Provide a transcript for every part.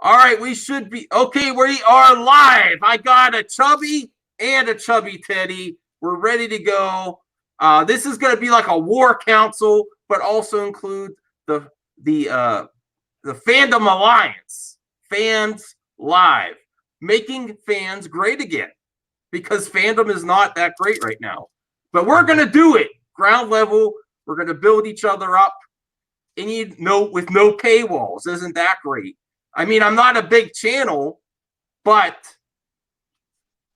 All right, we should be okay. We are live. I got a chubby and a chubby teddy. We're ready to go. This is going to be like a war council, but also include the Fandom Alliance. Fans Live, making fans great again, because fandom is not that great right now. But we're going to do it ground level. We're going to build each other up, and with no paywalls. Isn't that great? I mean, I'm not a big channel, but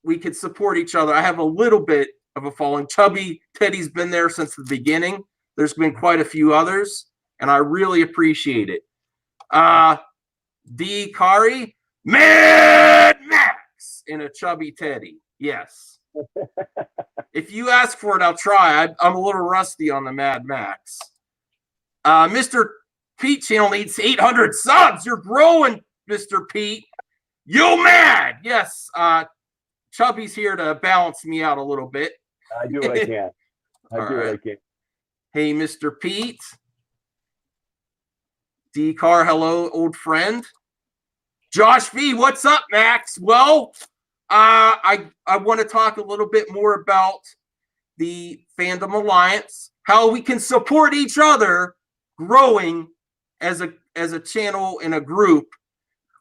we could support each other. I have a little bit of a following. Chubby Teddy's been there since the beginning. There's been quite a few others, and I really appreciate it. D. Kari, Mad Max in a chubby Teddy. Yes. If you ask for it, I'll try. I'm a little rusty on the Mad Max. Mr. Pete channel needs 800 subs. You're growing, Mr. Pete. You mad? Yes. Chubby's here to balance me out a little bit. I do what I can. I do what I can. Hey, Mr. Pete. D-Car, hello, old friend. Josh V, what's up, Max? Well, I want to talk a little bit more about the Fandom Alliance, how we can support each other growing as a channel and a group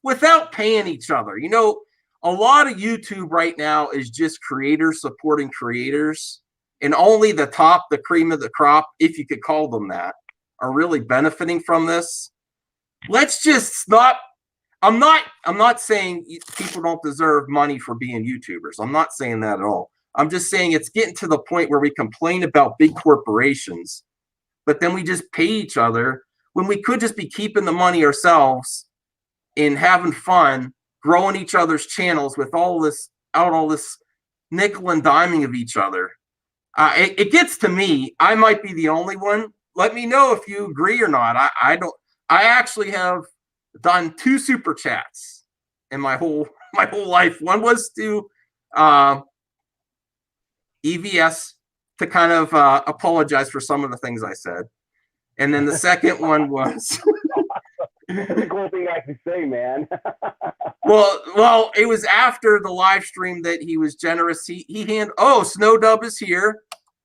without paying each other. You know, a lot of YouTube right now is just creators supporting creators, and only the top, the cream of the crop, if you could call them that, are really benefiting from this. Let's just stop. I'm not saying people don't deserve money for being YouTubers. I'm not saying that at all. I'm just saying it's getting to the point where we complain about big corporations, but then we just pay each other when we could just be keeping the money ourselves and having fun, growing each other's channels with all this nickel and diming of each other. It gets to me. I might be the only one. Let me know if you agree or not. I don't. I actually have done 2 super chats in my whole life. One was to EVS to kind of apologize for some of the things I said, and then the second one was that's a cool thing I have to say, man. well, it was after the live stream that he was generous. Snow Dub is here,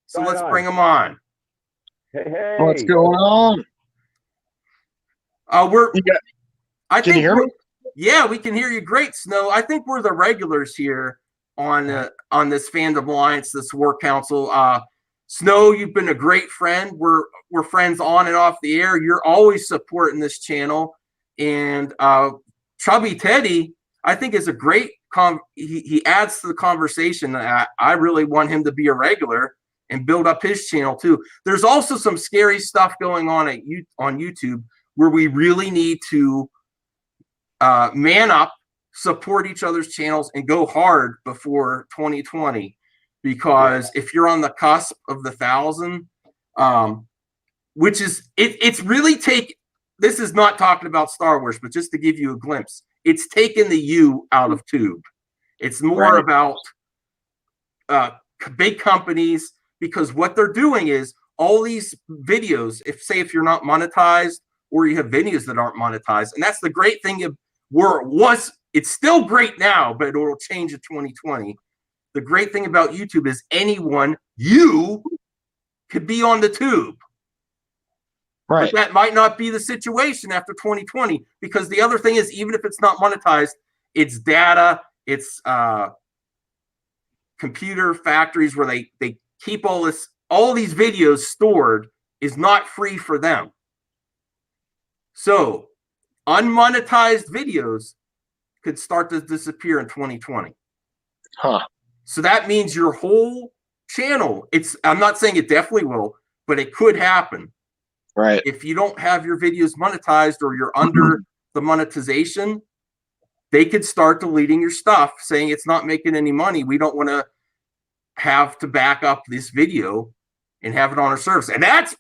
so let's bring him on. Hey, what's going on? Can you hear me? Yeah, we can hear you great, Snow. I think we're the regulars here on this Fandom Alliance, this War Council. Snow, you've been a great friend. We're friends on and off the air. You're always supporting this channel. And Chubby Teddy, I think, is a great he adds to the conversation. I really want him to be a regular and build up his channel too. There's also some scary stuff going on on YouTube where we really need to man up, support each other's channels, and go hard before 2020. Because if you're on the cusp of the 1,000, which is it's really this is not talking about Star Wars, but just to give you a glimpse, it's taken the U out of tube. It's more about big companies, because what they're doing is all these videos, if you're not monetized, or you have videos that aren't monetized. And that's the great thing it's still great now, but it will change in 2020. The great thing about YouTube is you could be on the tube. Right. But that might not be the situation after 2020, because the other thing is, even if it's not monetized, it's data, it's computer factories where they keep all these videos stored is not free for them. So unmonetized videos could start to disappear in 2020. Huh. So that means your whole channel, I'm not saying it definitely will, but it could happen. Right. If you don't have your videos monetized, or you're under the monetization, they could start deleting your stuff, saying it's not making any money. We don't want to have to back up this video and have it on our service. And that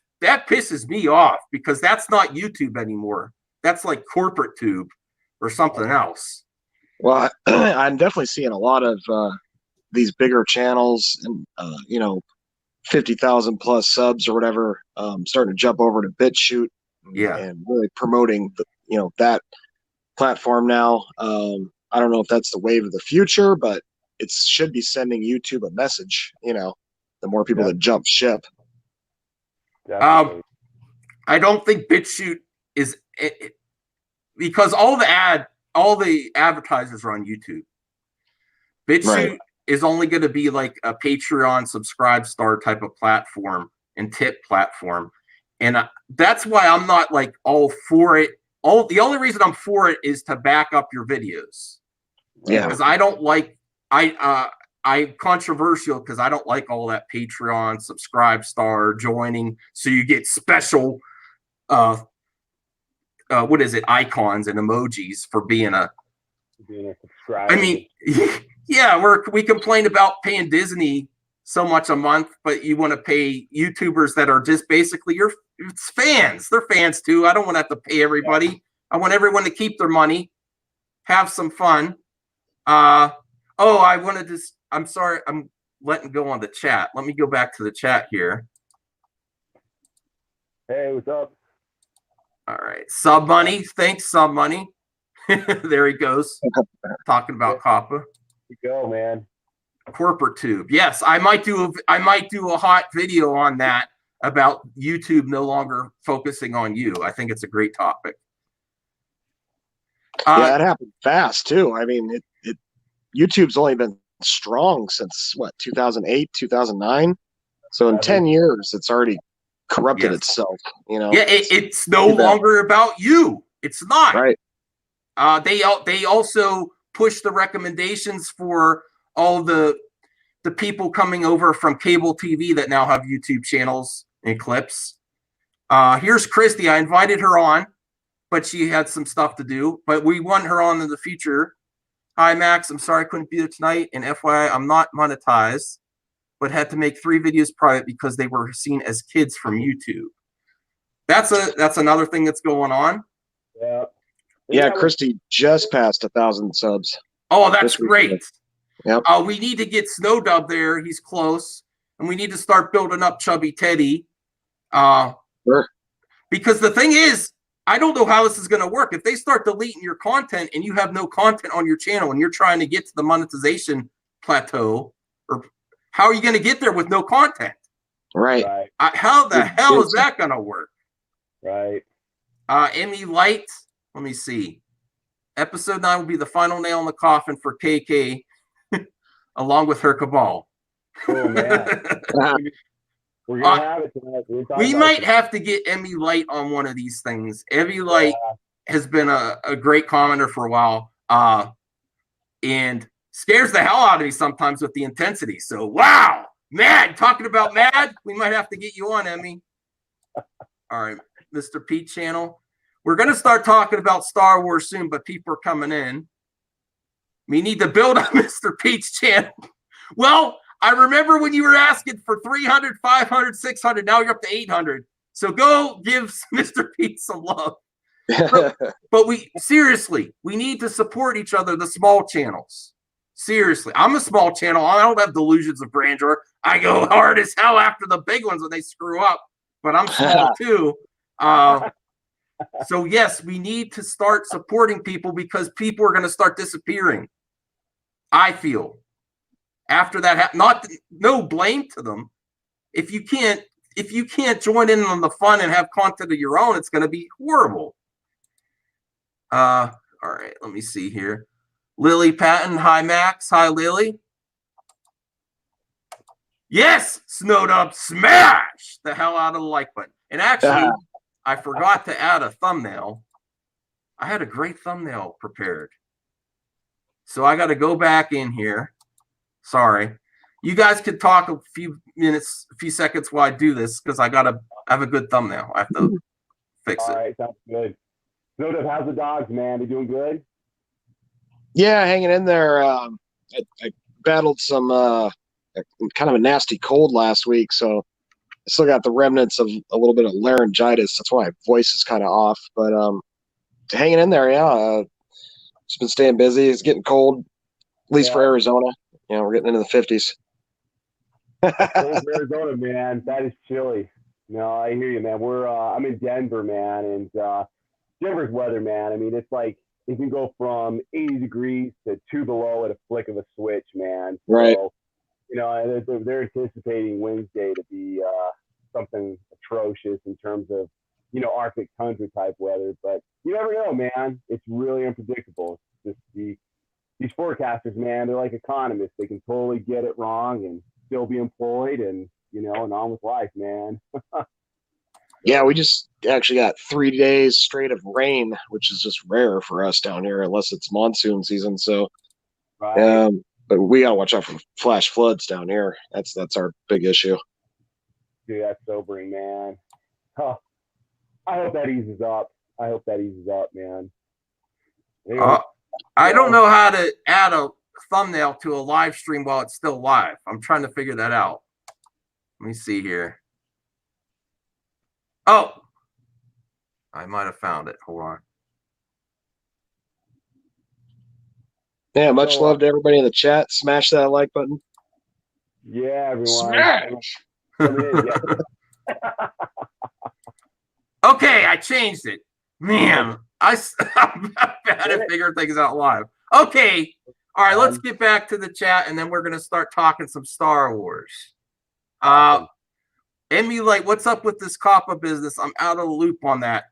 pisses me off, because that's not YouTube anymore. That's like corporate tube or something else. Well, I'm definitely seeing a lot of these bigger channels and 50,000 plus subs or whatever, starting to jump over to BitChute, yeah, and really promoting that platform now. I don't know if that's the wave of the future, but it should be sending YouTube a message. The more people that jump ship. Definitely. I don't think BitChute is because all the advertisers are on YouTube. BitChute is only going to be like a Patreon subscribe star type of platform and tip platform. And that's why I'm not like all for it. The only reason I'm for it is to back up your videos. Yeah. Because I don't like, I'm controversial because I don't like all that Patreon subscribe star joining. So you get special, what is it? Icons and emojis for being a subscriber. I mean, yeah, we complain about paying Disney so much a month, but you want to pay YouTubers that are just basically your fans. They're fans too. I don't want to have to pay everybody. Yeah. I want everyone to keep their money, have some fun. I wanted to. I'm sorry. I'm letting go on the chat. Let me go back to the chat here. Hey, what's up? All right, Sub Money. Thanks, Sub Money. There he goes, talking about COPPA. You go, man. Corporate tube. Yes, I might do a hot video on that about YouTube no longer focusing on you. I think it's a great topic. Yeah, it happened fast too. I mean, YouTube's only been strong since 2008, 2009. So in 10 years, it's already corrupted itself. Yeah, it's no longer about you. It's not. Right. They also push the recommendations for all the people coming over from cable TV that now have YouTube channels and clips. Here's Christy. I invited her on, but she had some stuff to do. But we want her on in the future. Hi, Max. I'm sorry I couldn't be there tonight. And FYI, I'm not monetized, but had to make 3 videos private because they were seen as kids from YouTube. That's another thing that's going on. Yeah. Yeah, Christy just passed 1,000 subs. Oh, that's great. Yep. We need to get Snowdub there. He's close. And we need to start building up Chubby Teddy. Sure. Because the thing is, I don't know how this is going to work. If they start deleting your content and you have no content on your channel and you're trying to get to the monetization plateau, or how are you going to get there with no content? Right. How the hell is that going to work? Right. Emmy Light. Let me see. Episode 9 will be the final nail in the coffin for KK, along with her cabal. Oh, man. We're going to have it tonight. We might have to get Emmy Light on one of these things. Emmy Light has been a great commenter for a while, and scares the hell out of me sometimes with the intensity. So, wow. Mad. Talking about mad, we might have to get you on, Emmy. All right, Mr. Pete channel. We're going to start talking about Star Wars soon, but people are coming in. We need to build up Mr. Pete's channel. Well, I remember when you were asking for 300, 500, 600. Now you're up to 800. So go give Mr. Pete some love. But we need to support each other, the small channels. Seriously. I'm a small channel. I don't have delusions of grandeur. I go hard as hell after the big ones when they screw up. But I'm small too. So yes, we need to start supporting people because people are going to start disappearing. I feel after that, no blame to them. If you can't join in on the fun and have content of your own, it's going to be horrible. All right, let me see here. Lily Patton, hi Max, hi Lily. Yes, Snowed Up, smash the hell out of the like button. And actually, I forgot to add a thumbnail. I had a great thumbnail prepared. So I got to go back in here. Sorry. You guys could talk a few seconds while I do this because I have a good thumbnail. I have to fix it. All right, sounds good. Snowdub, how's the dogs, man? They doing good? Yeah, hanging in there. I battled some kind of a nasty cold last week, so I still got the remnants of a little bit of laryngitis. That's why my voice is kind of off, but hanging in there. Yeah, just been staying busy. It's getting cold, at least for Arizona. We're getting into the 50s. Cold for Arizona, man. That is chilly. No, I hear you, man. I'm in Denver, man, and Denver's weather, man. I mean, it's it can go from 80 degrees to 2 below at a flick of a switch, man. Right. So, they're anticipating Wednesday to be something atrocious in terms of, Arctic tundra type weather. But you never know, man. It's really unpredictable. It's just these forecasters, man, they're like economists. They can totally get it wrong and still be employed and, and on with life, man. Yeah, we just actually got 3 days straight of rain, which is just rare for us down here, unless it's monsoon season. So, Right. but we gotta watch out for flash floods down here. That's our big issue. Dude, that's sobering, man. Huh. I hope that eases up. Man. I don't know how to add a thumbnail to a live stream while it's still live. I'm trying to figure that out. Let me see here. Oh, I might have found it. Hold on. Yeah, much love to everybody in the chat. Smash that like button. Yeah, everyone. Smash. Okay, I changed it. Man, I'm bad at figuring things out live. Okay, all right, let's get back to the chat, and then we're going to start talking some Star Wars. Emmy, what's up with this COPPA business? I'm out of the loop on that.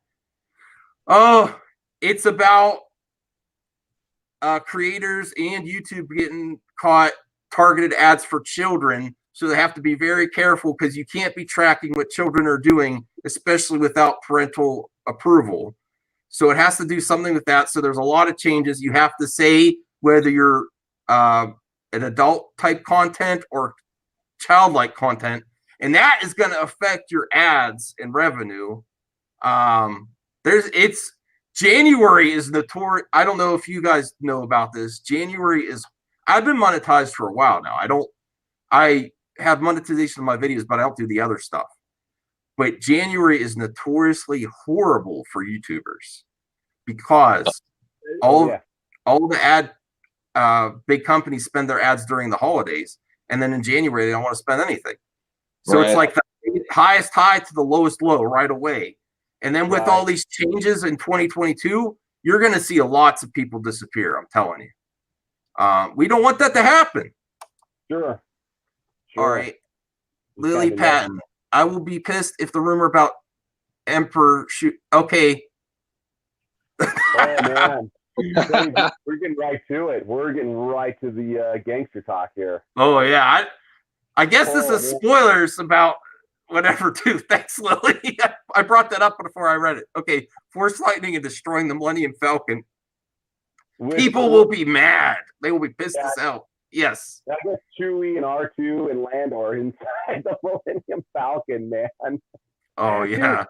Oh, it's about creators and YouTube getting caught targeted ads for children. So they have to be very careful because you can't be tracking what children are doing, especially without parental approval. So it has to do something with that. So there's a lot of changes. You have to say whether you're an adult type content or childlike content, and that is going to affect your ads and revenue. January is notorious. I don't know if you guys know about this. I've been monetized for a while now. I have monetization of my videos, but I don't do the other stuff. But January is notoriously horrible for YouTubers because all the ad big companies spend their ads during the holidays, and then in January they don't want to spend anything. So It's like the highest high to the lowest low right away. And then with all these changes in 2022, you're going to see lots of people disappear. I'm telling you. We don't want that to happen. Sure. All right. Lily Patton. I will be pissed if the rumor about Emperor shoot. Okay. Oh, man. We're getting right to it. We're getting right to the gangster talk here. Oh, yeah. I guess this is spoilers about whatever, too. Thanks, Lily. I brought that up before I read it. Okay. Force lightning and destroying the Millennium Falcon. People will be mad. They will be pissed as hell. Yes. I guess Chewie and R2 and Lando are inside the Millennium Falcon, man. Oh, yeah.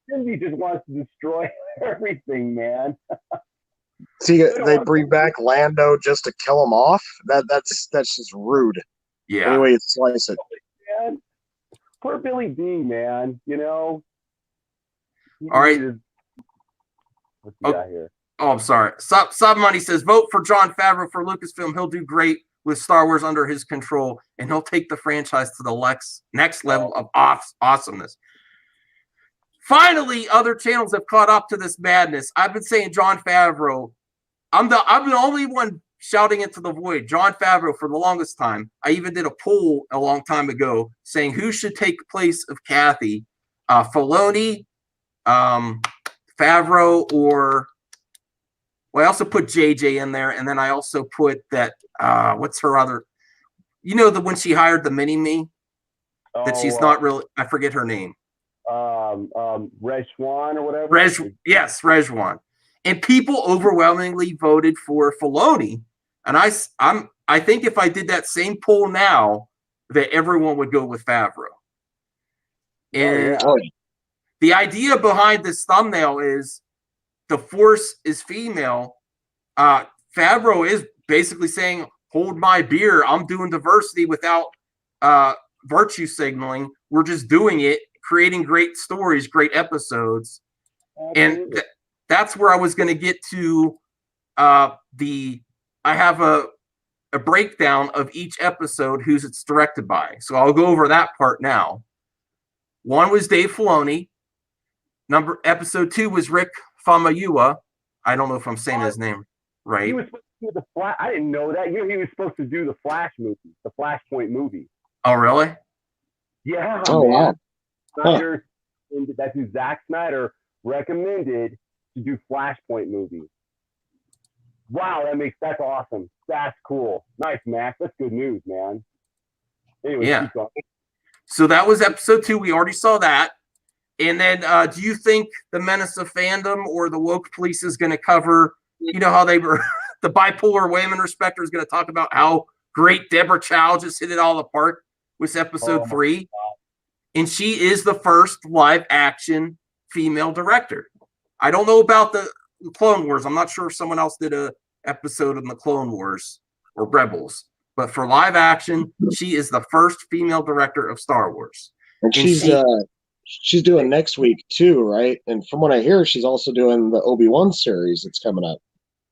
Disney just wants to destroy everything, man. See, they bring back Lando just to kill him off? That's just rude. Yeah. Anyway, you slice it. Man. Poor Billy D, man. All right. What's he got here? Oh, I'm sorry. Sub Money says, vote for Jon Favreau for Lucasfilm. He'll do great with Star Wars under his control, and he'll take the franchise to the next level of awesomeness. Finally, other channels have caught up to this madness. I've been saying Jon Favreau. I'm the only one shouting into the void. Jon Favreau for the longest time. I even did a poll a long time ago saying who should take the place of Kathy, Filoni, Favreau, or I also put JJ in there, and then I also put that what's her other, when she hired the mini me, that she's not really, I forget her name. Rejwan or whatever. Yes, Rejwan. And people overwhelmingly voted for Filoni. And I think if I did that same poll now, that everyone would go with Favreau. And the idea behind this thumbnail is the Force is female. Favreau is basically saying, hold my beer. I'm doing diversity without virtue signaling. We're just doing it, creating great stories, great episodes. And that's where I was going to get to I have a breakdown of each episode, who's it's directed by. So I'll go over that part now. One was Dave Filoni. Episode 2 was Rick Famuyiwa. I don't know if I'm saying his name right. He was supposed to do the Flash. I didn't know that. You know, he was supposed to do the Flash movie, the Flashpoint movie. Oh, really? Yeah, Oh, man. wow. Snyder, that's who Zack Snyder recommended to do Flashpoint movie. Wow, that's awesome. That's cool. Nice, Max. That's good news, man. Anyway, Yeah. keep going. So that was episode 2. We already saw that. And then do you think the Menace of Fandom or the Woke Police is going to cover, you know, how they were, the bipolar women respecter is going to talk about how great Deborah Chow just hit it all apart with episode 3. And she is the first live action female director. I don't know about the Clone Wars. I'm not sure if someone else did a episode in the Clone Wars or Rebels, but for live action, she is the first female director of Star Wars. And she's doing next week too, right? And from what I hear, she's also doing the Obi-Wan series that's coming up.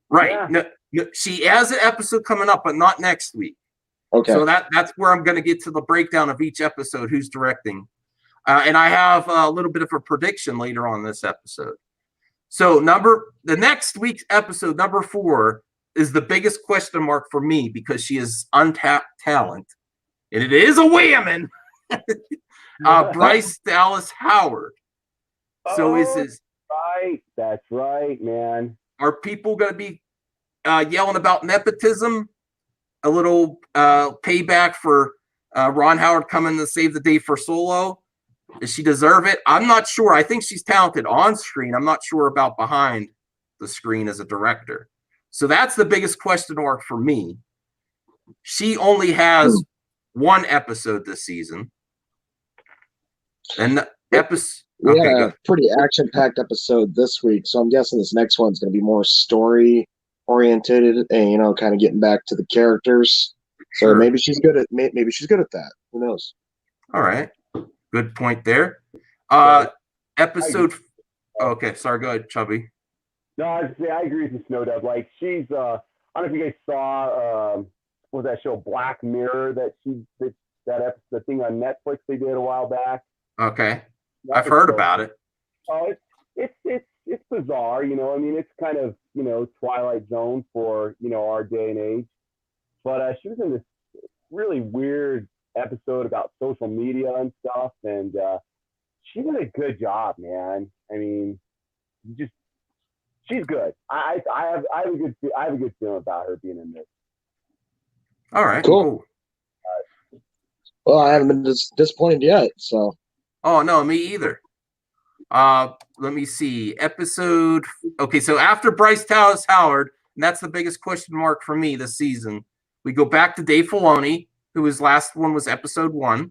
Right. Yeah. No, she has an episode coming up, but not next week. Okay. So that's where I'm going to get to the breakdown of each episode, who's directing. And I have a little bit of a prediction later on this episode. So the next week's episode, number 4, is the biggest question mark for me because she is untapped talent. And it is a woman. Bryce Dallas Howard. So is this right? That's right, man. Are people going to be yelling about nepotism? A little payback for Ron Howard coming to save the day for Solo? Does she deserve it? I'm not sure. I think she's talented on screen. I'm not sure about behind the screen as a director. So that's the biggest question mark for me. She only has 1 episode this season. And the episode. We had a pretty action-packed episode this week, so I'm guessing this next one's going to be more story-oriented and, you know, kind of getting back to the characters. So maybe she's good at that. Who knows? All right, good point there. Episode. Okay, sorry. Go ahead, Chubby. No, I agree with you, Snowdub. Like she's, I don't know if you guys saw, what was that show, Black Mirror? That episode, the thing on Netflix they did a while back. Okay. I've heard about it. Oh, it's bizarre, you know. I mean, it's kind of, you know, Twilight Zone for, you know, our day and age. But she was in this really weird episode about social media and stuff, and she did a good job, man. I mean, she's good. I have a good feeling about her being in this. All right, cool. Well, I haven't been disappointed yet, so. Oh, no, me either. Let me see. Episode. Okay, so after Bryce Dallas Howard, and that's the biggest question mark for me this season, we go back to Dave Filoni, who his last one was episode 1.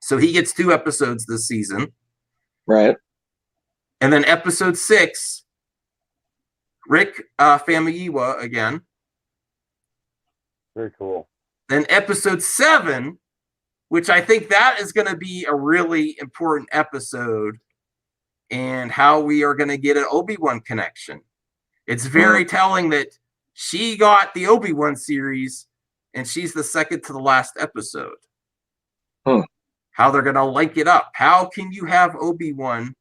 So he gets 2 episodes this season. Right. And then episode 6, Rick Famuyiwa again. Very cool. Then episode 7, which I think that is going to be a really important episode, and how we are going to get an Obi-Wan connection. It's very telling that she got the Obi-Wan series, and she's the second to the last episode. How they're going to link it up. How can you have Obi-Wan?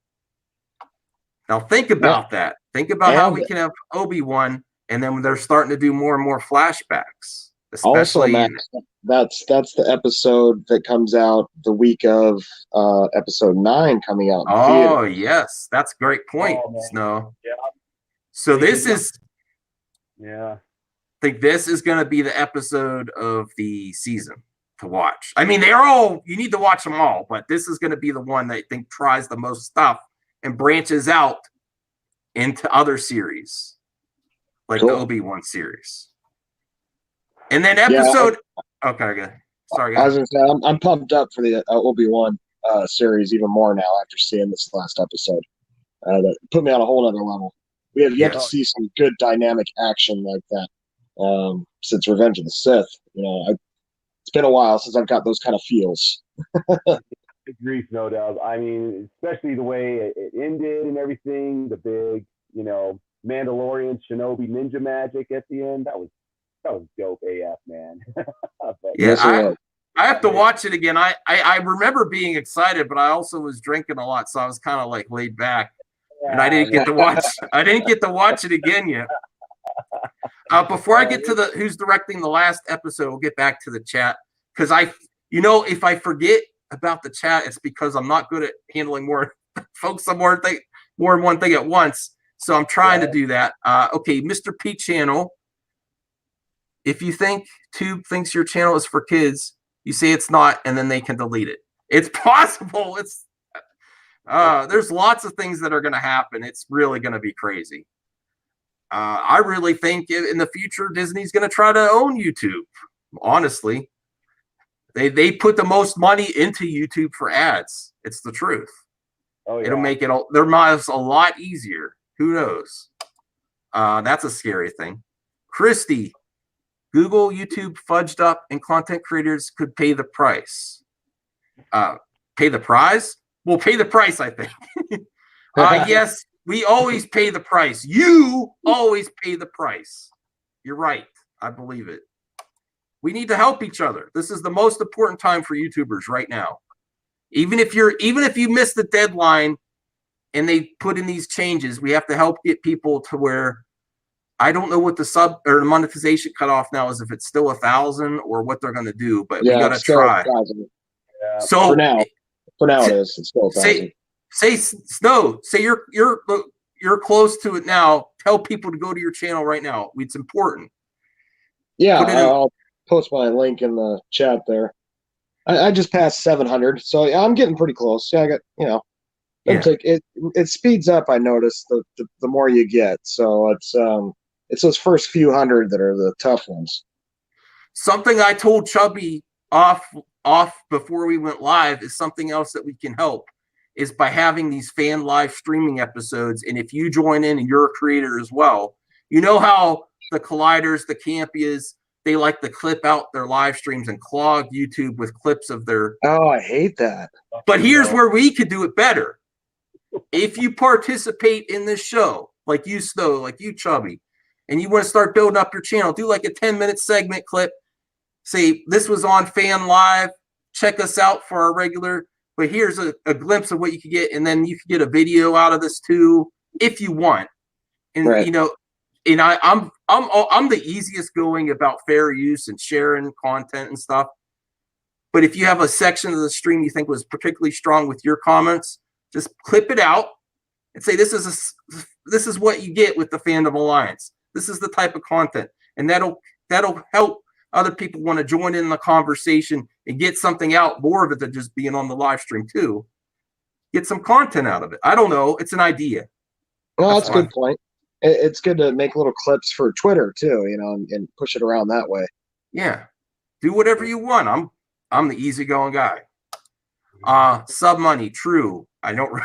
Now think about that. Think about how we can have Obi-Wan, and then they're starting to do more and more flashbacks. Especially also, Max, that's the episode that comes out the week of episode 9 coming out in theater. Yes, that's a great point, Snow. Yeah. So this is, I think this is going to be the episode of the season to watch. I mean, you need to watch them all, but this is going to be the one that I think tries the most stuff and branches out into other series, like the Obi-Wan series. And then episode. Okay, good. Sorry. I was going to say, I'm pumped up for the Obi-Wan series even more now after seeing this last episode. That put me on a whole other level. We have yet to see some good dynamic action like that since Revenge of the Sith. You know, it's been a while since I've got those kind of feels. Agreed, no doubt. I mean, especially the way it ended and everything. The big, you know, Mandalorian Shinobi ninja magic at the end. That was dope AF, man. I have to watch it again. I remember being excited, but I also was drinking a lot, so I was kind of like laid back. and I didn't get to watch. I didn't get to watch it again yet. Before I get to the who's directing the last episode, we'll get back to the chat because if I forget about the chat, it's because I'm not good at handling more folks on more than one thing at once. So I'm trying to do that. Okay, Mr. P Channel. If you think Tube thinks your channel is for kids, you say it's not, and then they can delete it. It's possible. There's lots of things that are going to happen. It's really going to be crazy. I really think in the future, Disney's going to try to own YouTube. Honestly, they put the most money into YouTube for ads. It's the truth. Oh, yeah. It'll make their lives a lot easier. Who knows? That's a scary thing. Christy, Google, YouTube fudged up, and content creators could pay the price. Pay the price? We'll pay the price, I think. Yes, we always pay the price. You always pay the price. You're right. I believe it. We need to help each other. This is the most important time for YouTubers right now. Even if you miss the deadline and they put in these changes, we have to help get people to where I don't know what the sub or the monetization cutoff now is, if it's still 1,000 or what they're going to do, but we got to try. Yeah. So for now it is. It's still 1,000. Say Snow. Say you're close to it now. Tell people to go to your channel right now. It's important. Yeah, I'll post my link in the chat there. I just passed 700, so yeah, I'm getting pretty close. Yeah, I got it speeds up. I noticed the more you get, so it's those first few hundred that are the tough ones. Something I told Chubby off before we went live is something else that we can help is by having these fan live streaming episodes. And if you join in and you're a creator as well, you know how the Colliders, the Campias, they like to clip out their live streams and clog YouTube with clips of their. Oh, I hate that. But here's where we could do it better. If you participate in this show, like you, Snow, like you, Chubby, and you want to start building up your channel, do like a 10-minute segment clip. Say, this was on Fan Live. Check us out for our regular. But here's a glimpse of what you could get. And then you could get a video out of this too, if you want. And, right. And I'm the easiest going about fair use and sharing content and stuff. But if you have a section of the stream you think was particularly strong with your comments, just clip it out and say, this is what you get with the Fandom Alliance. This is the type of content. And that'll help other people want to join in the conversation and get something out, more of it than just being on the live stream too. Get some content out of it. I don't know. It's an idea. Well, that's a good point. It's good to make little clips for Twitter too, and push it around that way. Yeah. Do whatever you want. I'm the easygoing guy. Sub money, true. I don't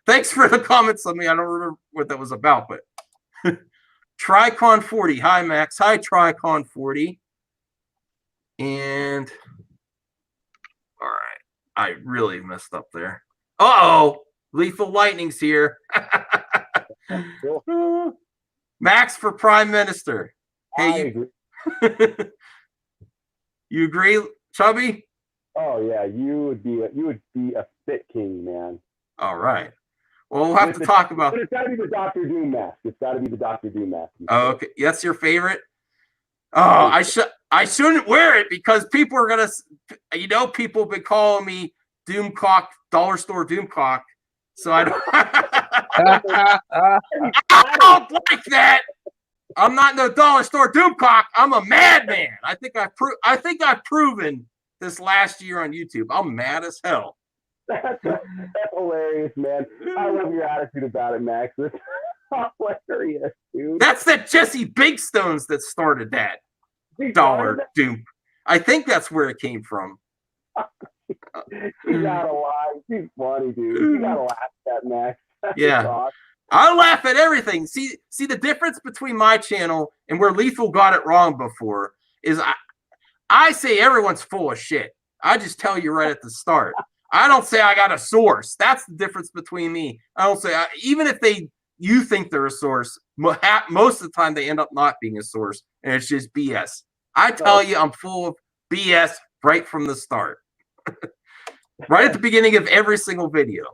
thanks for the comments on me. I don't remember what that was about, but Tricon 40. Hi Max. Hi Tricon 40. And all right, I really messed up there. Lethal Lightning's here. Max for Prime Minister. Hey, you agree, Chubby? Oh yeah, you would be a fit king, man. All right. Well, we'll have to talk about. But it's got to be the Doctor Doom mask. It's got to be the Doctor Doom mask. Oh, okay, that's your favorite. Oh, I shouldn't wear it because people are gonna, people have been calling me Doomcock, Dollar Store Doomcock. So I don't. I don't like that. I'm not no Dollar Store Doomcock. I'm a madman. I think I've proven this last year on YouTube. I'm mad as hell. That's hilarious, man. I love your attitude about it, Max. It's hilarious, dude. That's the Jesse Big Stones that started that Dollar Doom. I think that's where it came from. You gotta lie. He's funny, dude. You gotta laugh at that, Max. Yeah. Awesome. I laugh at everything. See the difference between my channel and where Lethal got it wrong before is I say everyone's full of shit. I just tell you right at the start. I don't say I got a source. That's the difference between me. I don't say even if you think they're a source, most of the time they end up not being a source, and it's just BS. I tell you, I'm full of BS right from the start, right at the beginning of every single video.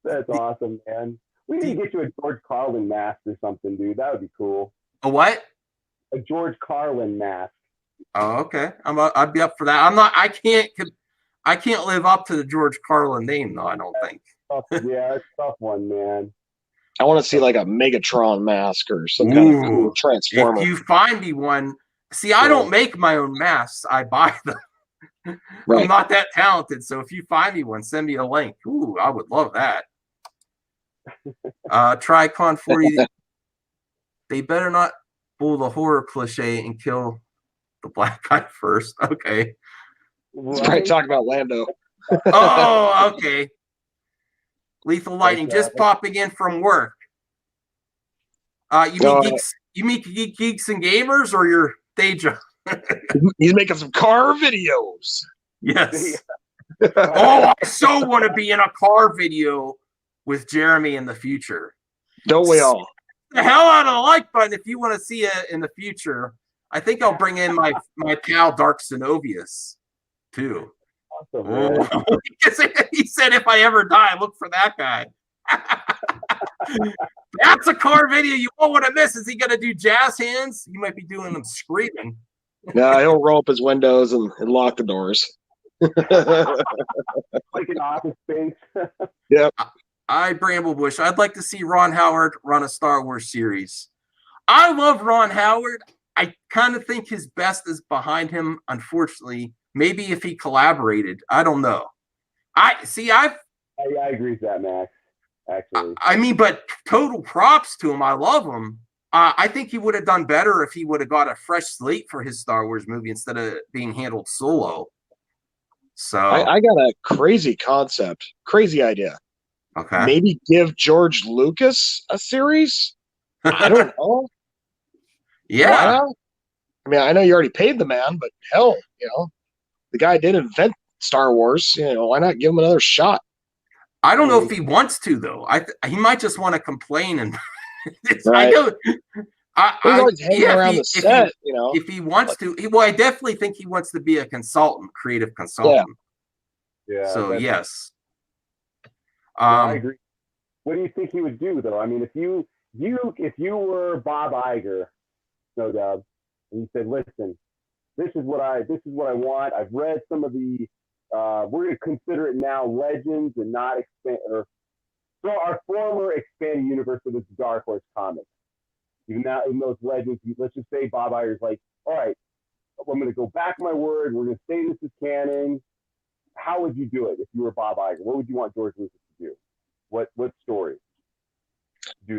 That's awesome, man. We need to get you a George Carlin mask or something, dude. That would be cool. A what? A George Carlin mask. Oh, okay. I'd be up for that. I'm not. I can't live up to the George Carlin name, though. I don't think. Yeah, it's a tough one, man. I want to see like a Megatron mask or some kind of cool Transformer. If you find me one, see, I don't make my own masks. I buy them. Right. I'm not that talented. So if you find me one, send me a link. Ooh, I would love that. Tricon 40. They better not pull the horror cliche and kill the black guy first. Okay. He's probably talking about Lando. Oh, okay. Lethal Lightning just popping in from work. You mean Geeks and Gamers or your day job? He's making some car videos. Yes. Oh, I so want to be in a car video with Jeremy in the future. Don't we all? The hell out of the like button if you want to see it in the future. I think I'll bring in my pal Dark Zenovius too. Awesome, he said if I ever die, look for that guy. That's a car video you won't want to miss. Is he going to do jazz hands? You might be doing them screaming. No, he'll roll up his windows and lock the doors. Like an office space. Yep. Bramblebush. I'd like to see Ron Howard run a Star Wars series. I love Ron Howard. I kind of think his best is behind him, unfortunately. Maybe if he collaborated. I don't know. I agree with that, Max. Actually. I mean, but total props to him. I love him. I think he would have done better if he would have got a fresh slate for his Star Wars movie instead of being handled solo. So I got a crazy concept, crazy idea. Okay. Maybe give George Lucas a series. I don't know. Yeah. I mean, I know you already paid the man, but hell, the guy did invent Star Wars. Why not give him another shot? I don't know if he wants to, though. He might just want to complain and. Right. I know. He's always hanging around the set, If he wants to, I definitely think he wants to be a consultant, creative consultant. Yeah. So yes. I agree. What do you think he would do, though? I mean, if you were Bob Iger, no doubt, and you said, "Listen, this is what I want. I've read some of the. We're going to consider it now legends and not expand or." So our former expanded universe of this Dark Horse comics. Even now, in those legends, let's just say Bob Iger's like, all right, I'm going to go back my word. We're going to say this is canon. How would you do it if you were Bob Iger? What would you want George Lucas to do? What story?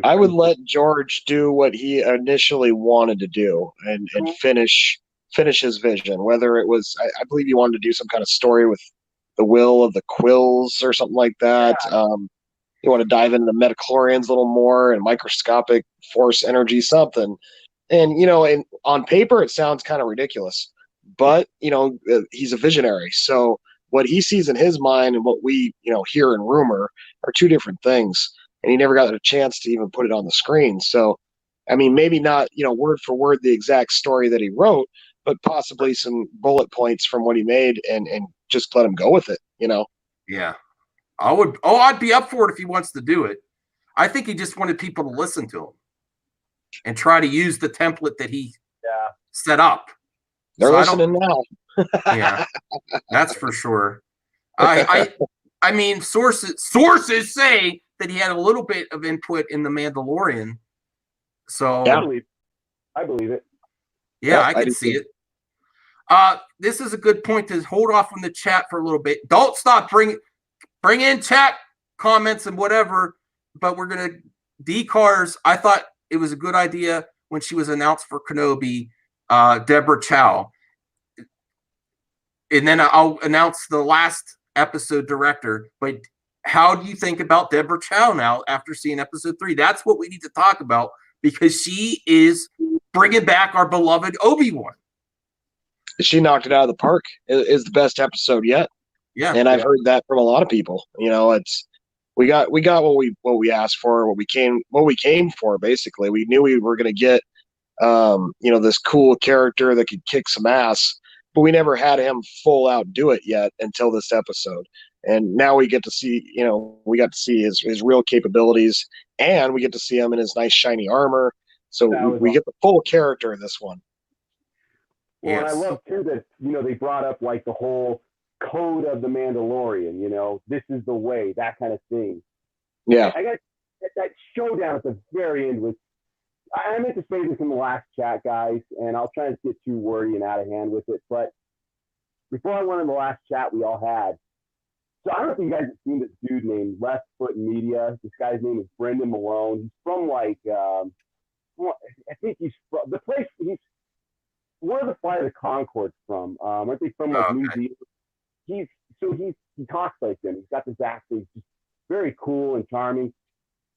I would let George do what he initially wanted to do and finish his vision. Whether it was, I believe he wanted to do some kind of story with the will of the Quills or something like that. Yeah. You want to dive into the Metachlorians a little more and microscopic force energy, something. And, and on paper, it sounds kind of ridiculous, but, he's a visionary. So what he sees in his mind and what we, hear in rumor are two different things. And he never got a chance to even put it on the screen. So, I mean, maybe not, word for word, the exact story that he wrote, but possibly some bullet points from what he made and just let him go with it, Yeah. I'd be up for it if he wants to do it. I think he just wanted people to listen to him and try to use the template that he set up. They're listening now. Yeah, that's for sure. I mean, sources say that he had a little bit of input in the Mandalorian. So I believe it. Yeah, I can see it. This is a good point to hold off on the chat for a little bit. Don't stop. Bring in chat comments and whatever, but we're going to D-Cars. I thought it was a good idea when she was announced for Kenobi, Deborah Chow. And then I'll announce the last episode director. But how do you think about Deborah Chow now after seeing episode 3? That's what we need to talk about because she is bringing back our beloved Obi-Wan. She knocked it out of the park. It is the best episode yet. Yeah, and I've heard that from a lot of people. It's we got what we asked for, what we came for. Basically, we knew we were going to get this cool character that could kick some ass, but we never had him full out do it yet until this episode. And now we get to see, we got to see his real capabilities, and we get to see him in his nice shiny armor. So we get the full character in this one. Well, Yes. and I love too that they brought up like the whole code of the Mandalorian. This is the way, that kind of thing. Yeah. I got that showdown at the very end was. I meant to say this in the last chat, guys, and I'll try to get too wordy and out of hand with it. But before I went in the last chat we all had, so I don't know if you guys have seen this dude named Left Foot Media. This guy's name is Brendan Malone. He's from I think he's from the place. He's where the Flight of the Conchords from. Aren't they from New Zealand? He talks like them. He's got this accent. He's just very cool and charming.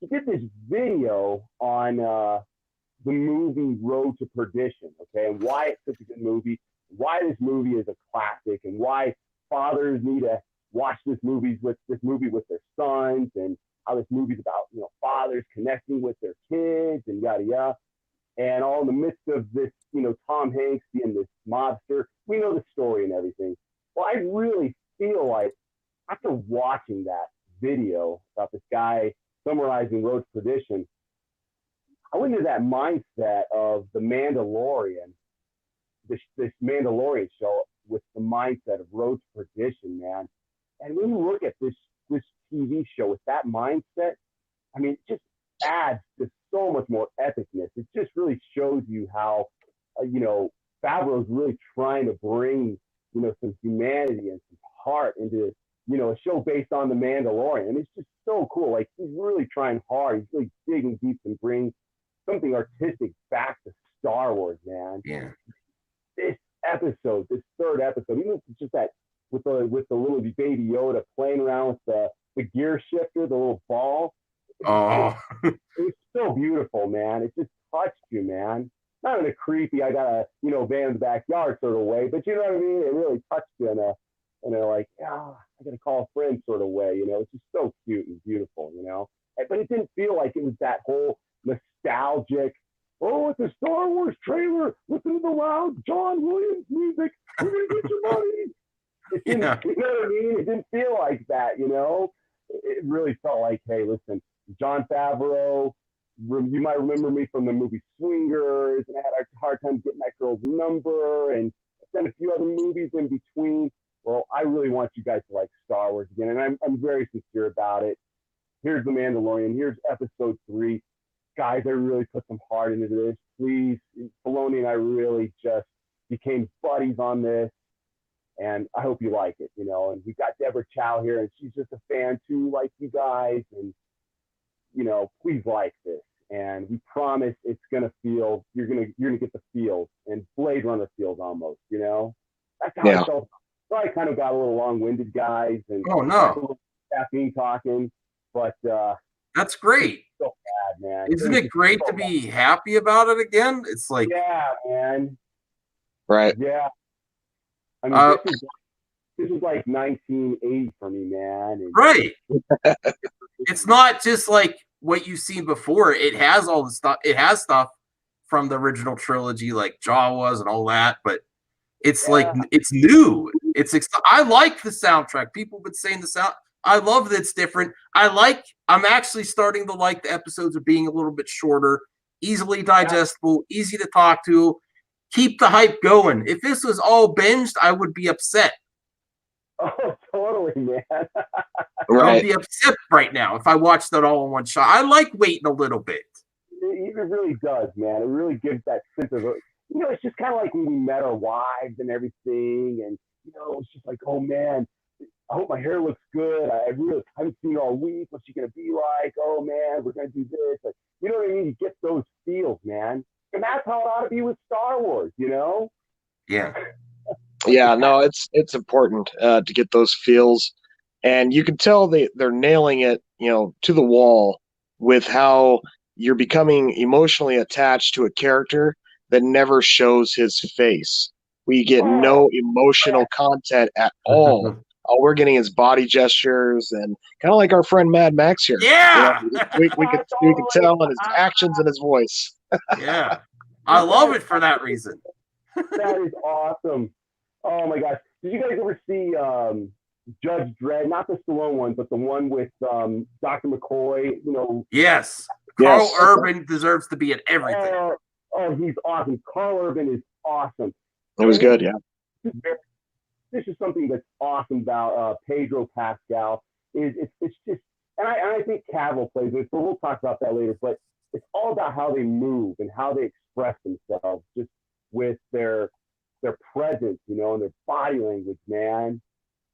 He did this video on the movie Road to Perdition, okay, and why it's such a good movie, why this movie is a classic, and why fathers need to watch this movie with their sons, and how this movie's about fathers connecting with their kids and yada yada, and all in the midst of this Tom Hanks being this mobster. We know the story and everything. Well, I really feel like after watching that video about this guy summarizing Road to Perdition, I went into that mindset of the Mandalorian, this Mandalorian show with the mindset of Road to Perdition, man. And when you look at this TV show with that mindset, I mean, it just adds to so much more epicness. It just really shows you how, Favreau's really trying to bring, some humanity and some heart into, a show based on the Mandalorian. And it's just so cool. Like, he's really trying hard. He's really digging deep and bringing something artistic back to Star Wars, man. Yeah. This third episode, even if it's just that with the little baby Yoda playing around with the gear shifter, the little ball. Oh. It was so beautiful, man. It just touched you, man. Not in a creepy, I got a van in the backyard sort of way, but you know what I mean? It really touched you in a like, I gotta call a friend sort of way, It's just so cute and beautiful, But it didn't feel like it was that whole nostalgic, it's a Star Wars trailer, listen to the loud John Williams music, we're gonna get your money. It didn't, You know what I mean? It didn't feel like that, It really felt like, hey, listen, Jon Favreau, you might remember me from the movie Swingers, and I had a hard time getting that girl's number, and I've done a few other movies in between. Well, I really want you guys to like Star Wars again, and I'm very sincere about it. Here's The Mandalorian. Here's episode 3. Guys, I really put some heart into this. Please, Filoni and I really just became buddies on this, and I hope you like it, And we got Deborah Chow here, and she's just a fan too, like you guys, and please like this. And we promise it's gonna feel you're gonna get the feels and Blade Runner feels almost, That's how I felt. So I kind of got a little long-winded, guys, and oh no, caffeine talking, but that's great. So bad, man. Isn't it great to be happy about it again? It's like, yeah, man. Right. Yeah. I mean, this is like 1980 for me, man. And right. It's not just like what you've seen before. It has all the stuff. It has stuff from the original trilogy, like Jawas and all that, but it's like it's new. I like the soundtrack. People have been saying the sound. I love that it's different. I'm actually starting to like the episodes of being a little bit shorter, easily digestible, easy to talk to. Keep the hype going. If this was all binged, I would be upset. Oh, totally, man. I would be upset right now if I watched that all in one shot. I like waiting a little bit. It really does, man. It really gives that sense of, it's just kind of like when we met our wives and everything, and it's just like, oh man, I hope my hair looks good. I haven't seen her all week. What's she gonna be like? Oh man, we're gonna do this. Like, you know what I mean? You get those feels, man, and that's how it ought to be with Star Wars. Yeah. Yeah, no, it's important to get those feels, and you can tell they're nailing it, to the wall with how you're becoming emotionally attached to a character that never shows his face. We get no emotional content at all. All we're getting is body gestures and kind of like our friend Mad Max here. Yeah, we can tell in his actions and his voice. Yeah, I love it for that reason. That is awesome. Oh my gosh! Did you guys ever see Judge Dredd, not the Stallone one, but the one with Dr. McCoy. You know. Yes, Carl Yes. Urban deserves to be in everything. Oh, he's awesome. Carl Urban is awesome. It was good, yeah. This is something that's awesome about Pedro Pascal. It's just, and I think Cavill plays it, but we'll talk about that later. But it's all about how they move and how they express themselves, just with their presence, you know, and their body language, man.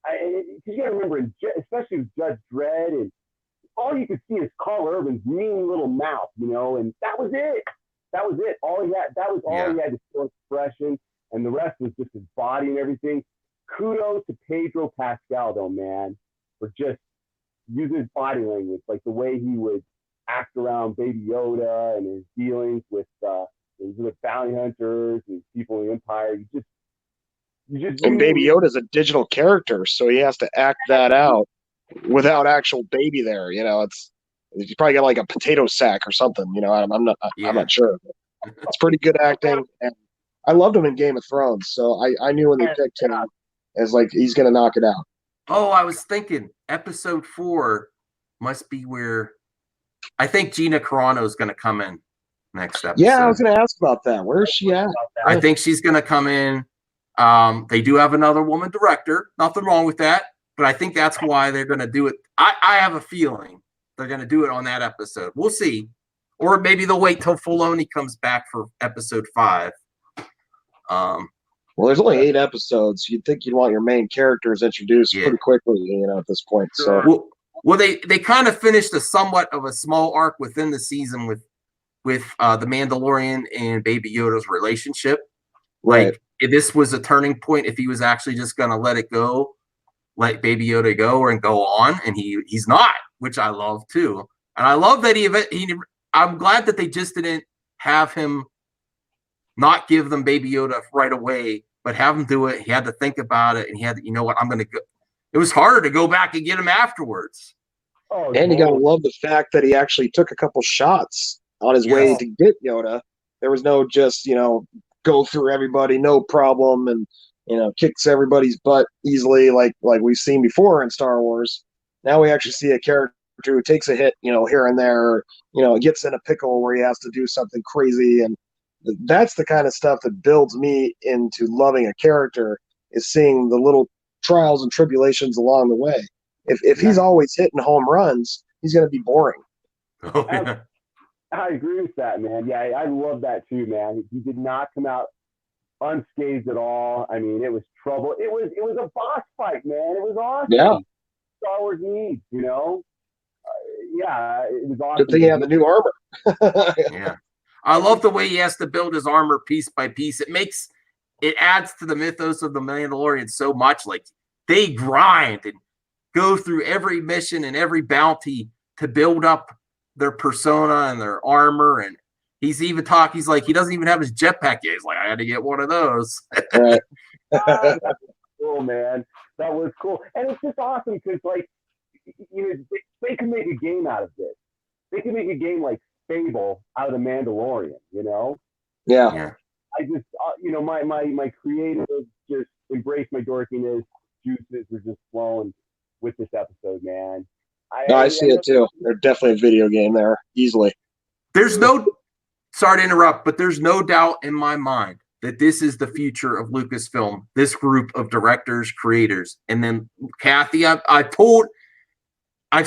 Because you got to remember, especially with Judge Dredd, and all you could see is Carl Urban's mean little mouth, you know, and that was it. That was it. All he had. That was all he had to show expression, and the rest was just his body and everything. Kudos to Pedro Pascal, though, man, for just using his body language, like the way he would act around Baby Yoda and his dealings with bounty hunters and people in the Empire. You just And Baby Yoda's a digital character, so he has to act that out without actual baby there. You know, he's probably got like a potato sack or something. You know, I'm not sure. It's pretty good acting, and I loved him in Game of Thrones, so I knew when they picked him as like he's gonna knock it out. Oh, I was thinking episode 4 must be where I think Gina Carano is going to come in next episode. Yeah, I was going to ask about that. Where is she at? I think she's going to come in. They do have another woman director. Nothing wrong with that. But I think that's why they're going to do it. I have a feeling they're going to do it on that episode. We'll see. Or maybe they'll wait till Filoni comes back for episode 5. Well, there's only 8 episodes. You'd think you'd want your main characters introduced pretty quickly, you know, at this point. So, well, they kind of finished a somewhat of a small arc within the season with the Mandalorian and Baby Yoda's relationship. Like, if this was a turning point, if he was actually just going to let Baby Yoda go and go on, and he's not, which I love too. And I love that I'm glad that they just didn't have him not give them Baby Yoda right away, but have him do it. He had to think about it, and he had to, you know what, I'm going to go. It was harder to go back and get him afterwards. Oh, and you got to love the fact that he actually took a couple shots on his way to get Yoda. There was no just, you know, go through everybody, no problem, and, you know, kicks everybody's butt easily like we've seen before in Star Wars. Now we actually see a character who takes a hit, you know, here and there, you know, gets in a pickle where he has to do something crazy, and that's the kind of stuff that builds me into loving a character, is seeing the little trials and tribulations along the way. If he's always hitting home runs, he's going to be boring. Oh, yeah. I agree with that, man. Yeah, I love that too, man. He did not come out unscathed at all. I mean, it was trouble. It was a boss fight, man. It was awesome. Yeah. Star Wars needs, you know. It was awesome. Good thing he had the new armor. Yeah. I love the way he has to build his armor piece by piece. It adds to the mythos of the Mandalorian so much. Like, they grind and go through every mission and every bounty to build up their persona and their armor. And he's like, he doesn't even have his jetpack yet. He's like, I had to get one of those. Right. That's cool, man. That was cool. And it's just awesome because, like, you know, they can make a game out of this. They can make a game like Fable out of the Mandalorian, you know? Yeah. I just, you know, my creative just embrace my dorkiness. Juices were just flowing with this episode, man. I see it too. There's definitely a video game there, easily. Sorry to interrupt, but there's no doubt in my mind that this is the future of Lucasfilm, this group of directors, creators. And then Kathy, I've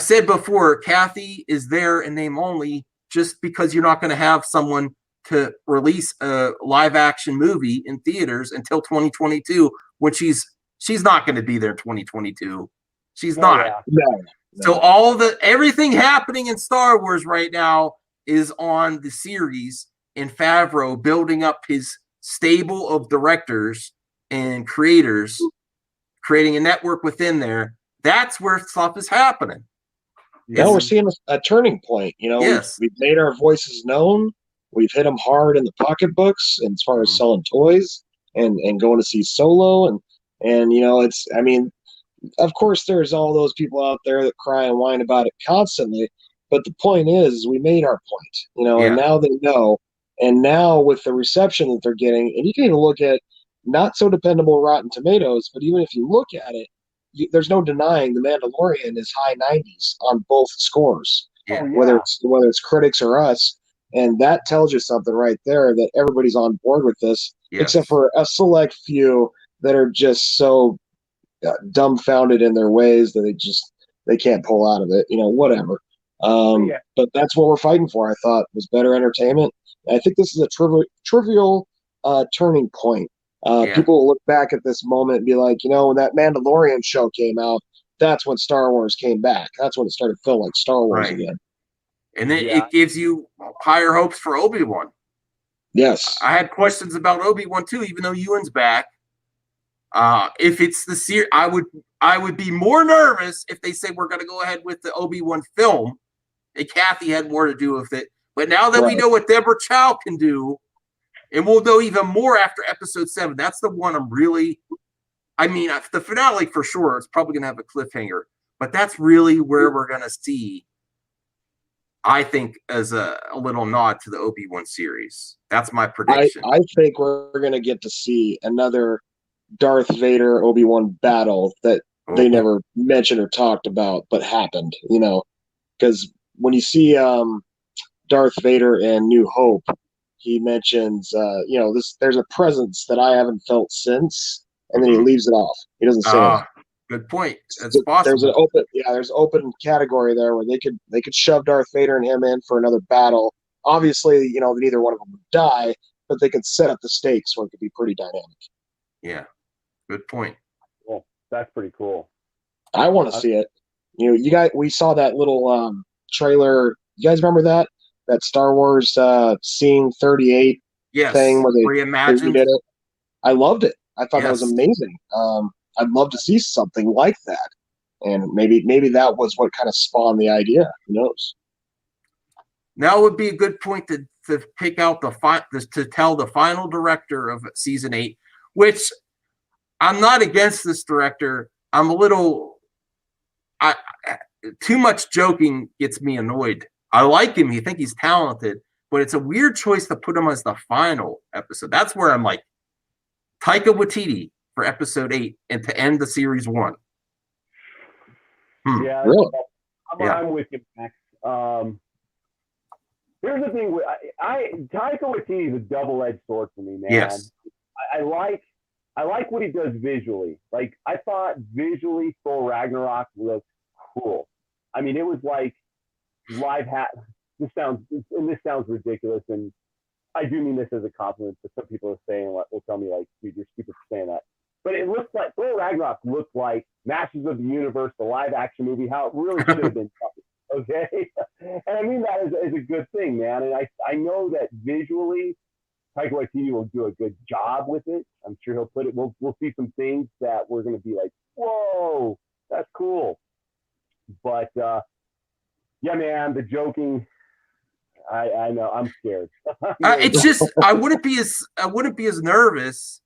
said before, Kathy is there in name only, just because you're not going to have someone to release a live action movie in theaters until 2022, when she's not going to be there in 2022. She's not. Yeah. So everything happening in Star Wars right now is on the series, and Favreau building up his stable of directors and creators, creating a network within there. That's where stuff is happening. Now we're seeing a turning point. You know, we've made our voices known. We've hit them hard in the pocketbooks, and as far as selling toys and going to see Solo, and you know, I mean, of course, there's all those people out there that cry and whine about it constantly. But the point is, we made our point, you know, and now they know. And now with the reception that they're getting, and you can even look at not so dependable Rotten Tomatoes, but even if you look at it, there's no denying the Mandalorian is high 90s on both scores, Yeah. whether it's critics or us, and that tells you something right there that everybody's on board with this, except for a select few that are just so dumbfounded in their ways that they can't pull out of it. Whatever. But that's what we're fighting for. I thought was better entertainment. I think this is a trivial turning point. People will look back at this moment and be like, when that Mandalorian show came out, that's when Star Wars came back. That's when it started feeling like Star Wars again. And then it gives you higher hopes for Obi-Wan. Yes. I had questions about Obi-Wan too, even though Ewan's back. If it's the series, I would be more nervous if they say we're going to go ahead with the Obi-Wan film. And Kathy had more to do with it. But now that we know what Deborah Chow can do, and we'll know even more after episode 7, that's the one I'm really... I mean, the finale for sure, it's probably going to have a cliffhanger. But that's really where we're going to see, I think, as a little nod to the Obi-Wan series. That's my prediction. I think we're going to get to see another Darth Vader Obi-Wan battle that they never mentioned or talked about, but happened, because when you see Darth Vader in New Hope, he mentions, there's a presence that I haven't felt since, and then he leaves it off. He doesn't say anything. Good point. That's possible. There's an open category there where they could shove Darth Vader and him in for another battle. Obviously, neither one of them would die, but they could set up the stakes where it could be pretty dynamic. Yeah, good point. Well, that's pretty cool. I want to see it. We saw that little trailer. You guys remember that Star Wars Scene 38 thing where they reimagined did it? I loved it. I thought that was amazing. I'd love to see something like that, and maybe that was what kind of spawned the idea. Who knows? Now would be a good point to pick out to tell the final director of season 8, which I'm not against this director. I'm a little too much joking gets me annoyed. I like him. I think he's talented, but it's a weird choice to put him as the final episode. That's where I'm like, Taika Waititi for episode 8 and to end the series 1. Yeah, really? I'm with you, Max. Here's the thing: Taika Waititi is a double-edged sword for me, man. Yes, I like what he does visually. Like, I thought visually, Thor Ragnarok looked cool. I mean, it was like live hat. This sounds ridiculous, and I do mean this as a compliment. But some people are saying, will tell me like, dude, you're stupid for saying that. But it looks like Thor Ragnarok looked like Masters of the Universe, the live action movie, how it really should have been. Okay, and I mean that is a good thing, man. And I know that visually, Taika Waititi will do a good job with it. I'm sure he'll put it. We'll see some things that we're going to be like, whoa, that's cool. But yeah, man, the joking. I know. I'm scared. it's just I wouldn't be as nervous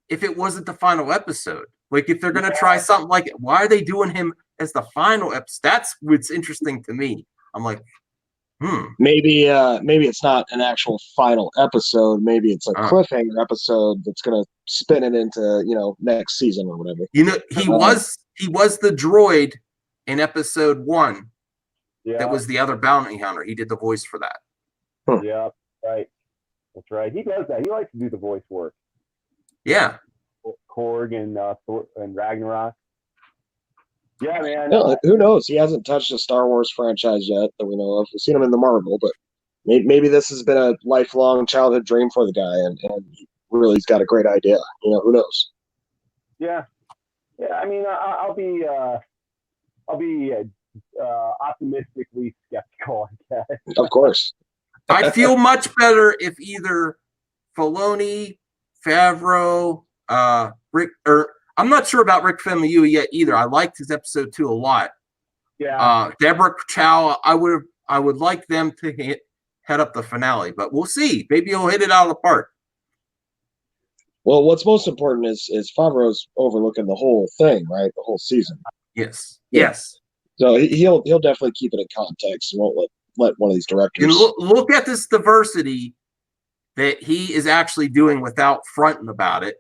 if it wasn't the final episode. Like if they're gonna try something like it, why are they doing him as the final episode? That's what's interesting to me. I'm like, maybe it's not an actual final episode. Maybe it's a cliffhanger episode that's gonna spin it into next season or whatever. He was the droid in episode 1. Yeah. That was the other bounty hunter. He did the voice for that. Yeah, right. That's right. He does that. He likes to do the voice work. Yeah. Korg and Ragnarok. Yeah, man. Who knows? He hasn't touched a Star Wars franchise yet that we know of. We've seen him in the Marvel, but maybe this has been a lifelong childhood dream for the guy, and really he's got a great idea. Who knows? Yeah. I mean, I'll be optimistically skeptical, I guess. Of course. I feel much better if either Filoni, Favreau, Rick, or I'm not sure about Rick Famuyiwa yet either. I liked his episode 2 a lot. Yeah. Deborah Chow, I would like them to head up the finale, but we'll see. Maybe he'll hit it out of the park. Well, what's most important is Favreau's overlooking the whole thing, right? The whole season. Yes. Yeah. Yes. So he'll definitely keep it in context. He won't let one of these directors. Look at this diversity that he is actually doing without fronting about it.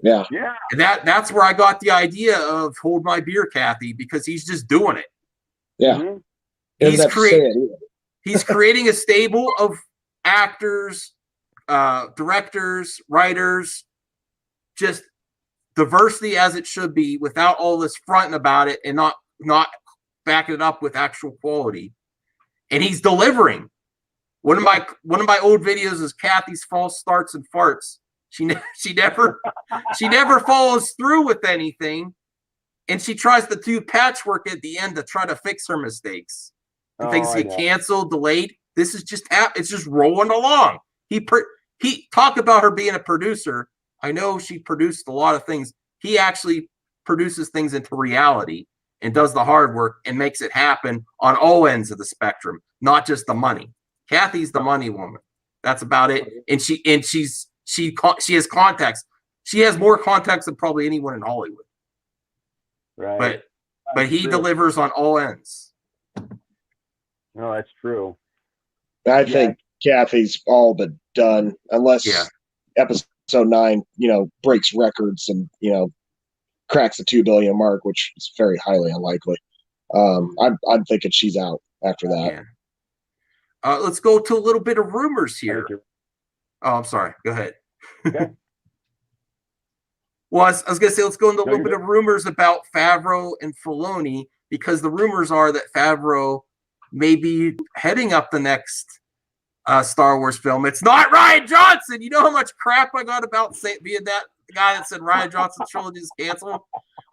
Yeah. Yeah. And that's where I got the idea of Hold My Beer, Kathy, because he's just doing it. Yeah. Mm-hmm. He doesn't have to say it either. He's creating a stable of actors, directors, writers, just diversity as it should be, without all this fronting about it and not backing it up with actual quality. And he's delivering. One of my old videos is Kathy's false starts and farts. She never follows through with anything, and she tries to do patchwork at the end to try to fix her mistakes. And things get canceled, delayed. This is just it's just rolling along. He talk about her being a producer. I know she produced a lot of things. He actually produces things into reality and does the hard work and makes it happen on all ends of the spectrum, not just the money. Kathy's the money woman. That's about it. And she has contacts. She has more contacts than probably anyone in Hollywood. Right. But he delivers on all ends. No, that's true. I think Kathy's all but done, unless episode 9, breaks records and, cracks the 2 billion mark, which is very highly unlikely. I'm thinking she's out after that. Yeah. Let's go to a little bit of rumors here. Oh, I'm sorry. Go ahead. Okay. Well, I was going to say, let's go into a little bit of rumors about Favreau and Filoni, because the rumors are that Favreau may be heading up the next Star Wars film. It's not Rian Johnson. You know how much crap I got about being that guy that said Rian Johnson's trilogy is canceled?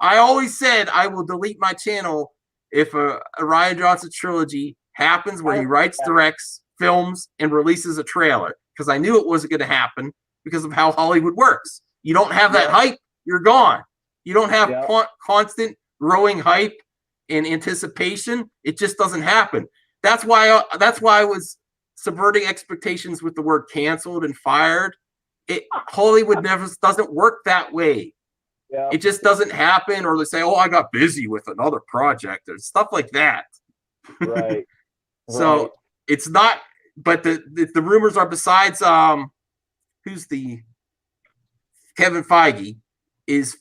I always said I will delete my channel if a Rian Johnson trilogy happens where he writes, directs, films, and releases a trailer, because I knew it wasn't going to happen because of how Hollywood works. You don't have that hype, you're gone. You don't have constant growing hype and anticipation. It just doesn't happen. That's why I was subverting expectations with the word canceled and fired. Hollywood doesn't work that way. Yeah. It just doesn't happen, or they say, "Oh, I got busy with another project," or stuff like that. Right. So it's not. But the rumors are, besides who's the Kevin Feige, is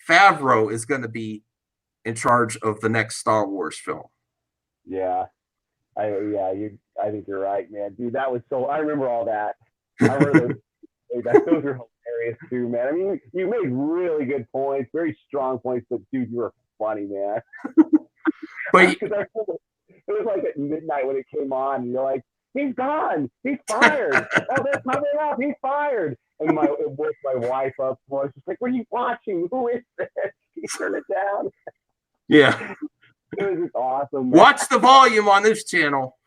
Favreau is going to be in charge of the next Star Wars film. Yeah. I think you're right, man. Dude, that was so. I remember all that. I remember those were hilarious too, man. I mean, you made really good points, very strong points, but dude, you were funny, man. But it was like at midnight when it came on, and you're like, "He's gone. He's fired. Oh, they're coming up. He's fired." And it woke my wife up. I was just like, "What are you watching? Who is this? Can you turn it down?" Yeah. It was just awesome, man. Watch the volume on this channel.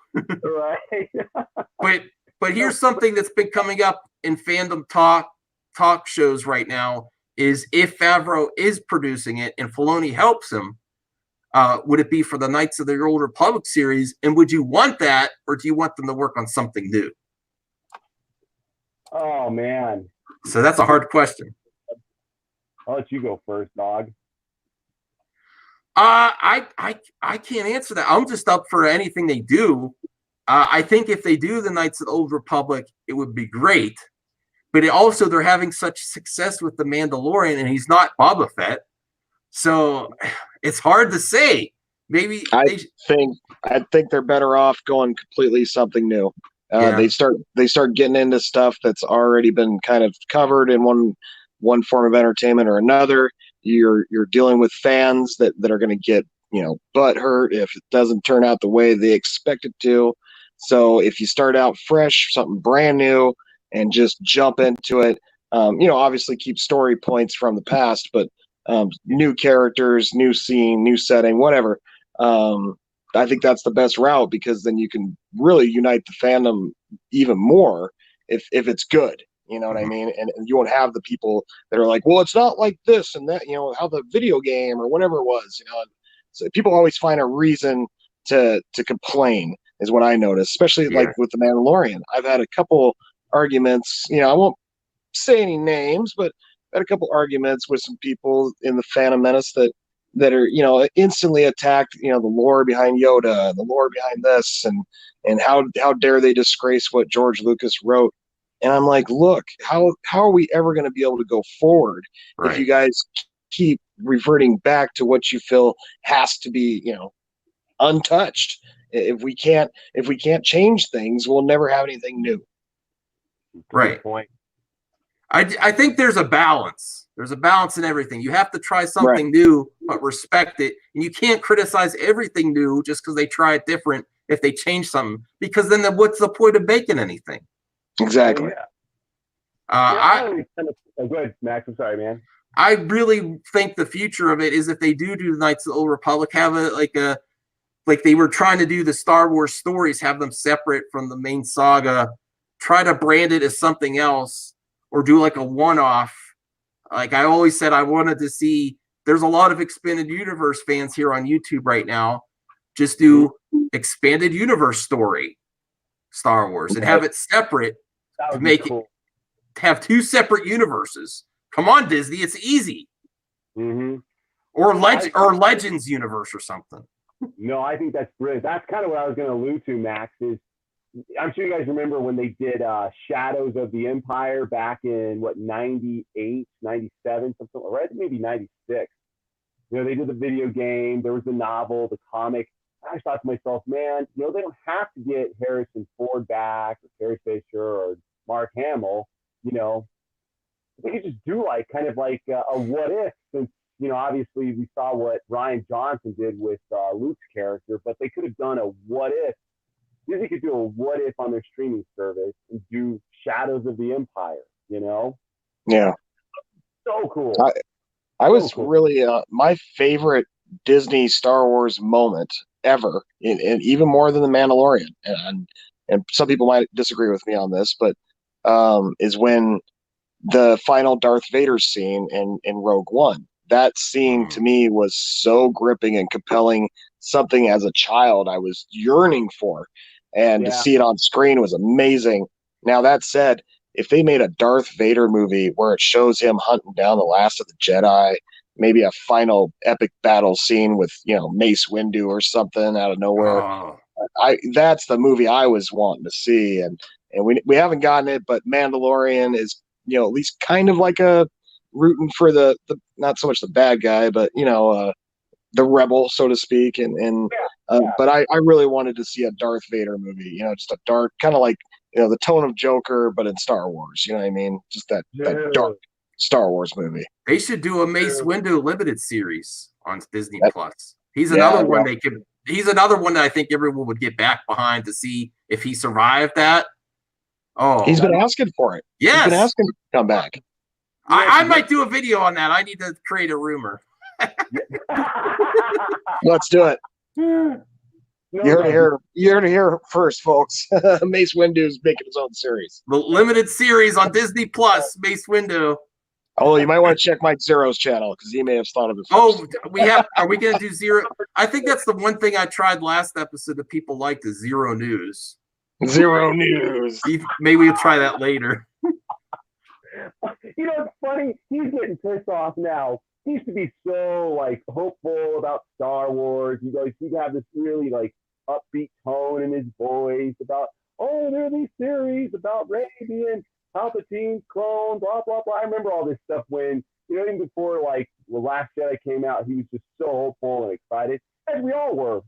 Right. But here's something that's been coming up in fandom talk shows right now, is if Favreau is producing it and Filoni helps him, would it be for the Knights of the Old Republic series? And would you want that, or do you want them to work on something new? Oh, man. So that's a hard question. I'll let you go first, dog. I can't answer that. I'm just up for anything they do. I think if they do the Knights of the Old Republic, it would be great. But they're having such success with the Mandalorian, and he's not Boba Fett, so it's hard to say. Maybe I think they're better off going completely something new. They start getting into stuff that's already been kind of covered in one form of entertainment or another. You're dealing with fans that are going to get butthurt if it doesn't turn out the way they expect it to. So if you start out fresh, something brand new, and just jump into it, obviously keep story points from the past, but new characters, new scene, new setting, whatever. I think that's the best route, because then you can really unite the fandom even more if it's good. You know what I mean? And you won't have the people that are like, well, it's not like this and that, how the video game or whatever it was, So people always find a reason to complain, is what I noticed, especially like with The Mandalorian. I've had a couple arguments, I won't say any names, but I had a couple arguments with some people in the Phantom Menace that are, instantly attacked, the lore behind Yoda, the lore behind this, and how dare they disgrace what George Lucas wrote. And I'm like, look, how are we ever going to be able to go forward if you guys keep reverting back to what you feel has to be, untouched? If we can't change things, we'll never have anything new. Right. Point. I think there's a balance. There's a balance in everything. You have to try something new, but respect it. And you can't criticize everything new just because they try it different if they change something. Because then what's the point of making anything? Exactly. Go ahead, Max. I'm sorry, man. I really think the future of it is if they do the Knights of the Old Republic, have like they were trying to do the Star Wars stories, have them separate from the main saga, try to brand it as something else, or do like a one-off. Like I always said, I wanted to see, there's a lot of expanded universe fans here on YouTube right now. Just do expanded universe story Star Wars and have it separate to make it have two separate universes. Come on, Disney, it's easy. Or Legends universe or something. No, I think that's brilliant. That's kind of what I was going to allude to, Max, is I'm sure you guys remember when they did Shadows of the Empire back in, 98, 97, something, right? Maybe 96. They did the video game. There was the novel, the comic. I thought to myself, man, they don't have to get Harrison Ford back or Carrie Fisher or Mark Hamill. They could just do kind of like a what if, since, obviously we saw what Rian Johnson did with Luke's character, but they could have done a what if. Disney could do a what if on their streaming service and do Shadows of the Empire, Yeah. So cool. I was really my favorite Disney Star Wars moment ever, and even more than the Mandalorian. And some people might disagree with me on this, but is when the final Darth Vader scene in Rogue One. That scene to me was so gripping and compelling, something as a child I was yearning for. And to see it on screen was amazing. Now, that said, if they made a Darth Vader movie where it shows him hunting down the last of the Jedi, maybe a final epic battle scene with, Mace Windu or something out of nowhere, that's the movie I was wanting to see. And we haven't gotten it, but Mandalorian is, at least kind of like a rooting for the not so much the bad guy, but the rebel, so to speak. But I really wanted to see a Darth Vader movie, just a dark, kind of like the tone of Joker, but in Star Wars. You know what I mean? Just that dark Star Wars movie. They should do a Mace Windu limited series on Disney Plus. He's another one they could. He's another one that I think everyone would get back behind to see if he survived that. Oh, he's been asking for it. Yes, he's been asking to come back. I might do a video on that. I need to create a rumor. Let's do it. You heard it here first, folks. Mace Windu's making his own series. The limited series on Disney Plus, Mace Windu. Oh, you might want to check Mike Zero's channel because he may have thought of it first. Oh, are we going to do Zero? I think that's the one thing I tried last episode that people liked is Zero News. Zero News. Maybe we'll try that later. It's funny. He's getting pissed off now. He used to be so hopeful about Star Wars. He'd have this really upbeat tone in his voice about, there are these series about Rey being Palpatine's clone, blah blah blah. I remember all this stuff when even before The Last Jedi came out, he was just so hopeful and excited, as we all were,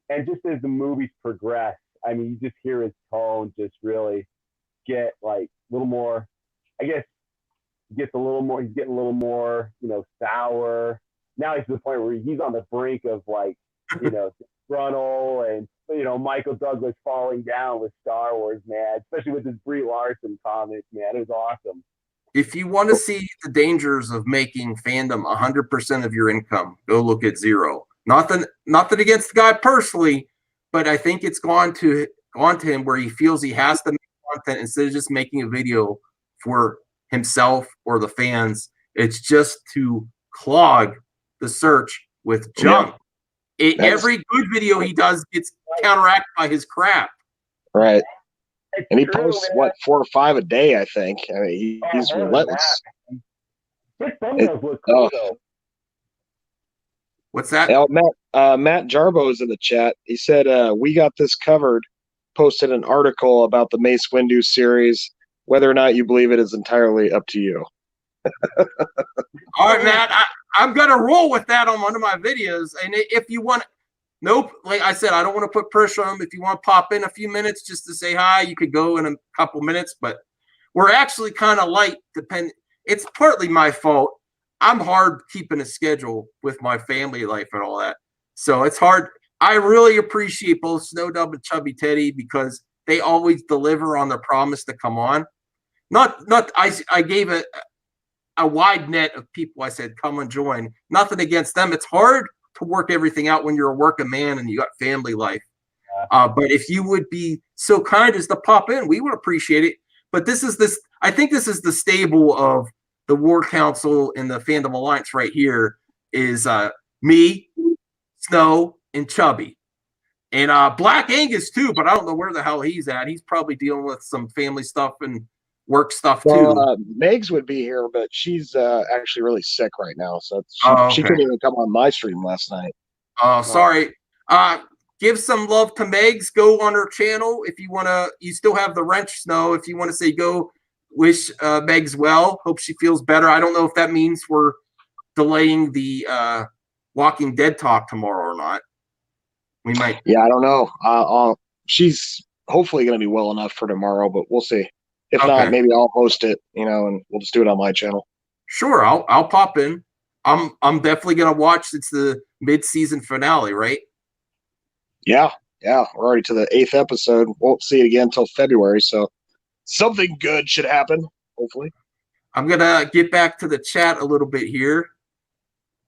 And just as the movies progress, I mean, you just hear his tone just really get a little more, I guess, he's getting a little more, sour. Now he's to the point where he's on the brink of disgruntled and, Michael Douglas falling down with Star Wars, man, especially with his Brie Larson comics, man. It was awesome. If you want to see the dangers of making fandom 100% of your income, go look at Zero. Nothing against the guy personally, but I think it's gone to him where he feels he has to make content instead of just making a video for himself or the fans. It's just to clog the search with junk. Every good video he does gets counteracted by his crap. Right. And he posts, 4 or 5 a day, I think. I mean, he's relentless. His thumbnails look cool, though. What's that? Matt Jarbo's in the chat. He said, we got this covered. posted an article about the Mace Windu series. Whether or not you believe it is entirely up to you. All right, Matt. I'm gonna roll with that on one of my videos. And if you want, nope. Like I said, I don't want to put pressure on them. If you want to pop in a few minutes just to say hi, you could go in a couple minutes. But we're actually kind of light. It's partly my fault. I'm hard keeping a schedule with my family life and all that, so it's hard. I really appreciate both Snow Dub and Chubby Teddy because they always deliver on their promise to come on. I gave a wide net of people. I said, come and join. Nothing against them. It's hard to work everything out when you're a working man and you got family life. But if you would be so kind as to pop in, we would appreciate it. But I think this is the stable of the War Council and the Fandom Alliance right here is me, Snow, and Chubby. And Black Angus too, but I don't know where the hell he's at. He's probably dealing with some family stuff and work stuff too. Megs would be here, but she's actually really sick right now, so she couldn't even come on my stream last night. Sorry. Give some love to Megs. Go on her channel if you want to. You still have the wrench, Snow. If you want to say go wish Megs well. Hope she feels better. I don't know if that means we're delaying the Walking Dead talk tomorrow or not. We might. Yeah, I don't know. She's hopefully going to be well enough for tomorrow, but we'll see. If not, maybe I'll host it, and we'll just do it on my channel. Sure, I'll pop in. I'm definitely gonna watch. It's the mid-season finale, right? Yeah. We're already to the 8th episode. Won't see it again until February, so something good should happen. Hopefully. I'm gonna get back to the chat a little bit here.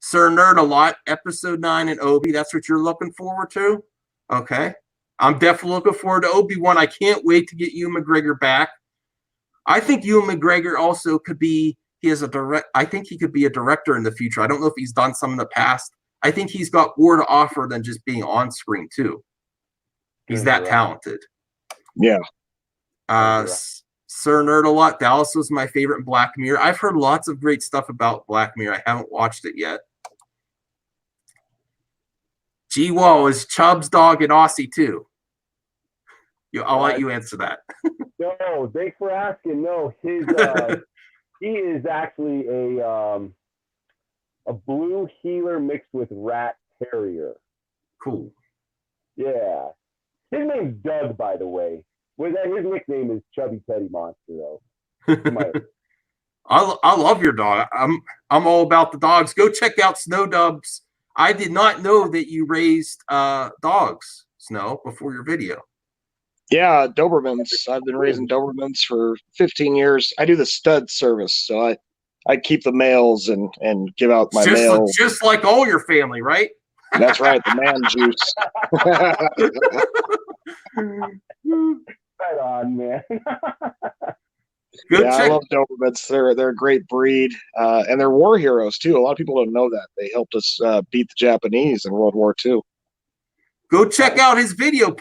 Sir Nerd a lot, episode 9 and Obi. That's what you're looking forward to? Okay. I'm definitely looking forward to Obi-Wan. I can't wait to get Ewan McGregor back. I think Ewan McGregor also could be, I think he could be a director in the future. I don't know if he's done some in the past. I think he's got more to offer than just being on screen too. He's that talented. Yeah. Sir Nerd a lot. Dallas was my favorite in Black Mirror. I've heard lots of great stuff about Black Mirror. I haven't watched it yet. G-Wall is Chubb's dog in Aussie too. I'll let you answer that. No, thanks for asking. No, his he is actually a blue heeler mixed with rat terrier. Cool. Yeah. His name's Doug, by the way. His nickname is Chubby Teddy Monster, though. I love your dog. I'm all about the dogs. Go check out Snow Dubs. I did not know that you raised dogs, Snow, before your video. Yeah, Dobermans. I've been raising Dobermans for 15 years. I do the stud service, so I keep the males and give out my mail. Just like all your family, right? That's right, the man juice. Right on, man. I love Dobermans. They're a great breed, and they're war heroes too. A lot of people don't know that they helped us beat the Japanese in World War II. Go check out his video.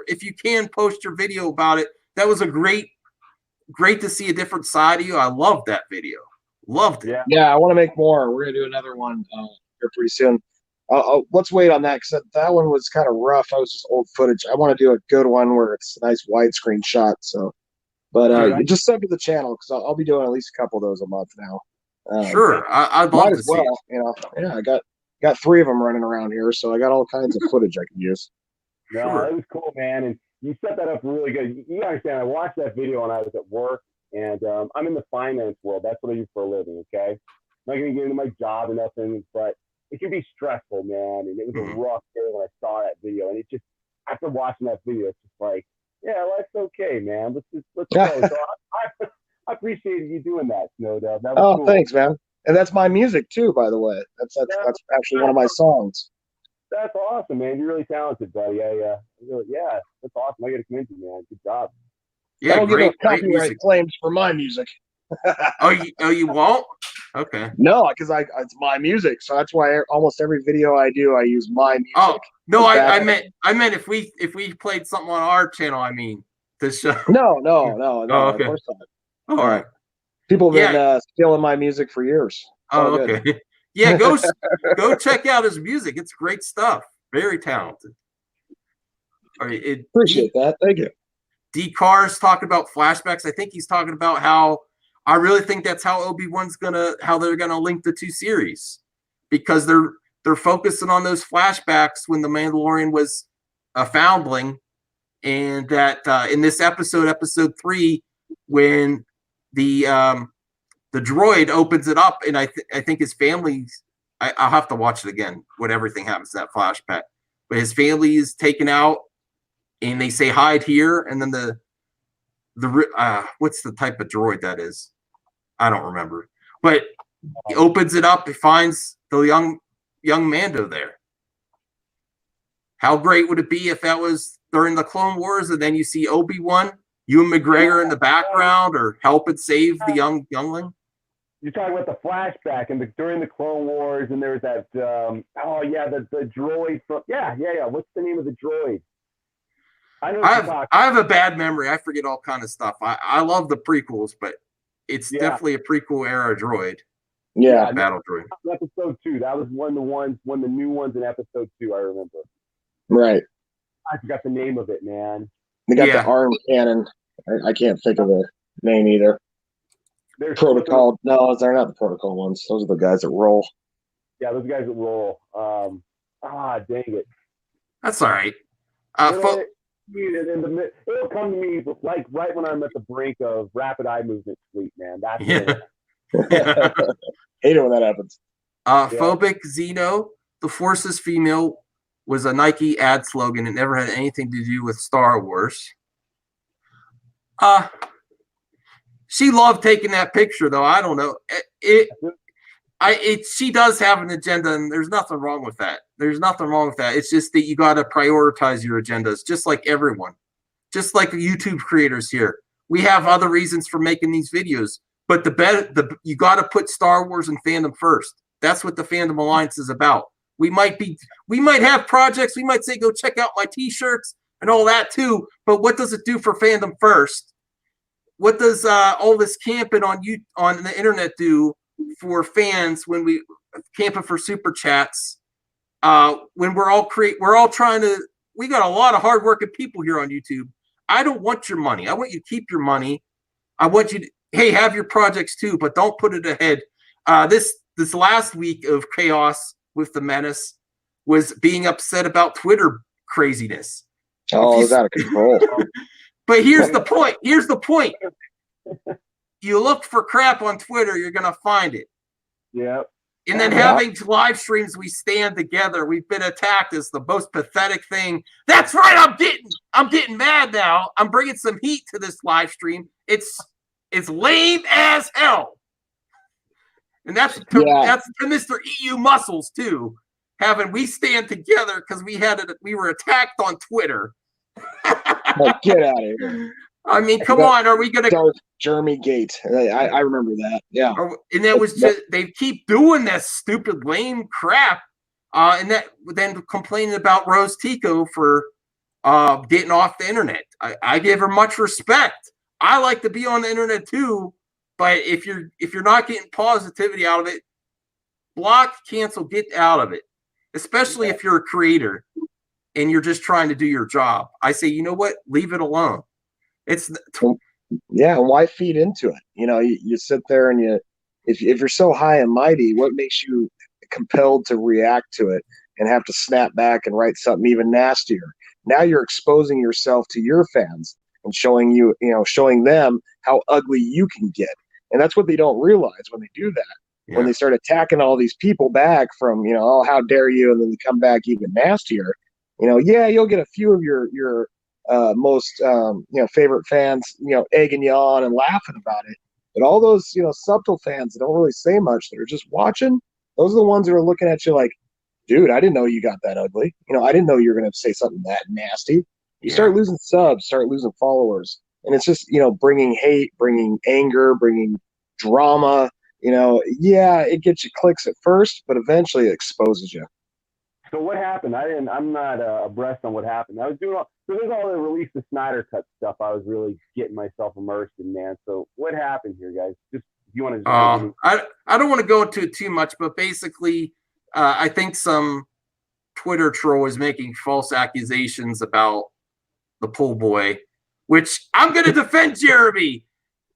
If you can, post your video about it. That was a great to see a different side of you. I loved that video. Loved it. Yeah, I want to make more. We're gonna do another one here pretty soon. Let's wait on that because that one was kind of rough. I was just old footage. I want to do a good one where it's a nice widescreen shot. So, but just sub to the channel because I'll be doing at least a couple of those a month now. Sure, I'd love to see it. I got 3 of them running around here, so I got all kinds of footage I can use. No, sure. It was cool, man, and you set that up really good. You understand? I watched that video when I was at work, and I'm in the finance world. That's what I do for a living. Okay, I'm not gonna get into my job or nothing, but it can be stressful, man. And it was a rough day when I saw that video, and it just after watching that video, it's just like, yeah, life's okay, man. Let's go. So I appreciated you doing that, Snow Dub. That was cool. Thanks, man. And that's my music too, by the way. That's actually one of my songs. That's awesome, man. You're really talented, buddy. That's awesome. I got to commend you, man. Good job. Yeah, I don't get copyright claims for my music. you won't? Okay. No, because it's my music, so that's why almost every video I do, I use my music. Oh no, I meant if we played something on our channel. I mean, this show. No. Okay. Of course not. All right. People have been stealing my music for years. Oh, okay. Yeah, go check out his music. It's great stuff. Very talented. Appreciate that. Thank you. D Car's talking about flashbacks. I think he's talking about how I really think that's how Obi-Wan's how they're gonna link the two series, because they're focusing on those flashbacks when the Mandalorian was a foundling, and that in this episode 3, when the droid opens it up, and I think his family's. I'll have to watch it again when everything happens in that flashback. But his family is taken out, and they say hide here, and then the what's the type of droid that is? I don't remember. But he opens it up, he finds the young Mando there. How great would it be if that was during the Clone Wars, and then you see Obi-Wan, Ewan McGregor in the background, or helping save the youngling? You're talking about the flashback and during the Clone Wars, and there was that. The droid from. Yeah. What's the name of the droid? I have a bad memory. I forget all kind of stuff. I love the prequels, but it's definitely a prequel era droid. Yeah, battle droid. Episode 2. That was one of the new ones in episode 2. I remember. Right. I forgot the name of it, man. They got the arm cannon. I can't think of the name either. They're protocol. No, they're not the protocol ones. Those are the guys that roll. Yeah, those guys that roll. Dang it. That's all right. It'll come to me like right when I'm at the brink of rapid eye movement sleep, man. That's it. Hate it when that happens. Phobic Xeno, the Force is female, was a Nike ad slogan. It never had anything to do with Star Wars. She loved taking that picture, though. I don't know. She does have an agenda, and there's nothing wrong with that. It's just that you got to prioritize your agendas, just like everyone. Just like the YouTube creators here. We have other reasons for making these videos, but you got to put Star Wars and fandom first. That's what the Fandom Alliance is about. We might have projects. We might say, go check out my T-shirts and all that too. But what does it do for fandom first? What does all this camping on the internet do for fans when we camping for super chats? When we got a lot of hardworking people here on YouTube. I don't want your money. I want you to keep your money. I want you to, have your projects too, but don't put it ahead. This last week of chaos with the Menace was being upset about Twitter craziness. Oh, it's out of control. But here's the point. You look for crap on Twitter, you're gonna find it. Yep. And then having live streams, we stand together. We've been attacked as the most pathetic thing. That's right. I'm getting mad now. I'm bringing some heat to this live stream. It's lame as hell. And that's to Mr. EU Muscles too. We stand together because we were attacked on Twitter. Get out of here. I mean, come on. Are we going to Jeremy Gate? I remember that. Yeah. And that was just, they keep doing this stupid, lame crap. And then complaining about Rose Tico for getting off the internet. I give her much respect. I like to be on the internet too, but if you're not getting positivity out of it, block, cancel, get out of it. Especially if you're a creator and you're just trying to do your job. I say, you know what? Leave it alone. Why feed into it? You sit there and if you're so high and mighty, what makes you compelled to react to it and have to snap back and write something even nastier? Now you're exposing yourself to your fans and showing them how ugly you can get. And that's what they don't realize when they do that. Yeah. When they start attacking all these people back from, oh, how dare you, and then they come back even nastier. You'll get a few of your most favorite fans, egging you on and laughing about it. But all those, subtle fans that don't really say much, that are just watching, those are the ones that are looking at you like, dude, I didn't know you got that ugly. I didn't know you were going to say something that nasty. You start losing subs, start losing followers. And it's just, bringing hate, bringing anger, bringing drama. It gets you clicks at first, but eventually it exposes you. So what happened? I'm not abreast on what happened. I was doing there's all the release the Snyder Cut stuff. I was really getting myself immersed in, man. So what happened here, guys? Just if you want to. I don't want to go into it too much, but basically, I think some Twitter troll is making false accusations about the pool boy, which I'm going to defend Jeremy.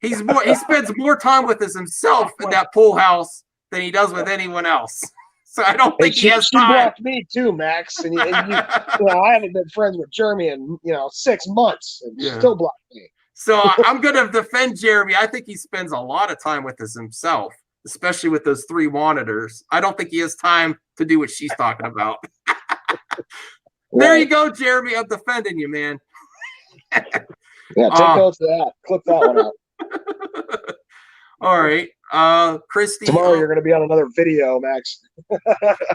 He spends more time with himself in that pool house than he does with anyone else. So I don't think he has time. She blocked me too, Max. And you know, I haven't been friends with Jeremy in 6 months, and she still blocked me. So I'm going to defend Jeremy. I think he spends a lot of time with himself, especially with those 3 monitors. I don't think he has time to do what she's talking about. There you go, Jeremy. I'm defending you, man. Yeah, take notes of that. Clip that one out. All right. Christy. Tomorrow you're going to be on another video, Max.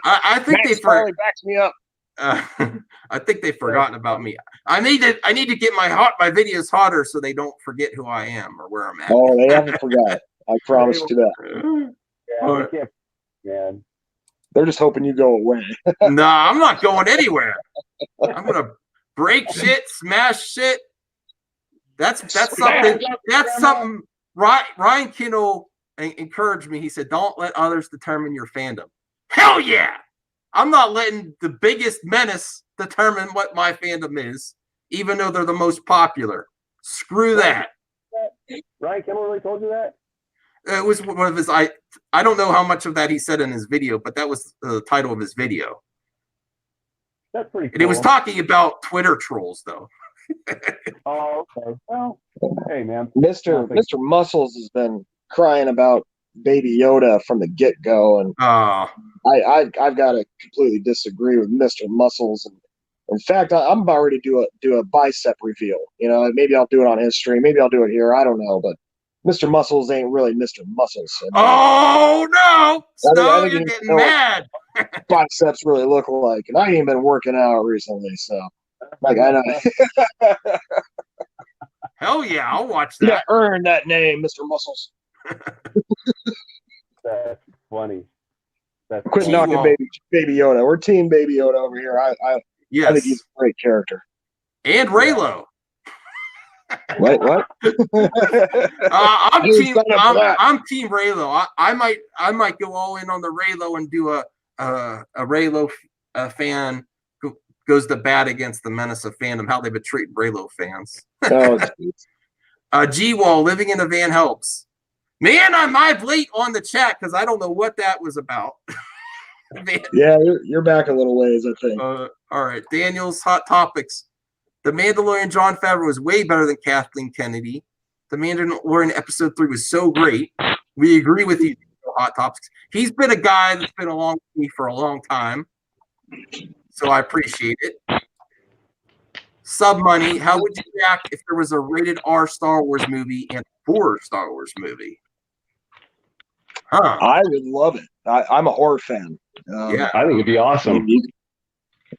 I think Max finally backs me up. I think they've forgotten about me. I need to get my videos hotter so they don't forget who I am or where I'm at. Oh, they haven't forgot. I promise you that. Yeah, man. They're just hoping you go away. No, I'm not going anywhere. I'm gonna break shit, smash shit. That's something. That's something. Ryan Kindle encouraged me. He said, "Don't let others determine your fandom." Hell yeah! I'm not letting the biggest menace determine what my fandom is, even though they're the most popular. Screw that. Ryan Kindle really told you that? It was one of his. I don't know how much of that he said in his video, but that was the title of his video. That's pretty cool. And it was talking about Twitter trolls, though. Oh, okay. Well, hey, man. Mr. Muscles has been crying about Baby Yoda from the get-go, and I've got to completely disagree with Mr. Muscles. And in fact, I'm about ready to do a bicep reveal. Maybe I'll do it on his stream. Maybe I'll do it here. I don't know, but Mr. Muscles ain't really Mr. Muscles. And, oh no! Snow, you're getting mad. Biceps really look like, and I ain't been working out recently, so I know. Hell yeah, I'll watch that. Yeah, earn that name, Mr. Muscles. That's funny. Quit knocking baby Yoda. We're team Baby Yoda over here. I think he's a great character. And Raylo. What? I'm team Raylo. I might go all in on the Raylo and do a Raylo fan who goes to bat against the menace of fandom. How they've been treating Raylo fans. G-Wall, living in a van helps. Man, I'm late on the chat because I don't know what that was about. Yeah, you're back a little ways, I think. All right, Daniel's hot topics. The Mandalorian Jon Favreau is way better than Kathleen Kennedy. The Mandalorian episode 3 was so great. We agree with you. Hot topics. He's been a guy that's been along with me for a long time, so I appreciate it. Sub Money, how would you react if there was a rated R Star Wars movie and a 4 Star Wars movie? I would love it. I'm a horror fan. Yeah, I think it'd be awesome.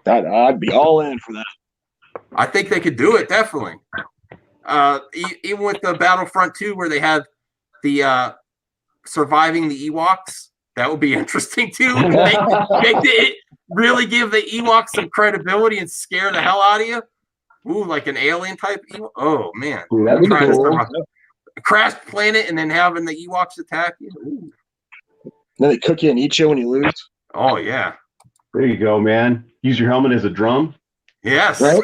I'd be all in for that. I think they could do it, definitely. Even with the Battlefront 2 where they had the surviving the Ewoks, that would be interesting too. They did really give the Ewoks some credibility and scare the hell out of you. Ooh, like an alien type Ewok. Oh man, that'd be cool. A crashed planet and then having the Ewoks attack you. Ooh. Then they cook you and eat you when you lose. Oh yeah. There you go, man. Use your helmet as a drum. Yes. Right?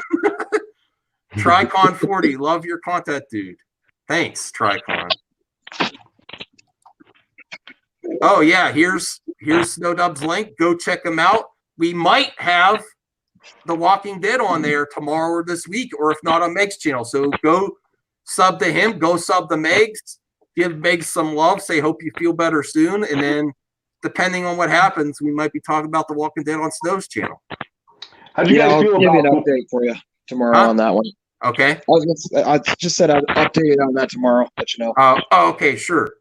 Tricon 40, love your content, dude. Thanks, Tricon. Oh yeah, here's Snowdub's link. Go check him out. We might have The Walking Dead on there tomorrow or this week, or if not on Meg's channel. So go sub to him, go sub to Meg's, give Meg some love, say hope you feel better soon, and then depending on what happens, we might be talking about The Walking Dead on Snow's channel. How'd you guys feel I'll give you about an update for you tomorrow on that one. Okay. I just said I'd update you on that tomorrow. Let you know. Okay, sure.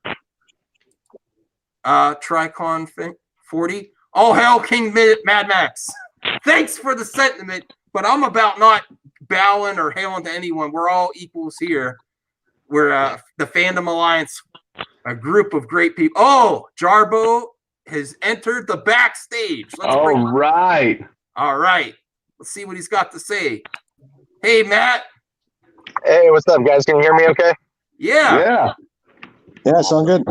Tricon 40. Oh hell, King Mad Max. Thanks for the sentiment, but I'm about not bowing or hailing to anyone. We're all equals here. We're the Fandom Alliance, a group of great people. Oh, Jarbo has entered the backstage. All right. Let's see what he's got to say. Hey, Matt. Hey, what's up, guys? Can you hear me okay? Yeah. Yeah, sound good.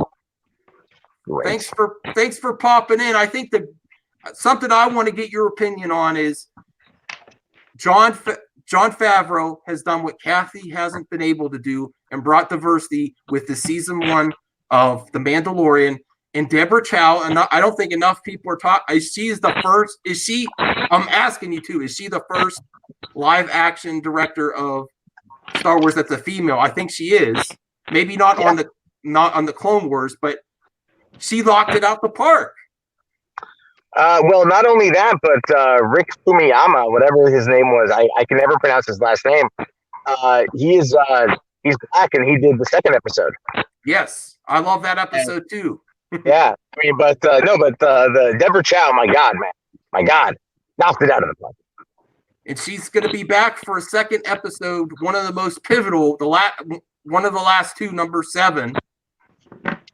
Great. Thanks for popping in. I think something I want to get your opinion on is Jon Jon Favreau has done what Kathy hasn't been able to do and brought diversity with the season 1 of The Mandalorian. And Deborah Chow, and I don't think enough people are talking. She is the first. Is she? I'm asking you too. Is she the first live action director of Star Wars that's a female? I think she is. Maybe not on the Clone Wars, but she locked it out the park. Well, not only that, but Rick Fumiyama, whatever his name was, I can never pronounce his last name. He's black, and he did the second episode. Yes, I love that episode too. Yeah, I mean, but the Deborah Chow, my God, knocked it out of the park. And she's going to be back for a second episode, one of the most pivotal, one of the last 2, number 7.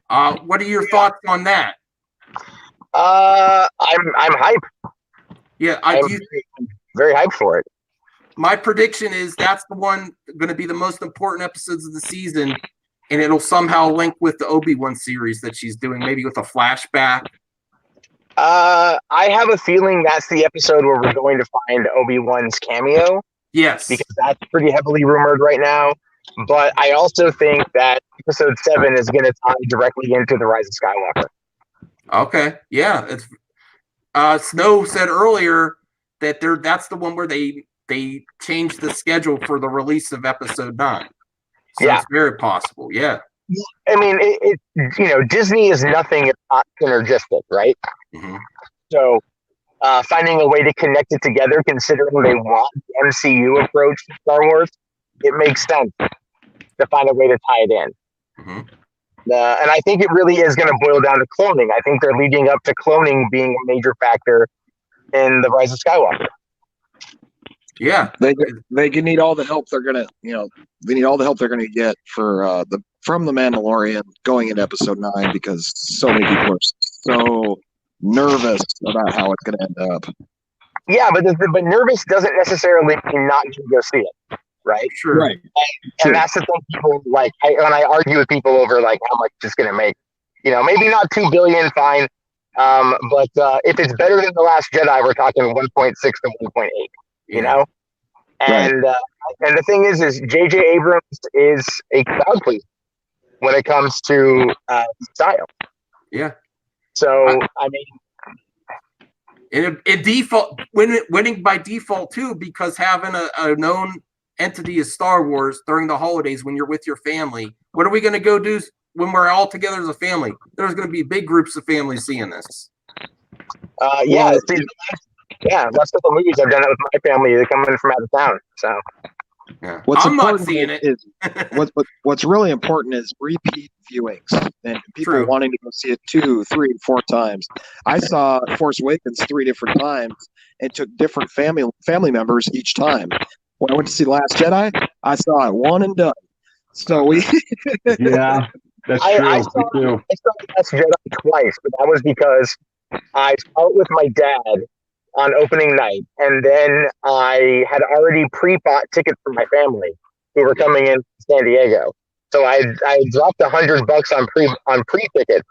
What are your thoughts on that? I'm hyped. Yeah, I'm very hyped for it. My prediction is that's the one going to be the most important episodes of the season, and it'll somehow link with the Obi-Wan series that she's doing, maybe with a flashback. I have a feeling that's the episode where we're going to find Obi-Wan's cameo. Yes. Because that's pretty heavily rumored right now. But I also think that episode 7 is going to tie directly into The Rise of Skywalker. Okay. Yeah. It's Snow said earlier that that's the one where they changed the schedule for the release of episode 9. So it's very possible. Yeah. I mean, Disney is nothing if not synergistic, right? Mm-hmm. So finding a way to connect it together, considering they want the MCU approach to Star Wars, it makes sense to find a way to tie it in. Mm-hmm. And I think it really is going to boil down to cloning. I think they're leading up to cloning being a major factor in The Rise of Skywalker. Yeah, they need all the help they're gonna, they need all the help they're gonna get for from the Mandalorian going into episode 9, because so many people are so nervous about how it's gonna end up. Yeah, but nervous doesn't necessarily mean not to go see it, right? Sure. Right. And that's the thing people like. When I argue with people over like how much it's gonna make, maybe not $2 billion, fine. But if it's better than The Last Jedi, we're talking 1.6 to 1.8. And and the thing is J.J. Abrams is a crowd pleaser when it comes to style. Yeah. So I mean, in default, winning by default too, because having a known entity as Star Wars during the holidays when you're with your family, what are we going to go do when we're all together as a family? There's going to be big groups of families seeing this. Yeah, last couple movies I've done that with my family. They're coming from out of town, so yeah. I'm not seeing it. What's really important is repeat viewings and people wanting to go see it 2, 3, 4 times. I saw Force Awakens 3 different times and took different family members each time. When I went to see Last Jedi, I saw it one and done. So we yeah, that's true. I saw Last Jedi twice, but that was because I saw it with my dad on opening night, and then I had already pre-bought tickets for my family who were coming in from San Diego. So I dropped $100 on pre-ticket,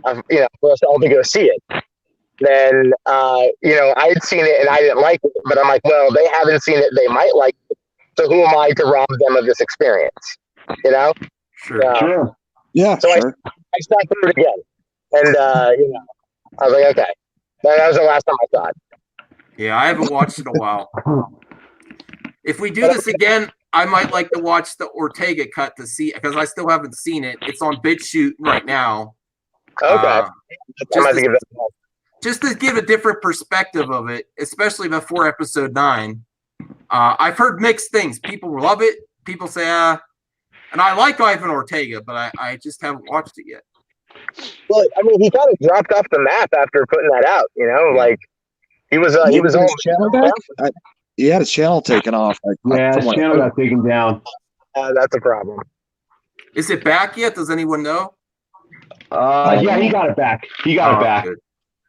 for us all to go see it. Then I had seen it and I didn't like it, but I'm like, well, they haven't seen it, they might like it. So who am I to rob them of this experience? Sure. Yeah. So sure. I sat through it again, and I was like, okay, that was the last time I saw it. Yeah, I haven't watched it in a while. If we do this again, I might like to watch the Ortega cut to see, because I still haven't seen it. It's on BitChute right now. Okay. Just to give a different perspective of it, especially before episode 9. I've heard mixed things. People love it. People say, and I like Ivan Ortega, but I just haven't watched it yet. Well, I mean, he kind of dropped off the map after putting that out, like he was on his channel back? He had his channel taken off. His channel got taken down. That's a problem. Is it back yet? Does anyone know? Yeah, he got it back. He got it back. Good.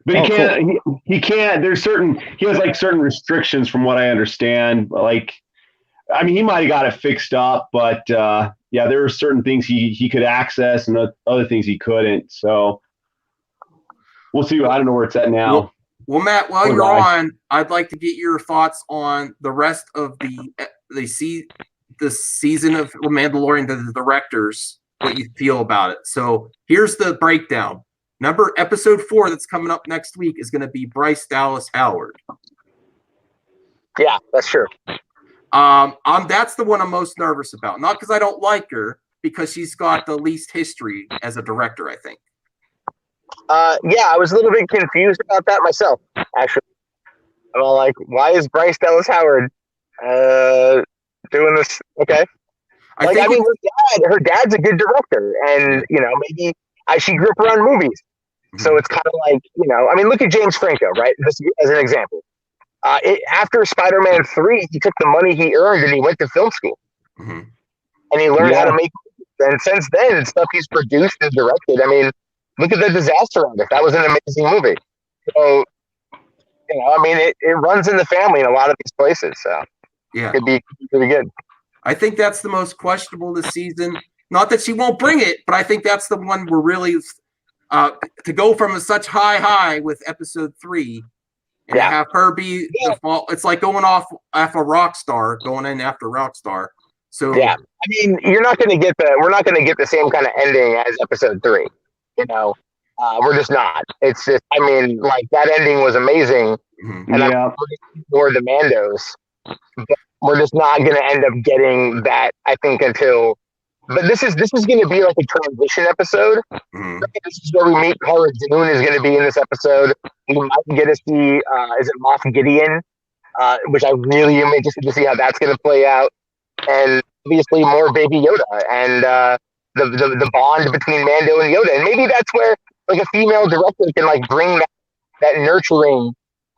But he can't. He can't. He has certain restrictions from what I understand. He might have got it fixed up, but there were certain things he could access and other things he couldn't. So we'll see. I don't know where it's at now. Well, Matt, while Poor you're guy. on, I'd like to get your thoughts on the rest of the season of The Mandalorian, the directors, what you feel about it. So here's the breakdown. Episode 4 that's coming up next week is going to be Bryce Dallas Howard. Yeah, that's true. That's the one I'm most nervous about. Not because I don't like her, because she's got the least history as a director, I think. Yeah, I was a little bit confused about that myself, actually. I'm all like, why is Bryce Dallas Howard doing this? Okay. Her dad's a good director, and maybe she grew up around movies, so it's kind of like look at James Franco, right? This as an example. After Spider-Man 3, he took the money he earned and he went to film school, and he learned how to make. And since then, stuff he's produced and directed. I mean, look at The Disaster Artist. That was an amazing movie. So, it runs in the family in a lot of these places. So, yeah, it could be pretty good. I think that's the most questionable this season. Not that she won't bring it, but I think that's the one we're really to go from such high with episode 3 and have her be the fault. It's like going off after Rockstar, going in after Rockstar. So yeah, I mean, we're not going to get the same kind of ending as episode 3. We're just not. It's just, that ending was amazing, and I'm for the Mandos, but we're just not going to end up getting that. I think but this is going to be like a transition episode. This is where we meet Cara Dune is going to be in this episode. We might get to see is it Moff Gideon, which I really am interested to see how that's going to play out, and obviously more Baby Yoda and the bond between Mando and Yoda, and maybe that's where like a female director can like bring that nurturing,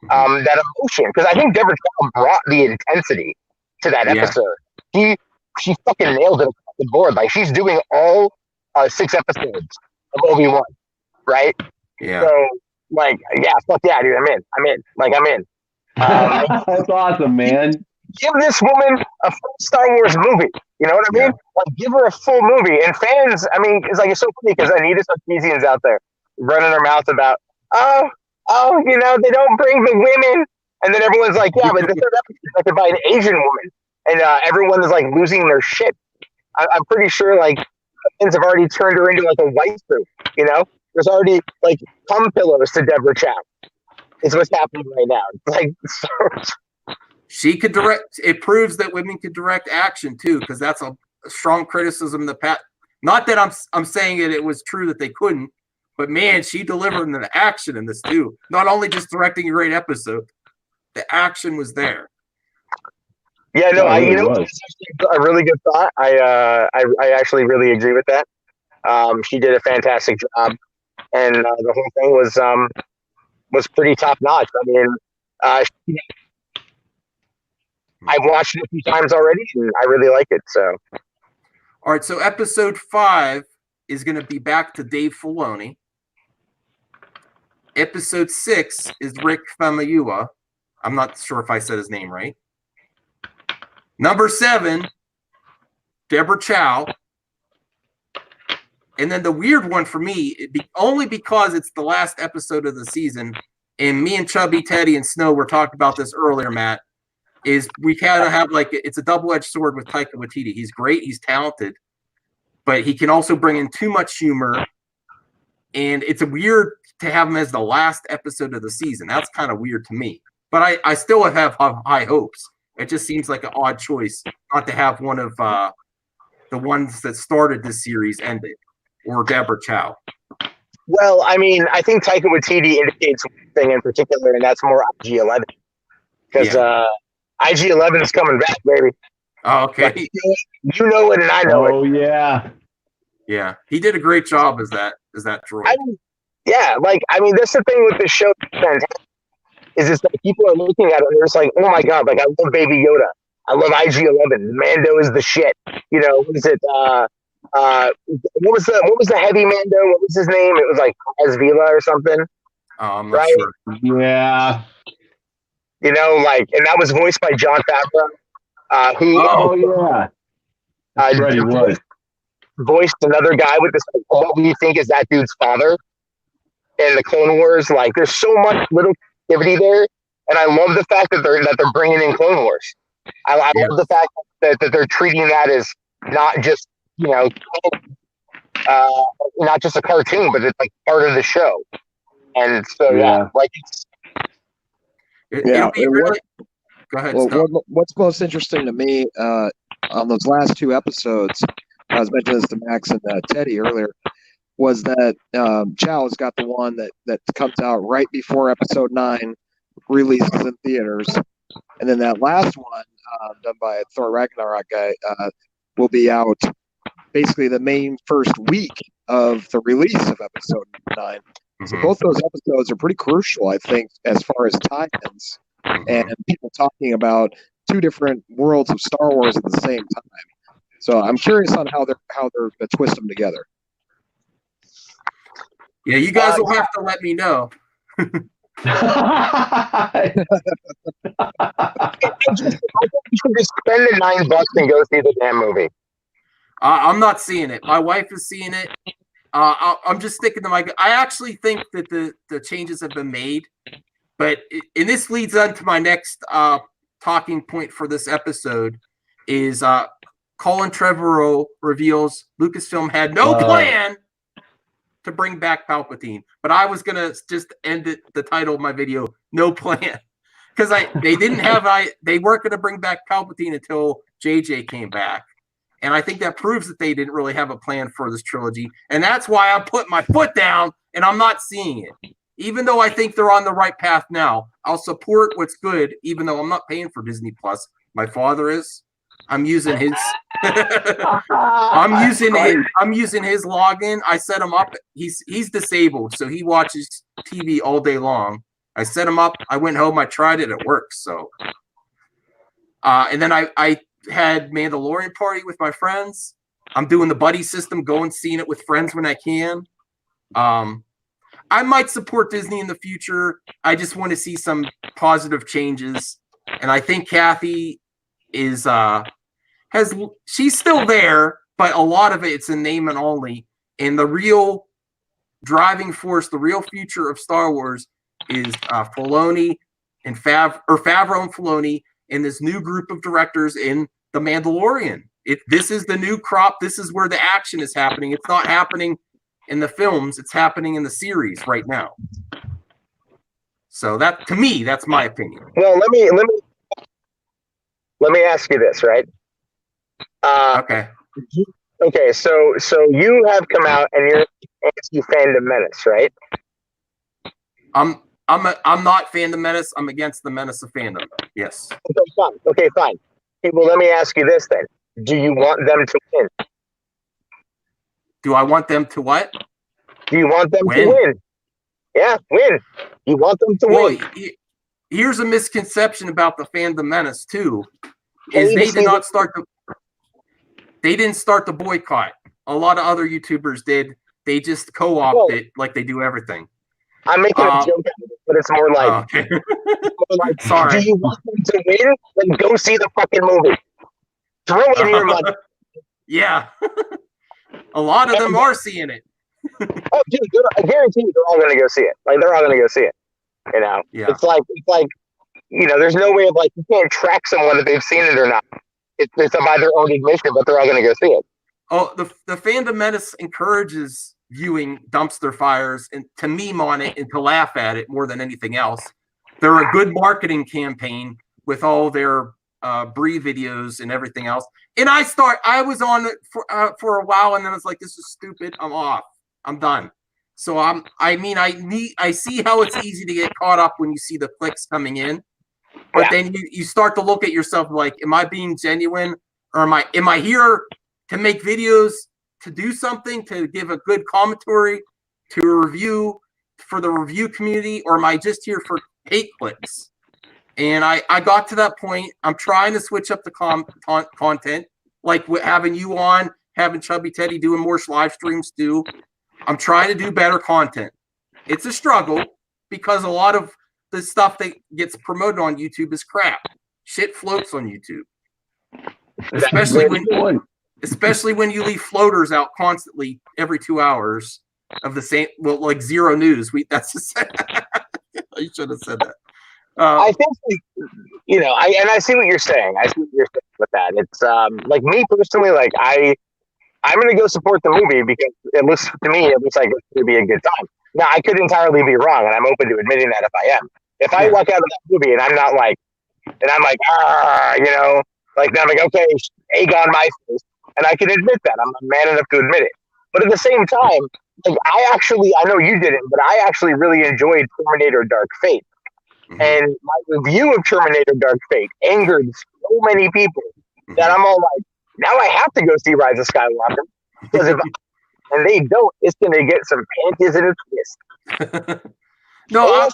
that emotion, because I think Deborah Chow brought the intensity to that episode. She fucking nailed it across the board. Like, she's doing all 6 episodes of Obi-Wan, right? Yeah. So, fuck yeah, dude, I'm in. That's awesome, man. Give this woman a full Star Wars movie. You know what I mean? Like, give her a full movie. And fans, it's so funny because Anita Sarkeesian's out there running her mouth about, they don't bring the women. And then everyone's like, yeah, but the third episode is directed by an Asian woman. And everyone is like losing their shit. I'm pretty sure like fans have already turned her into like a white group. There's already like cum pillows to Deborah Chow. Is what's happening right now. Like, she could direct. It proves that women could direct action too, because that's a strong criticism. Not that I'm saying it was true that they couldn't, but man, she delivered in the action in this too. Not only just directing a great episode, the action was there. Yeah, no, a really good thought. I actually really agree with that. She did a fantastic job, and the whole thing was pretty top notch. I've watched it a few times already, and I really like it. So, all right. So episode 5 is going to be back to Dave Filoni. Episode 6 is Rick Famuyiwa. I'm not sure if I said his name right. Number 7, Deborah Chow. And then the weird one for me, only because it's the last episode of the season, and me and Chubby, Teddy, and Snow were talking about this earlier, Matt, is we kind of have it's a double-edged sword with Taika Waititi. He's great, he's talented, but he can also bring in too much humor, and it's weird to have him as the last episode of the season. That's kind of weird to me. But I still have high hopes. It just seems like an odd choice not to have one of the ones that started this series ended, or Deborah Chow. Well, I think Taika Waititi indicates one thing in particular, and that's more IG-11. Because IG-11 is coming back, baby. Oh, okay. Like, you know it, and I know it. Oh, yeah. Yeah, he did a great job as that droid. That's the thing with this show. Is it's like people are looking at it and they're just like, oh my god, like I love Baby Yoda, I love IG-11, Mando is the shit. What is it? What was the heavy Mando? What was his name? It was like Paz Vila or something. I'm not sure. Yeah. And that was voiced by Jon Favreau, who That's right, he was. Voiced another guy with this, what we think is that dude's father in the Clone Wars. Like, there's so much little creativity there, and I love the fact that they're bringing in Clone Wars. I love the fact that they're treating that as not just not just a cartoon, but it's like part of the show. And so like it'll be really. Go ahead. Well, what's most interesting to me on those last two episodes, I was mentioning this to Max and Teddy earlier, was that Chow's got the one that comes out right before episode 9 releases in theaters, and then that last one done by a Thor Ragnarok guy will be out basically the main first week of the release of episode 9. So both those episodes are pretty crucial, I think, as far as tie-ins and people talking about two different worlds of Star Wars at the same time. So I'm curious on how they're going to twist them together. Yeah, you guys will have to let me know. I think you should just spend the $9 and go see the damn movie. I'm not seeing it. My wife is seeing it. I'm just sticking to my. I actually think that the changes have been made, and this leads on to my next talking point for this episode is Colin Trevorrow reveals Lucasfilm had no plan to bring back Palpatine, but I was gonna just end the title of my video, no plan, because they weren't gonna bring back Palpatine until JJ came back. And I think that proves that they didn't really have a plan for this trilogy. And that's why I put my foot down and I'm not seeing it. Even though I think they're on the right path now, I'll support what's good, even though I'm not paying for Disney Plus. My father is. I'm using his I'm using his login. I set him up. He's disabled, so he watches TV all day long. I set him up. I went home, I tried it, it works. So and then I had Mandalorian party with my friends. I'm doing the buddy system, going seeing it with friends when I can. I might support Disney in the future. I just want to see some positive changes. And I think Kathy is she's still there, but a lot of it's in name and only. And the real driving force, the real future of Star Wars is Filoni and Favreau and Filoni, and this new group of directors in The Mandalorian. This is the new crop. This is where the action is happening. It's not happening in the films. It's happening in the series right now. So that, to me, that's my opinion. Well, let me ask you this, right? Okay. Okay. So you have come out and you're anti-Fandom Menace, right? I'm not Fandom Menace. I'm against the Menace of Fandom. Yes. Okay, fine. Okay, well, let me ask you this then. Do you want them to win? Do I want them to what? Do you want them to win? Yeah, win. You want them to win. Here's a misconception about the Fandom Menace too. Is they didn't start the boycott. A lot of other YouTubers did. They just co-opted it like they do everything. I'm making a joke out of it, but it's more like, sorry. Do you want them to win? Then go see the fucking movie. Throw in your money. Yeah. A lot of them are seeing it. Oh, dude, I guarantee you they're all going to go see it. Like, they're all going to go see it. You know? Yeah. It's like, there's no way of, like, you can't track someone if they've seen it or not. It's by their own admission, but they're all going to go see it. Oh, the Fandom Menace encourages viewing dumpster fires and to meme on it and to laugh at it more than anything else. They're a good marketing campaign with all their Brie videos and everything else. And I was on it for a while, and then it's like, this is stupid. I'm off. I'm done. So I see how it's easy to get caught up when you see the clicks coming in, but then you start to look at yourself like, am I being genuine, or am I here to make videos, to do something, to give a good commentary, to a review for the review community, or am I just here for hate clicks? And I got to that point. I'm trying to switch up the content, like having you on, having Chubby Teddy doing more live streams too. I'm trying to do better content. It's a struggle because a lot of the stuff that gets promoted on YouTube is crap. Shit floats on YouTube. Especially when you leave floaters out constantly every 2 hours of the same, well, like zero news. That's just I should have said that. I think, I see what you're saying. I see what you're saying with that. It's like me personally, like I'm going to go support the movie because it looks like it's going to be a good time. Now, I could entirely be wrong, and I'm open to admitting that if I am. If I walk out of that movie and I'm not like, then I'm like, okay, egg on my face, and I can admit that. I'm man enough to admit it. But at the same time, like I know you didn't, but I actually really enjoyed Terminator Dark Fate. Mm-hmm. And my review of Terminator Dark Fate angered so many people that I'm all like, now I have to go see Rise of Skywalker. Because and they don't, it's going to get some panties in a twist. That's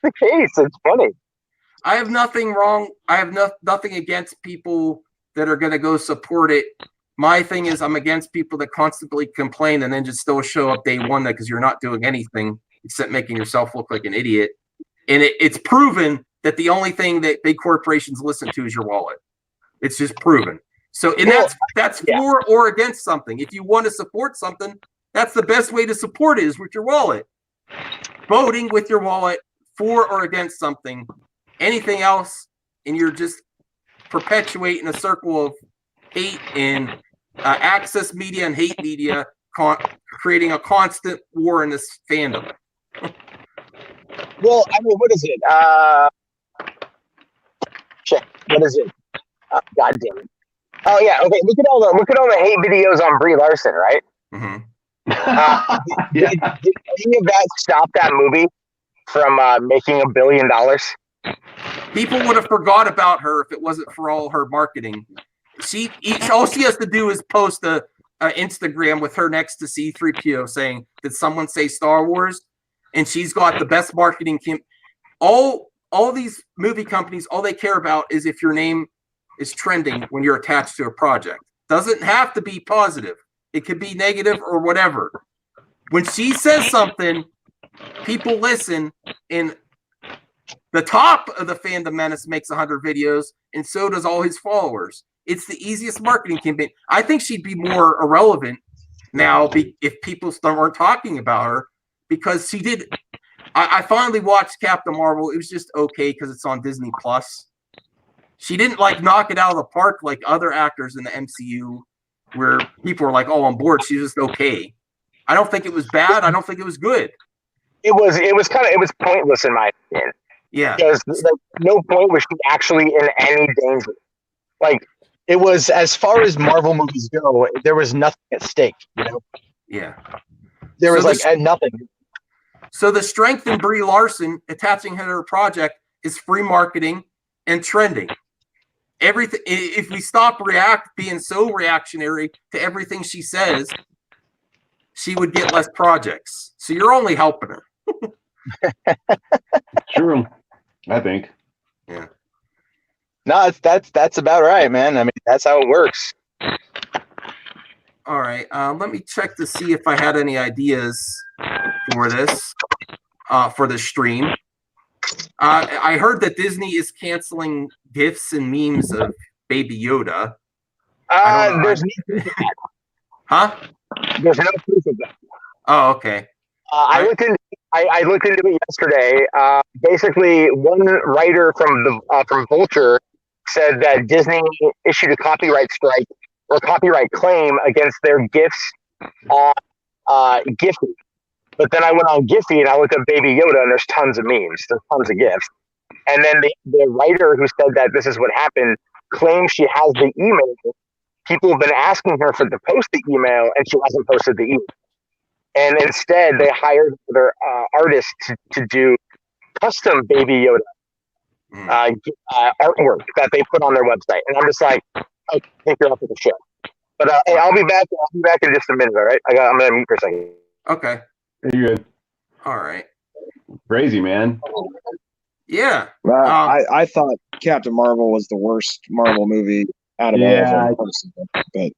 the case. It's funny. I have nothing wrong. I have nothing against people that are going to go support it. My thing is I'm against people that constantly complain and then just still show up day one because you're not doing anything except making yourself look like an idiot. And it's proven that the only thing that big corporations listen to is your wallet. It's just proven. So, and that's for or against something. If you want to support something, that's the best way to support it is with your wallet. Voting with your wallet for or against something. Anything else, and you're just perpetuating a circle of hate and access media and hate media, creating a constant war in this fandom. Well, I mean, what is it? Shit, what is it? God damn it! Oh yeah, okay. Look at all the hate videos on Brie Larson, right? Mm-hmm. Did any of that stop that movie from making $1 billion? People would have forgot about her if it wasn't for all her marketing. All she has to do is post a Instagram with her next to C-3PO saying, "Did someone say Star Wars?" And she's got the best marketing. All these movie companies, all they care about is if your name is trending when you're attached to a project. Doesn't have to be positive. It could be negative or whatever. When she says something, people listen, and the top of the Fandom Menace makes 100 videos, and so does all his followers. It's the easiest marketing campaign. I think she'd be more irrelevant now if people weren't talking about her, because she did. I finally watched Captain Marvel. It was just okay because it's on Disney Plus. She didn't knock it out of the park like other actors in the MCU, where people were like, "Oh, on board." She's just okay. I don't think it was bad. I don't think it was good. It was pointless in my opinion. Yeah, because no point was she actually in any danger. It was, as far as Marvel movies go, there was nothing at stake. Yeah, there was nothing. So the strength in Brie Larson attaching her to her project is free marketing and trending. Everything. If we stop being so reactionary to everything she says, she would get less projects. So you're only helping her. True, I think. Yeah. No, that's about right, man. I mean, that's how it works. All right. Let me check to see if I had any ideas for this, for the stream. I heard that Disney is canceling GIFs and memes of Baby Yoda. There's no proof of that. Huh? There's no proof of that. Oh, okay. I looked into it yesterday. Basically, one writer from Vulture said that Disney issued a copyright strike or copyright claim against their GIFs on Giphy. But then I went on Giphy and I looked up Baby Yoda, and there's tons of memes. There's tons of GIFs. And then the writer who said that this is what happened claims she has the email. People have been asking her to post the email, and she hasn't posted the email. And instead, they hired their artists to do custom Baby Yoda artwork that they put on their website. And I'm just like, I think you're up for the show. But hey, I'll be back in just a minute. All right, I'm gonna mute for a second. Okay. You're good. All right. Crazy, man. Yeah. I thought Captain Marvel was the worst Marvel movie out of all of them, but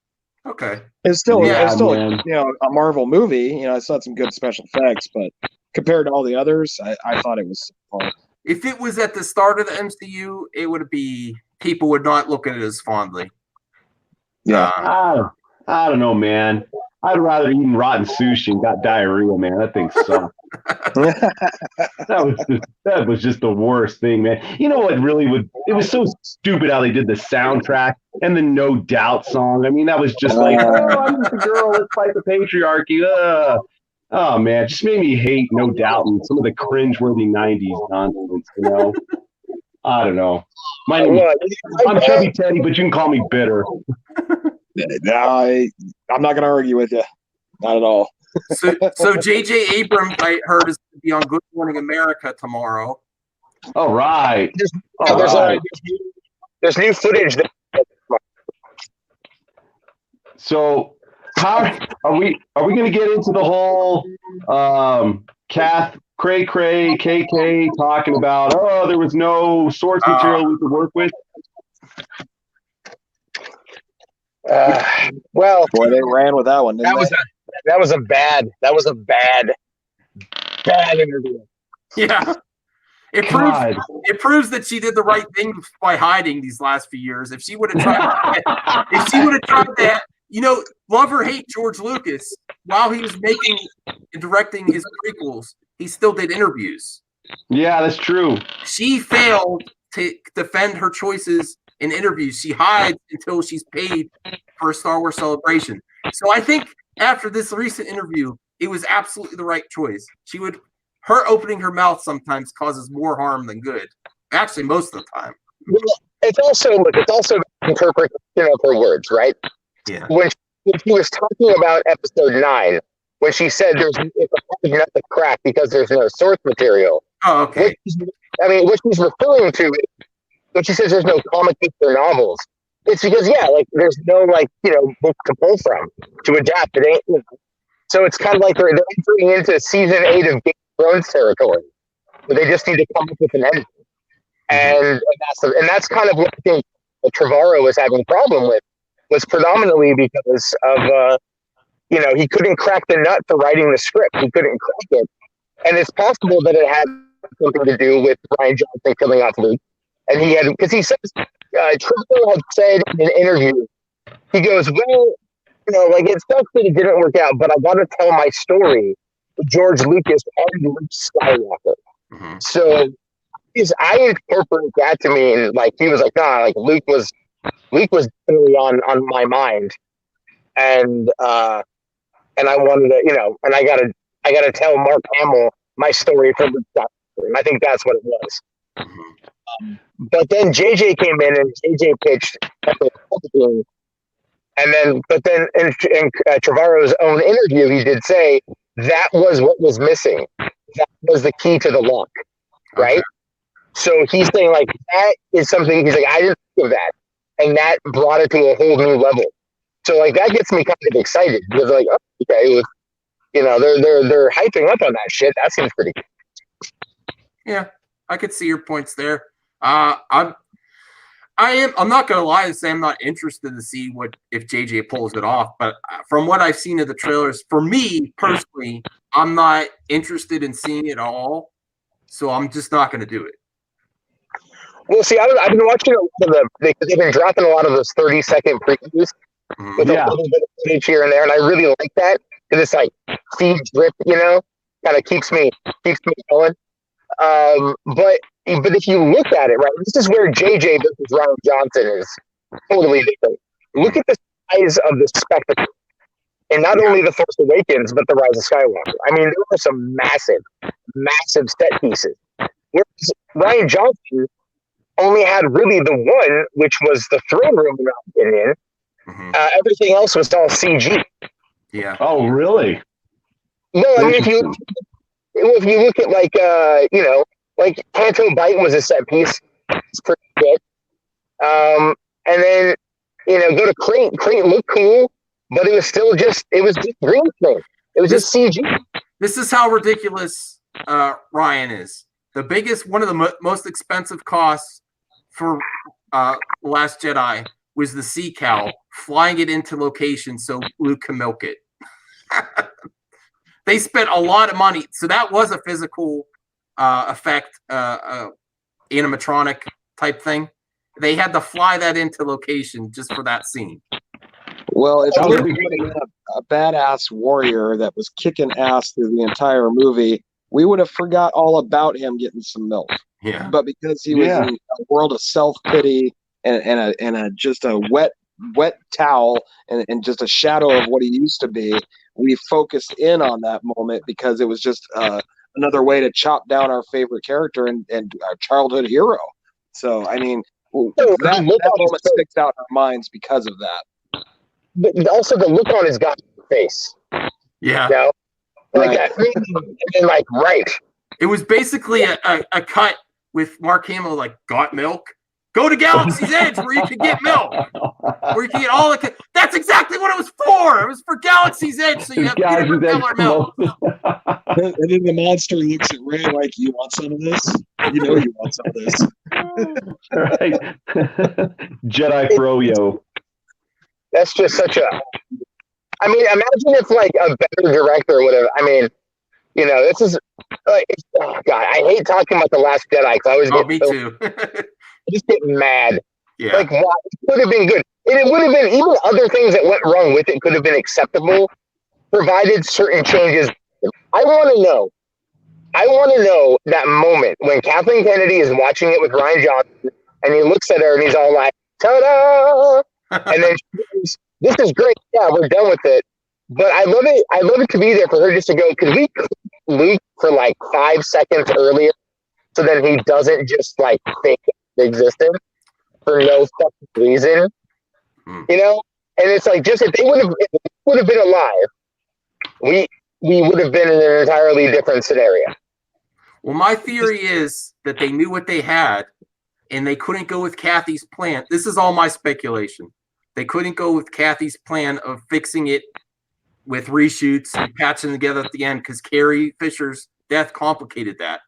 okay. It's still man. A Marvel movie. It's not some good special effects, but compared to all the others, I thought it was hard. If it was at the start of the MCU, it would be people would not look at it as fondly. Yeah. I don't know, man. I'd rather eat rotten sushi and got diarrhea, man. That thing sucks. That was just the worst thing, man. You know what really would? It was so stupid how they did the soundtrack and the No Doubt song. I mean, that was just like, oh, I'm just a girl. Let's fight the patriarchy. Oh man, it just made me hate No Doubt and some of the cringeworthy '90s nonsense. You know, I don't know. I'm Chubby Teddy, but you can call me bitter. No, I'm not going to argue with you. Not at all. So J.J. Abrams, I heard, is going to be on Good Morning America tomorrow. All right. There's new footage. So, how are we going to get into the whole Kath Cray KK talking about? Oh, there was no source material we could work with. Well, boy, they ran with that one. Didn't that was a bad interview. Yeah. It proves that she did the right thing by hiding these last few years. If she would have tried that, love or hate George Lucas, while he was making and directing his prequels, he still did interviews. Yeah, that's true. She failed to defend her choices in interviews. She hides until she's paid for a Star Wars Celebration. So I think after this recent interview, it was absolutely the right choice. Her opening her mouth sometimes causes more harm than good. Actually, most of the time. Well, it's also interpretation of her words, right? Yeah. When she was talking about episode 9, when she said it's a nut to crack because there's no source material. Oh, okay. What she's referring to is when she says there's no comic books or novels. It's because there's no book to pull from to adapt. It ain't. So it's kind of like they're entering into season 8 of Game of Thrones territory, but they just need to come up with an ending. And that's kind of what I think Trevorrow was having a problem with, was predominantly because of he couldn't crack the nut for writing the script. He couldn't crack it, and it's possible that it had something to do with Rian Johnson killing off Luke. And because he says Trevorrow had said in an interview, he goes, well, it sucks that it didn't work out, but I got to tell my story to George Lucas and Luke Skywalker. Mm-hmm. So I interpret that to mean he was like, nah, Luke was definitely on my mind, and I wanted to, and I gotta tell Mark Hamill my story for Luke Skywalker, and I think that's what it was. Mm-hmm. But then JJ came in and JJ pitched Palpatine. But then in Trevorrow's own interview, he did say that was what was missing. That was the key to the lock, right? Okay. So he's saying that is something. He's like, I didn't think of that, and that brought it to a whole new level. So that gets me kind of excited because okay, they're hyping up on that shit. That seems pretty good. Yeah, I could see your points there. I'm not gonna lie and say I'm not interested to see if JJ pulls it off, but from what I've seen of the trailers, for me personally, I'm not interested in seeing it all, so I'm just not gonna do it. Well, see, I've been watching a lot of because they've been dropping a lot of those 30-second previews with a little bit of footage here and there, and I really like that because it's feed drip, kind of keeps me going. But if you look at it, right, this is where JJ versus Rian Johnson is totally different. Look at the size of the spectacle, and not only The Force Awakens, but The Rise of Skywalker. I mean, there were some massive set pieces. Whereas Rian Johnson only had really the one, which was the throne room, in my opinion. Mm-hmm. Everything else was all CG. Yeah. Oh, really? No, I mean, if you look at Canto Bite was a set piece. It's pretty good. And then go to Crate. Crate looked cool, but it was still just green screen. It was just CG. This is how ridiculous Ryan is. One of the most expensive costs for Last Jedi was the sea cow, flying it into location so Luke can milk it. They spent a lot of money, so that was a physical effect, animatronic type thing. They had to fly that into location just for that scene. Well, if you a badass warrior that was kicking ass through the entire movie, we would have forgot all about him getting some milk. Yeah. But because he was in a world of self-pity and just a wet towel and just a shadow of what he used to be, we focused in on that moment because it was just another way to chop down our favorite character and our childhood hero. So, I mean, that moment sticks out in our minds because of that. But also the look on his face. Yeah. You know? Like Right. that. And like, right. It was basically a cut with Mark Hamill, like, got milk? Go to Galaxy's Edge where you can get milk. Where you can get all the... That's exactly what it was for. It was for Galaxy's Edge, so you have Peter McKellar milk. And then the monster looks at Ray like, you want some of this? You know you want some of this. Right. Jedi Froyo. That's just such a... I mean, imagine if, like, a better director would have... I mean, you know, this is... Like, oh, God, I hate talking about The Last Jedi because I always get... me too. I just get mad. Yeah. Like, wow, it could have been good. And it would have been... Even other things that went wrong with it could have been acceptable, provided certain changes. I want to know that moment when Kathleen Kennedy is watching it with Ryan Johnson, and he looks at her and he's all like, ta-da! And then she goes, this is great. Yeah, we're done with it. But I love it. I love it to be there for her just to go, could we click Luke for like 5 seconds earlier so then he doesn't just like fake existence for no fucking reason? You know? And it's like, just if they would have been alive, we would have been in an entirely different scenario. Well, my theory is that they knew what they had, and they couldn't go with Kathy's plan. This is all my speculation. They couldn't go with Kathy's plan of fixing it with reshoots and patching together at the end because Carrie Fisher's death complicated that.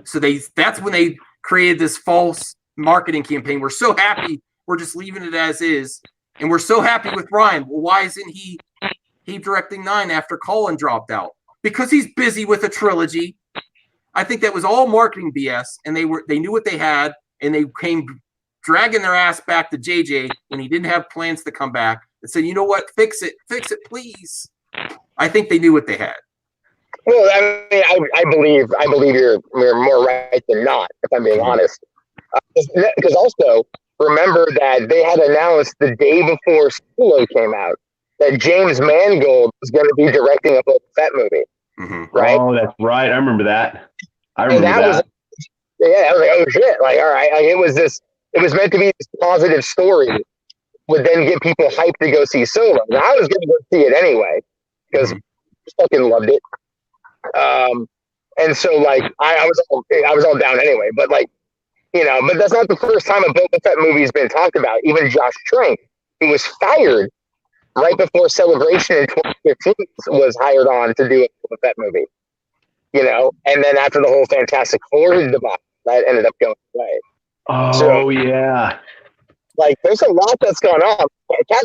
So that's when they created this false marketing campaign. We're so happy. We're just leaving it as is. And we're so happy with Ryan. Well, why isn't he directing 9 after Colin dropped out? Because he's busy with a trilogy. I think that was all marketing BS, and they knew what they had, and they came dragging their ass back to JJ when he didn't have plans to come back and said, you know what, fix it, please. I think they knew what they had. Well, I mean, I believe you're more right than not, if I'm being honest. Because also, remember that they had announced the day before Solo came out that James Mangold was going to be directing a Boba Fett movie. Mm-hmm. Right? Oh, that's right. I remember that. I was like, oh shit! Like, all right, like it was meant to be this positive story, would then get people hyped to go see Solo. Now, I was going to go see it anyway because I fucking loved it. And so like I was all down anyway. But like, you know, but that's not the first time a Boba Fett movie has been talked about. Even Josh Trank, who was fired right before Celebration in 2015, was hired on to do a Boba Fett movie. You know, and then after the whole Fantastic Four debacle, that ended up going away. Oh, so, yeah. Like, there's a lot that's gone on.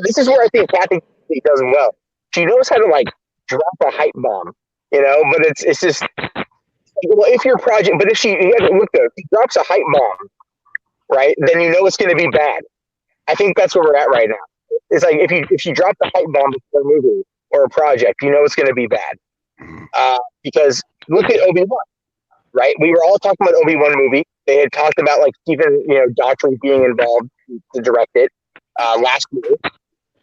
This is where I think Kathy does well. She knows how to, like, drop a hype bomb, you know, but it's just, well, if your project, but if she drops a hype bomb, right, then you know it's going to be bad. I think that's where we're at right now. It's like, if you drop the hype bomb before a movie or a project, you know it's going to be bad. Because look at Obi-Wan, right? We were all talking about Obi-Wan movie. They had talked about like Stephen, Daughtry being involved to direct it last year,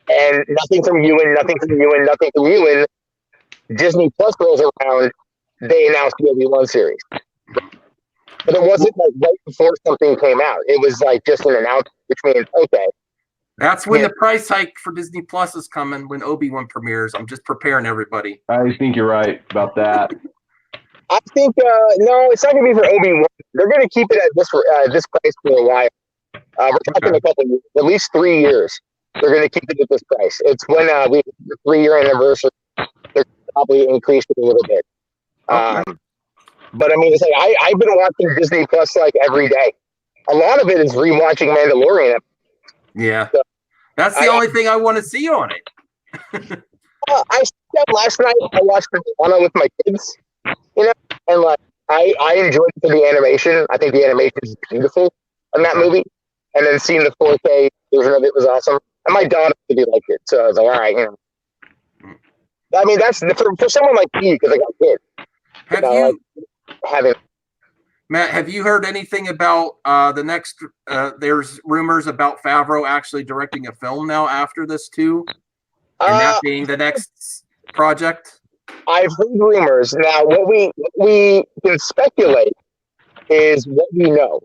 and nothing from Ewan. Disney Plus rolls around, they announced the Obi-Wan series, but it wasn't like right before something came out. It was like just an announcement, which means okay. That's when the price hike for Disney Plus is coming, when Obi-Wan premieres. I'm just preparing everybody. I think you're right about that. I think no, it's not going to be for Obi-Wan. They're going to keep it at this price for a while. We're talking a couple years, at least 3 years. They're going to keep it at this price. It's when we hit the 3-year anniversary. They're probably increased it a little bit. But I mean, it's like I've been watching Disney Plus like every day. A lot of it is rewatching Mandalorian. Yeah, so, that's the only thing I want to see on it. I said last night I watched Moana with my kids, and like I enjoyed it for the animation. I think the animation is beautiful in that movie, and then seeing the 4K version of it was awesome. And my daughter really liked it, so I was like, all right, I mean, that's for someone like me because I got kids. having. Matt, have you heard anything about the next? There's rumors about Favreau actually directing a film now after this too, and that being the next project. I've heard rumors. Now, what we can speculate is what we know.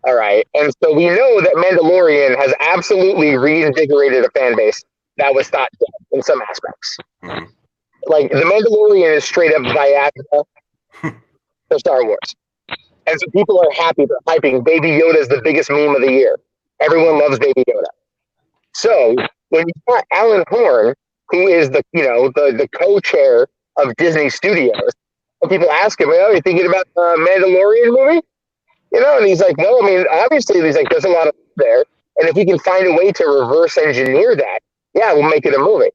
All right, and so we know that Mandalorian has absolutely reinvigorated a fan base that was thought dead in some aspects. Mm-hmm. Like, the Mandalorian is straight up Viagra for Star Wars. And so people are happy. They're hyping. Baby Yoda is the biggest meme of the year. Everyone loves Baby Yoda. So when you got Alan Horn, who is the co-chair of Disney Studios, and people ask him, "Oh, are you thinking about the Mandalorian movie?" And he's like, "Well, I mean, obviously, he's like, there's a lot of there, and if we can find a way to reverse engineer that, yeah, we'll make it a movie."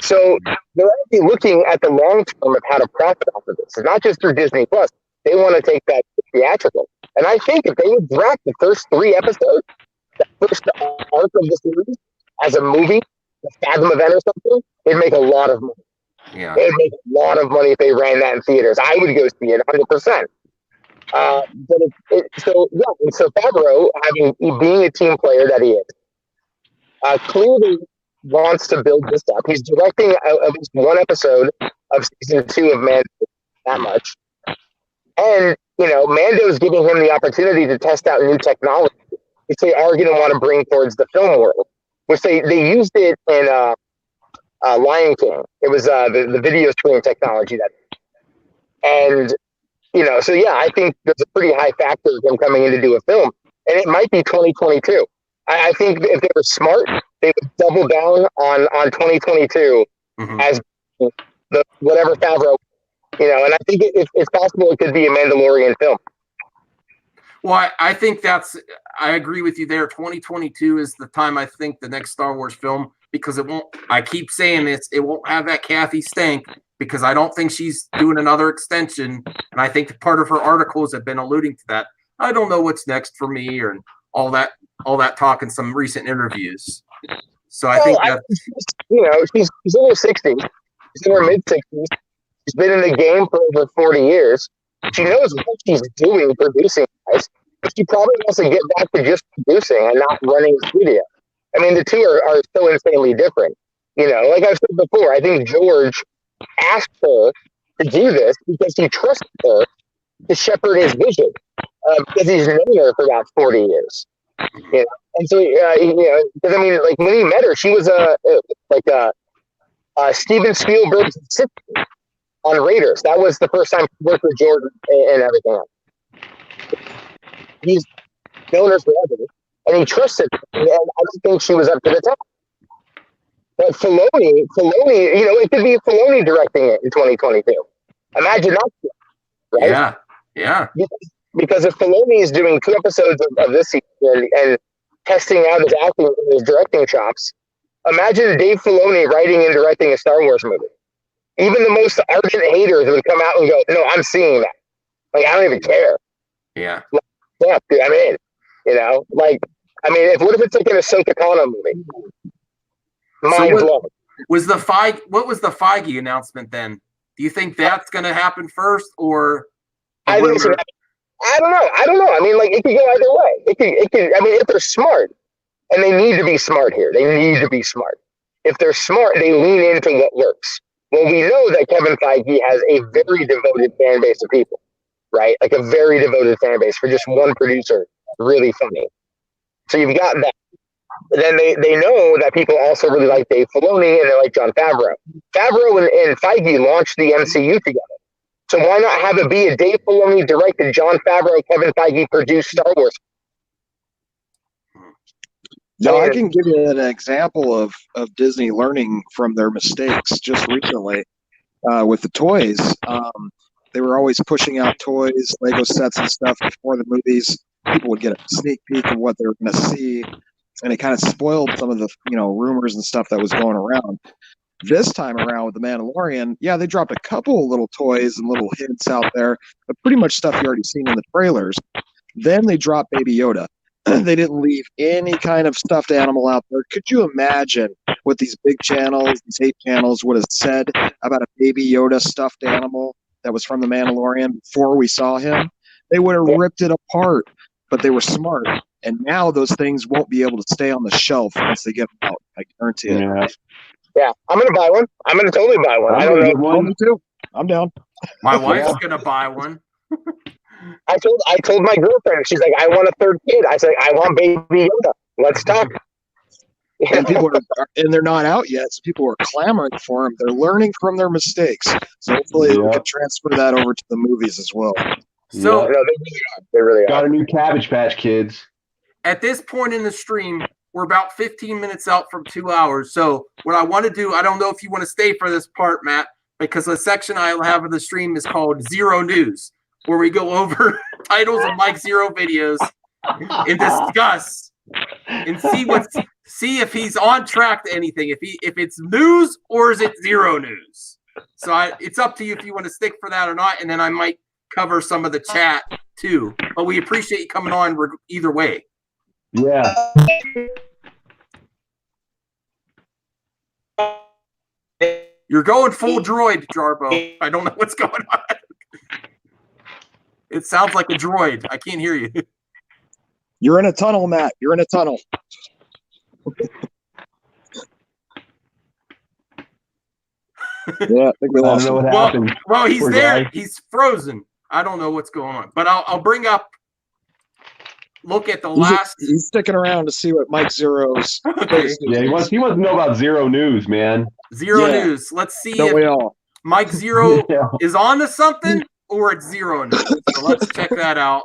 So they're actually looking at the long term of how to profit off of this. It's not just through Disney Plus. They want to take that theatrical. And I think if they would drop the first 3 episodes, the first arc of the series, as a movie, the Fathom event or something, they'd make a lot of money. Yeah. They'd make a lot of money if they ran that in theaters. I would go see it 100%. So Favreau, being a team player that he is, clearly wants to build this up. He's directing at least 1 episode of season 2 of Mando, that much. And, Mando's giving him the opportunity to test out new technology, which they are going to want to bring towards the film world, which they used it in Lion King. It was the video streaming technology and, so yeah, I think there's a pretty high factor of them coming in to do a film, and it might be 2022. I think if they were smart, they would double down on 2022 as the whatever Favreau, and I think it's possible it could be a Mandalorian film. Well, I think I agree with you there. 2022 is the time I think the next Star Wars film, because it won't, I keep saying this, it won't have that Kathy stank, because I don't think she's doing another extension. And I think part of her articles have been alluding to that. I don't know what's next for me, or all that talk in some recent interviews. So I think that, she's in her 60s. She's in her mid-60s. She's been in the game for over 40 years. She knows what she's doing producing guys, but she probably wants to get back to just producing and not running the studio. I mean, the two are so insanely different. Like I've said before, I think George asked her to do this because he trusted her to shepherd his vision, because he's known her for about 40 years. And so, because I mean, like when he met her, she was Steven Spielberg's assistant on Raiders. That was the first time he worked with Jordan and everything else. He's known her forever, and he trusted her, and I don't think she was up to the task. But Filoni, it could be Filoni directing it in 2022. Imagine that, right? Yeah. Because if Filoni is doing 2 episodes of this season and testing out his acting and his directing chops, imagine Dave Filoni writing and directing a Star Wars movie. Even the most ardent haters would come out and go, "No, I'm seeing that. Like, I don't even care." Yeah. Yeah, dude, I'm in. What if it's like an Ahsoka Tano movie? Mind blown. What was the Feige announcement then? Do you think that's going to happen first, or? I think so. I don't know. I mean, like, it could go either way. It could. I mean, if they're smart, and they need to be smart here. They need to be smart. If they're smart, they lean into what works. Well, we know that Kevin Feige has a very devoted fan base of people, right? Like a very devoted fan base for just one producer. Really funny. So you've got that. Then they know that people also really like Dave Filoni and they like Jon Favreau. Favreau and Feige launched the MCU together. So why not have it be a Dave Filoni directed, Jon Favreau, Kevin Feige produced Star Wars? No, I can give you an example of Disney learning from their mistakes just recently with the toys. They were always pushing out toys, Lego sets and stuff before the movies. People would get a sneak peek of what they were going to see, and it kind of spoiled some of the rumors and stuff that was going around. This time around with The Mandalorian, yeah, they dropped a couple of little toys and little hints out there, but pretty much stuff you already seen in the trailers. Then they dropped Baby Yoda. They didn't leave any kind of stuffed animal out there. Could you imagine what these big channels, these 8 channels would have said about a Baby Yoda stuffed animal that was from The Mandalorian before we saw him, they would have ripped it apart. But they were smart. And now those things won't be able to stay on the shelf once they get them out. I guarantee it. Yeah. Yeah, I'm gonna buy one. I'm gonna totally buy one. I I'm don't gonna know. get Oh, one. me too. I'm down. My wife's gonna buy one. I told my girlfriend. She's like, I want a third kid. I said, I want baby Yoda. Let's talk. And people and they're not out yet, so people are clamoring for them. They're learning from their mistakes. So hopefully we can transfer that over to the movies as well. So No, they really are. They really Got are. a new Cabbage Patch Kids. at this point in the stream, we're about 15 minutes out from 2 hours. So what I want to do, I don't know if you want to stay for this part, Matt, because the section I'll have of the stream is called Zero News, where we go over titles of Mike Zero videos and discuss and see if he's on track to anything. If it's news or is it zero news. So it's up to you if you want to stick for that or not, and then I might cover some of the chat too. But we appreciate you coming on either way. Yeah. You're going full droid, Jarbo. I don't know what's going on. It sounds like a droid. I can't hear you. You're in a tunnel, Matt. You're in a tunnel. Yeah, I think we I don't lost know him. what happened. Well, he's Poor there. guy. He's frozen. I don't know what's going on. But I'll bring up. Look at the last. He's sticking around to see what Mike Zero's. Okay. Yeah, he wants to know about Zero News, man. Zero Yeah. news. Let's see Don't we if all? Mike Zero Yeah. is on to something or it's zero news. So let's check that out.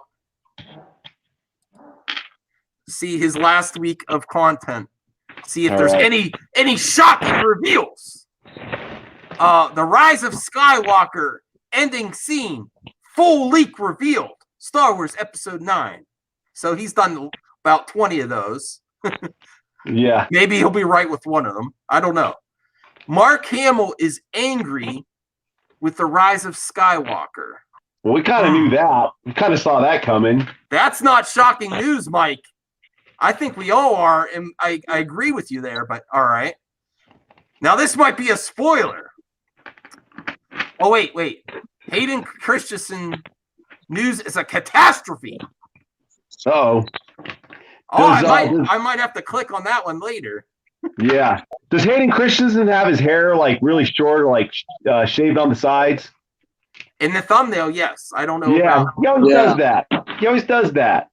See his last week of content. See if All there's right. any shocking reveals. The Rise of Skywalker ending scene, full leak revealed. Star Wars Episode 9. So he's done about 20 of those. Yeah. Maybe he'll be right with one of them. I don't know. Mark Hamill is angry with the Rise of Skywalker. Well, we kind of knew that. We kind of saw that coming. That's not shocking news, Mike. I think we all are, and I agree with you there, but all right. Now, this might be a spoiler. Oh, wait. Hayden Christensen news is a catastrophe. Oh, Oh, Does, I might have to click on that one later. yeah. Does Hayden Christensen have his hair like really short or like shaved on the sides? In the thumbnail, yes. I don't know Yeah, about. he always Yeah. does that. He always does that.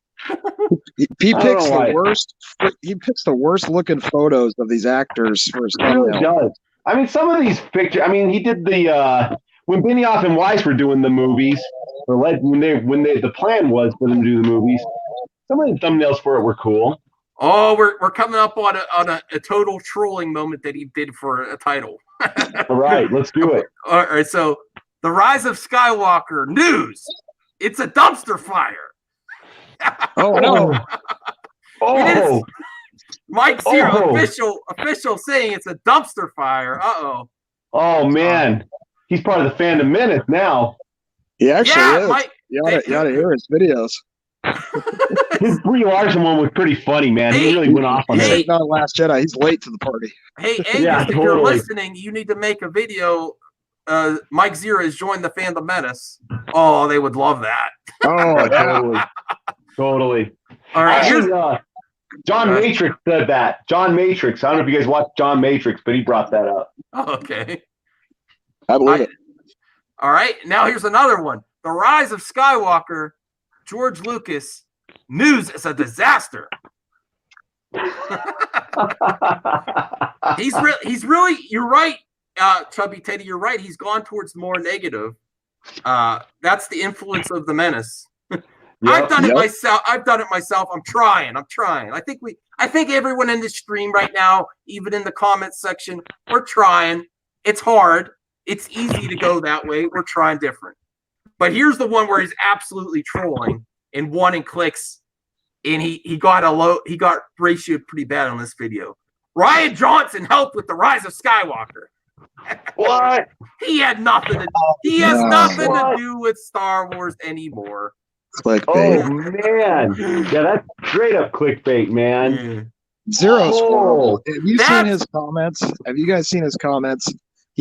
He I don't picks know why. the worst. He picks the worst looking photos of these actors for his He really thumbnail. does. I mean, some of these pictures. I mean, he did the when Benioff and Weiss were doing the movies, or when the plan was for them to do the movies. Some of the thumbnails for it were cool. Oh, we're coming up on a total trolling moment that he did for a title. All right, let's do it. All right, so the Rise of Skywalker news. It's a dumpster fire. Oh no! Oh, Mike Zero Oh. official saying it's a dumpster fire. oh man, he's part of the Fandom Menace now. He actually Yeah, is. Mike. You ought to hear his videos. His Brie Larson one was pretty funny, man. He really went off on He's that. hating on Last Jedi. He's late to the party. Hey, Angus, Yeah, if you're totally. listening, you need to make a video. Mike Zero has joined the Fandom Menace. Oh, they would love that. Oh, Totally. All right, here's Actually, John Matrix said that. John Matrix. I don't know if you guys watched John Matrix, but he brought that up. okay. I believe it. All right, now here's another one. The Rise of Skywalker. George Lucas news is a disaster. He's really. You're right, Chubby Teddy. You're right. He's gone towards more negative. That's the influence of the Menace. I've done it myself. I'm trying. I think everyone in the stream right now, even in the comments section, we're trying. It's hard. It's easy to go that way. We're trying different. But here's the one where he's absolutely trolling and wanting clicks, and he got ratioed pretty bad on this video. Ryan Johnson helped with the Rise of Skywalker. What? He had nothing to. He has nothing to do with Star Wars anymore. Clickbait. Oh man, yeah, that's straight up clickbait, man. Zero's Oh, horrible. Have you that's- seen his comments? Have you guys seen his comments?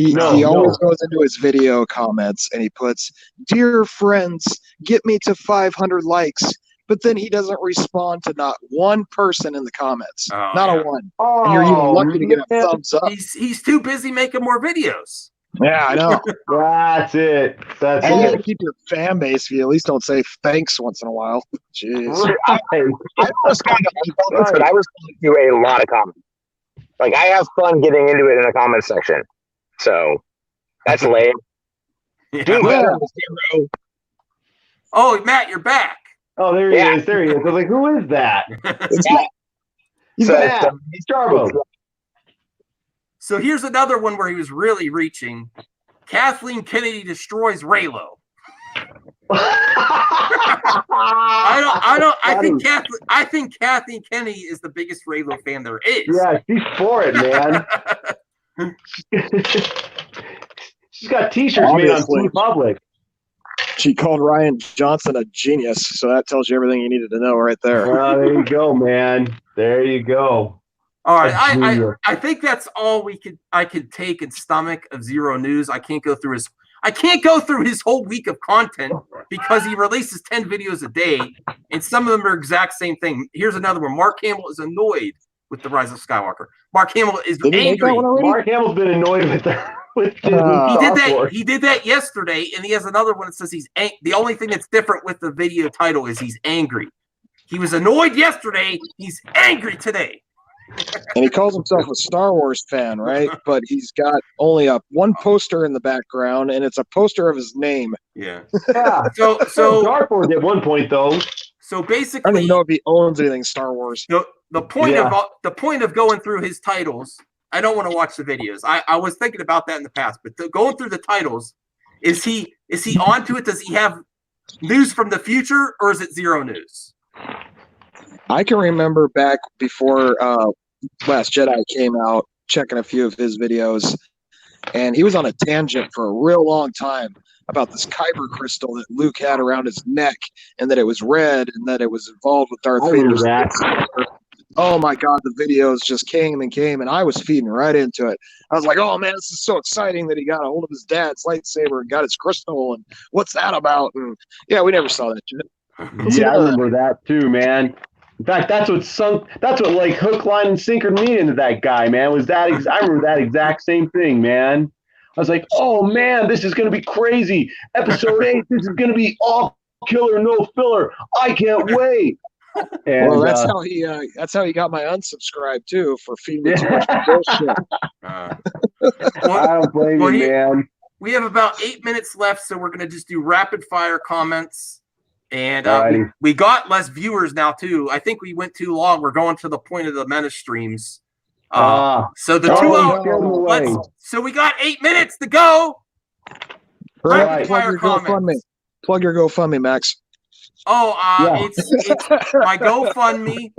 He No, he always goes into his video comments and he puts, "Dear friends, get me to 500 likes." But then he doesn't respond to not one person in the comments. Oh, Not yeah. a one. And you're even lucky to get a man. thumbs up. He's too busy making more videos. Yeah, I know. That's it. That's And you got to it. keep your fan base. If you at least don't say thanks once in a while. Jeez. Right. I don't respond to all comments, but I respond to a lot of comments. Like, I have fun getting into it in the comment section. So that's lame. Yeah. Do better, Zero. Oh, Matt, you're back. Oh, there he Yeah. is. There he is. I was like, who is that? He's So, back. It's Jarbo. So here's another one where he was really reaching. Kathleen Kennedy destroys Raylo. I think Kathleen Kennedy is the biggest Raylo fan there is. Yeah, she's for it, man. She's got T-shirts made on Obviously. Team Public. She called Ryan Johnson a genius, so that tells you everything you needed to know right there. There you go, man. There you go. All right, A junior. I think that's all I could take and stomach of Zero News. I can't go through his whole week of content because he releases 10 videos a day, and some of them are exact same thing. Here's another one. Mark Hamill is annoyed with the Rise of Skywalker. Mark Hamill is Did he make that angry. one already? Mark Hamill's been annoyed with Disney He He did Star that. Wars. He did that yesterday, and he has another one that says the only thing that's different with the video title is he's angry. He was annoyed yesterday. He's angry today. And he calls himself a Star Wars fan, right? But he's got only one poster in the background, and it's a poster of his name. Yeah. Yeah. So Dark Wars at one point, though. so I don't basically, even know if he owns anything Star Wars. the point Yeah. of going through his titles. I don't want to watch the videos. I was thinking about that in the past, but going through the titles, is he onto it? Does he have news from the future, or is it Zero News? I can remember back before Last Jedi came out, checking a few of his videos, and he was on a tangent for a real long time about this kyber crystal that Luke had around his neck, and that it was red, and that it was involved with Darth I remember Vader's. that. Oh my God, the videos just came and came, and I was feeding right into it. I was like, oh man, this is so exciting that he got a hold of his dad's lightsaber and got his crystal, and what's that about? And yeah, we never saw that shit. Yeah, I remember that too, man. In fact, that's what like hook, line, and sinker me into that guy, man. I remember that exact same thing, man. I was like, oh man, this is gonna be crazy. Episode 8, this is gonna be all killer, no filler. I can't wait. And, Well, that's how he got my unsubscribe too, for feeding me too much bullshit. I don't blame you, man. We have about 8 minutes left, so we're going to just do rapid fire comments. And Alrighty. we got less viewers now, too. I think we went too long. We're going to the point of the Menace streams. So the 2 hour. So we got 8 minutes to go. Rapid fire comments. Plug your GoFundMe, Max. Oh, Yeah. it's my GoFundMe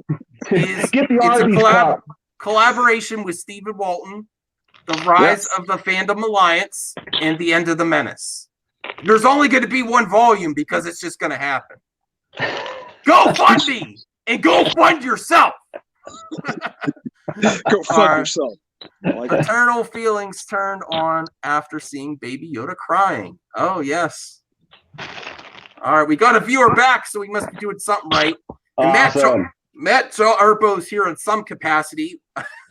is Get the it's a Arby's cup. collaboration with Stephen Walton, the rise of the Fandom Alliance, and the end of the Menace. There's only going to be one volume because it's just going to happen. Go fund me and go fund yourself. Go fuck yourself. I like that. Paternal feelings turned on after seeing Baby Yoda crying. Oh, yes. All right, we got a viewer back, so we must be doing something right. And Awesome. Matt Arbo's here in some capacity.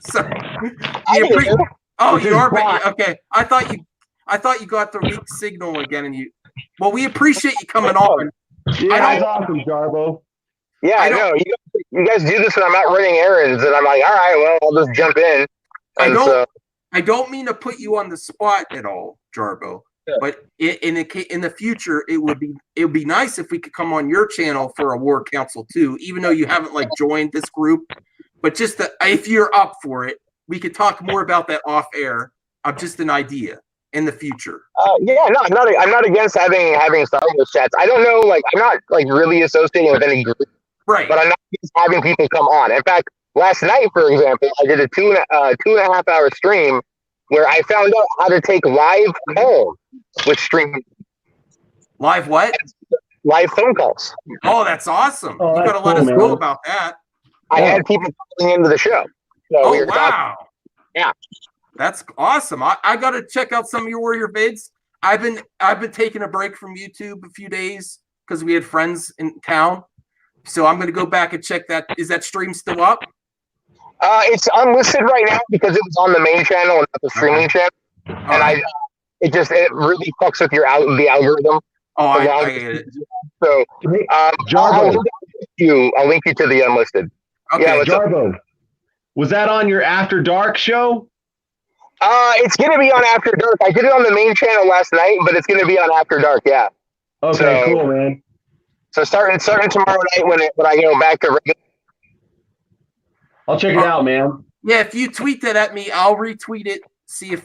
So, do. oh, It's you his are bot. okay. I thought you got the weak signal again, and you. Well, we appreciate you coming on. Yeah, I that's don't- awesome, Jarbo. Yeah, I know. You guys do this when I'm out running errands, and I'm like, all right, well, I'll just jump in. And I don't mean to put you on the spot at all, Jarbo. Yeah. But in the future, it would be nice if we could come on your channel for a War Council too, even though you haven't joined this group. But just if you're up for it, we could talk more about that off air. Just an idea in the future. yeah, no, I'm not against having Star Wars chats. I don't know, I'm not really associating with any group, Right. but I'm not against having people come on. In fact, last night, for example, I did a two and a half hour stream where I found out how to take live calls with stream. Live what? Live phone calls. Oh, that's awesome. Oh, You that's got to let cool, us know man. about that. I had people calling into the show. So Oh, we were talking. wow. That's awesome. I gotta check out some of your vids. I've been taking a break from YouTube a few days because we had friends in town. So I'm gonna go back and check that. Is that stream still up? It's unlisted right now because it was on the main channel and not the streaming channel. And it really fucks with the algorithm. Oh, I get it. So Jarbo. I'll link you to the unlisted. Okay, Yeah, Jarbo. Was that on your After Dark show? It's gonna be on After Dark. I did it on the main channel last night, but it's gonna be on After Dark. Yeah. Okay, cool, man. So starting tomorrow night when I go back to regular. I'll check it out, man. Yeah, if you tweet that at me, I'll retweet it. See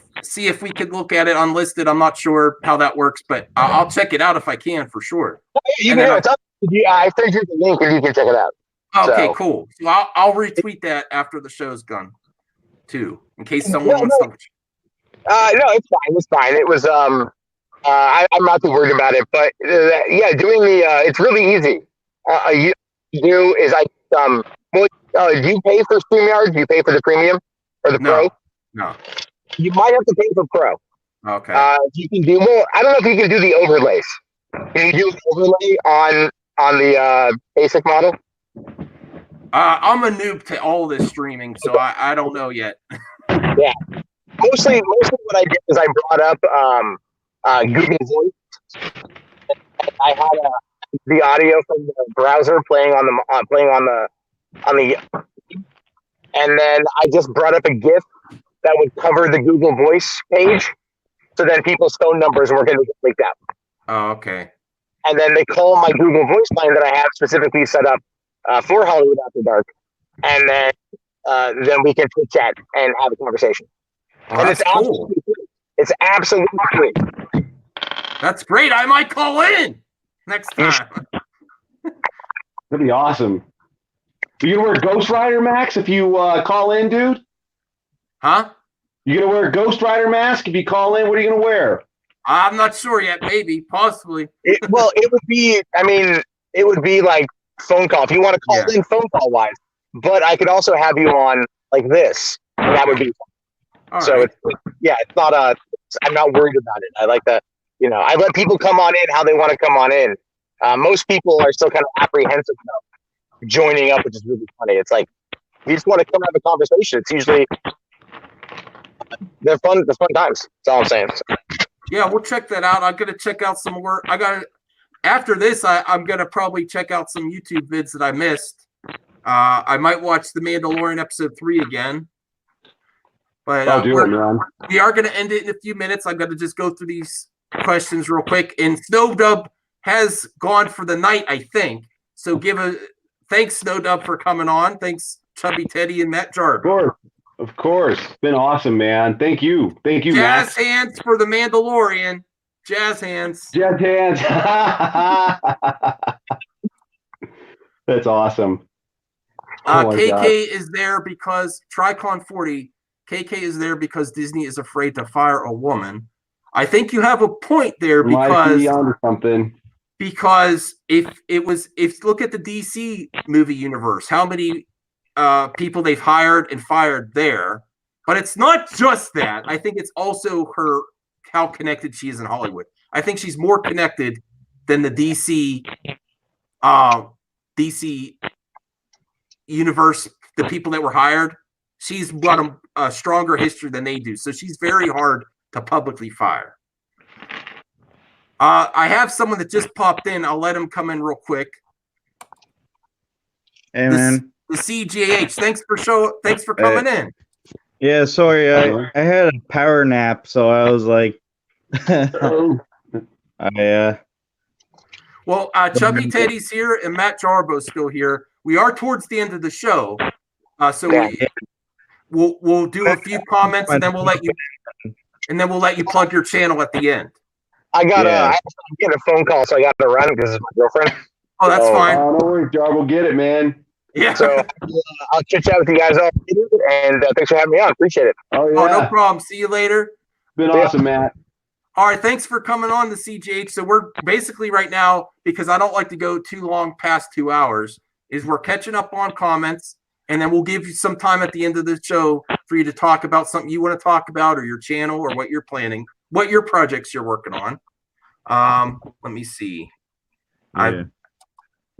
if we could look at it unlisted. I'm not sure how that works, but I'll check it out if I can for sure. You can I sent you the link and you can check it out. Okay, cool. So I'll retweet that after the show's done too, in case someone wants to. No, it's fine. It's fine. It was I'm not too worried about it, but doing the it's really easy. You do is do you pay for StreamYard? Do you pay for the premium or the pro? No. You might have to pay for pro. Okay. You can do more. I don't know if you can do the overlays. Can you do an overlay on the basic model? I'm a noob to all this streaming, so I don't know yet. Yeah. Mostly what I did is I brought up Google Voice. I had the audio from the browser playing on the and then I just brought up a GIF that would cover the Google Voice page, so then people's phone numbers weren't going to get leaked out. Oh, okay. And then they call my Google Voice line that I have specifically set up for Hollywood After Dark, and then we can chit chat and have a conversation. Oh, and that's cool. It's absolutely free. That's great. I might call in next time. That'd be awesome. Are you gonna wear a Ghost Rider, Max, if you call in, dude? Huh? You gonna wear a Ghost Rider mask if you call in? What are you gonna wear? I'm not sure yet. Maybe, possibly. It would be. I mean, it would be like phone call if you want to call in phone call wise. But I could also have you on like this. And that would be. All so right. it's not I'm not worried about it. I like that. I let people come on in how they want to come on in. Most people are still kind of apprehensive about joining up, which is really funny. It's like you just want to come have a conversation. It's usually they're fun times. That's all I'm saying. So. Yeah, we'll check that out. I'm gonna check out some more. After this, I'm gonna probably check out some YouTube vids that I missed. I might watch the Mandalorian episode 3 again. But we are gonna end it in a few minutes. I'm gonna just go through these questions real quick. And Snowdub has gone for the night, I think. So thanks, Snowdub, for coming on. Thanks, Chubby Teddy and Matt Jarb. Of course. It's been awesome, man. Thank you. Jazz Max. Hands for the Mandalorian. Jazz hands. Jazz hands. That's awesome. KK is there because Tricon 40. KK is there because Disney is afraid to fire a woman. I think you have a point there because if look at the DC movie universe, how many people they've hired and fired there. But it's not just that. I think it's also how connected she is in Hollywood. I think she's more connected than the DC universe, the people that were hired. She's got a stronger history than they do. So she's very hard to publicly fire. I have someone that just popped in. I'll let him come in real quick. Hey, man. The CGH. Thanks for coming in. Yeah, sorry. I had a power nap, so I was like, Well, Chubby Teddy's here and Matt Jarbo's still here. We are towards the end of the show, so we'll do a few comments and then we'll let you plug your channel at the end. I I'm getting a phone call, so I got to run because it's my girlfriend. Oh, that's fine. No worries, Jarbo. Get it, man. Yeah. So I'll chit chat with you guys all, and thanks for having me on. Appreciate it. Oh, yeah. Oh, no problem. See you later. Been awesome, Matt. All right, thanks for coming on the CGH. So we're basically right now, because I don't like to go too long past 2 hours, is we're catching up on comments. and then we'll give you some time at the end of the show for you to talk about something you want to talk about, or your channel, or what you're planning, what your projects you're working on. Let me see. Yeah.